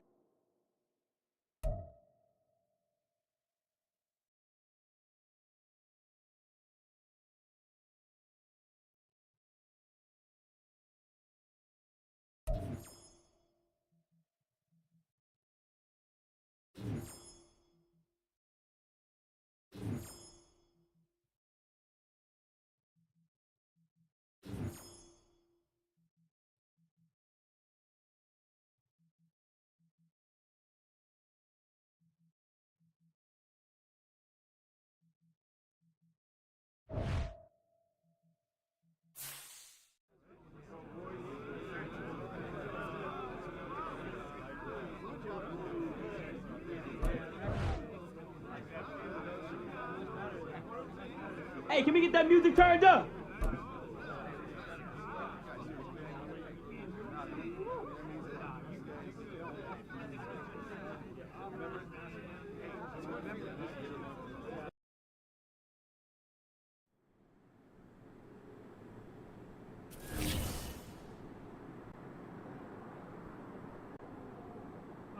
Hey, can we get that music turned up?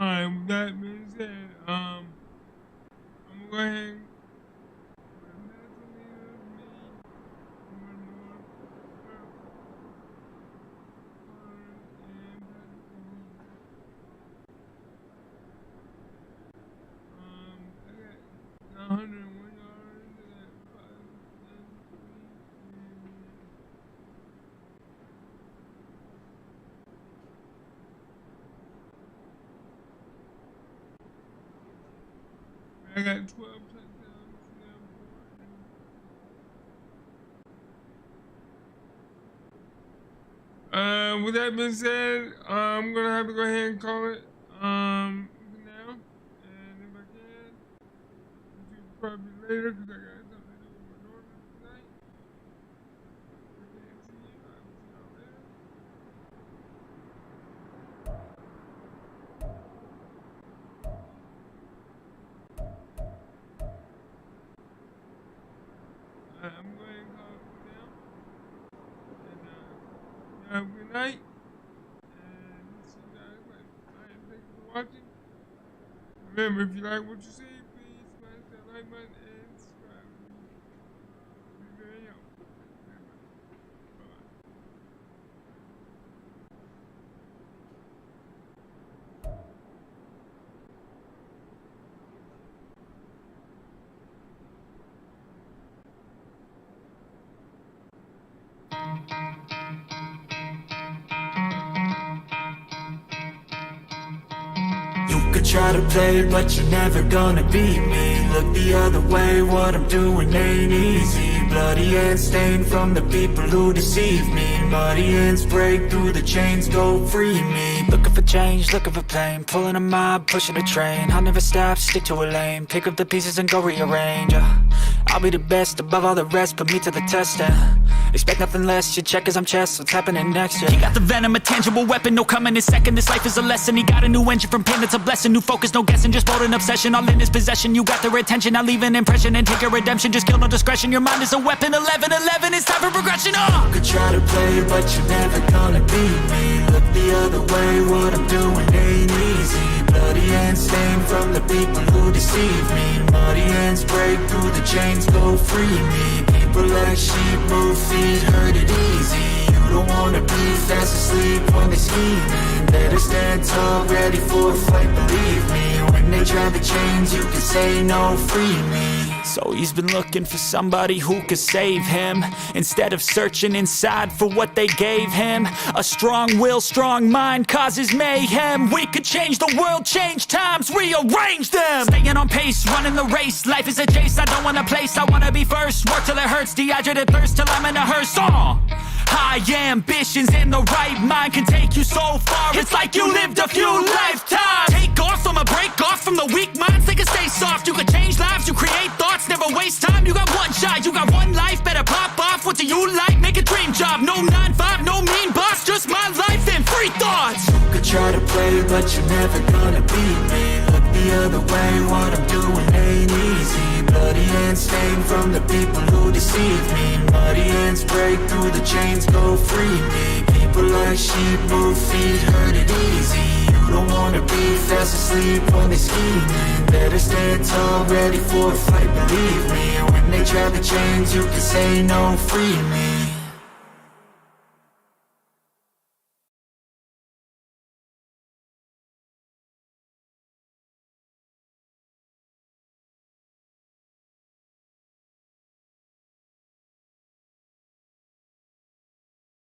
Alright, with that being said, I'm gonna go ahead and I got 101 yards, I got 5 I got 12 touchdowns now. With that being said, I'm gonna have to go ahead and call it now. And if I can, I'll do it probably later because I got something to do with my daughter tonight. If I can't see you, I will see y'all later. I'm going to call it now. And y'all have a good night. And see you guys later. Alright, thank you for watching. Remember, if you like what you see, please smash that like button and subscribe. It'll be very helpful. Bye-bye. You could try to play, but you're never gonna beat me. Look the other way, what I'm doing ain't easy. Bloody hands stained from the people who deceive me. Muddy hands break through the chains, go free me. Looking for change, looking for pain. Pulling a mob, pushing a train. I'll never stop, stick to a lane. Pick up the pieces and go rearrange. I'll be the best above all the rest, put me to the test. Expect nothing less, you check as I'm chess. What's happening next? He got the venom, a tangible weapon, no coming in second. This life is a lesson. He got a new engine from pain, it's a blessing. New focus, no guessing, just bold and obsession. All in his possession, you got their attention. I'll leave an impression and take your redemption. Just kill no discretion, your mind is a weapon. 11-11, it's time for progression. You could try to play, but you're never gonna beat me. Look the other way, what I'm doing ain't easy. Bloody hands stained from the people who deceive me. Muddy hands break through the chains, go free me. People like sheep move feet, hurt it easy. You don't wanna be fast asleep when they're scheming. Better stand tall, ready for a fight, believe me. When they try the chains, you can say no, free me. So he's been looking for somebody who could save him, instead of searching inside for what they gave him. A strong will, strong mind causes mayhem. We could change the world, change times, rearrange them. Staying on pace, running the race. Life is a chase, I don't want a place. I wanna be first, work till it hurts. Dehydrated thirst till I'm in a hearse. High ambitions in the right mind can take you so far. It's like you lived a few lifetimes. Take off, I'ma break off from the weak minds. They can stay soft, you can change lives, you create thoughts. Never waste time, you got one shot, you got one life. Better pop off, what do you like? Make a dream job, no 9-5, no mean boss. Just my life and free thoughts. You could try to play, but you're never gonna beat me. Look the other way, what I'm doing ain't easy. Bloody hands stained from the people who deceive me. Muddy hands break through the chains, go free me. People like sheep move feet, hurt it easy. You don't wanna be fast asleep when they're scheming. Better stand tall, ready for a fight, believe me. When they try the chains, you can say no, free me.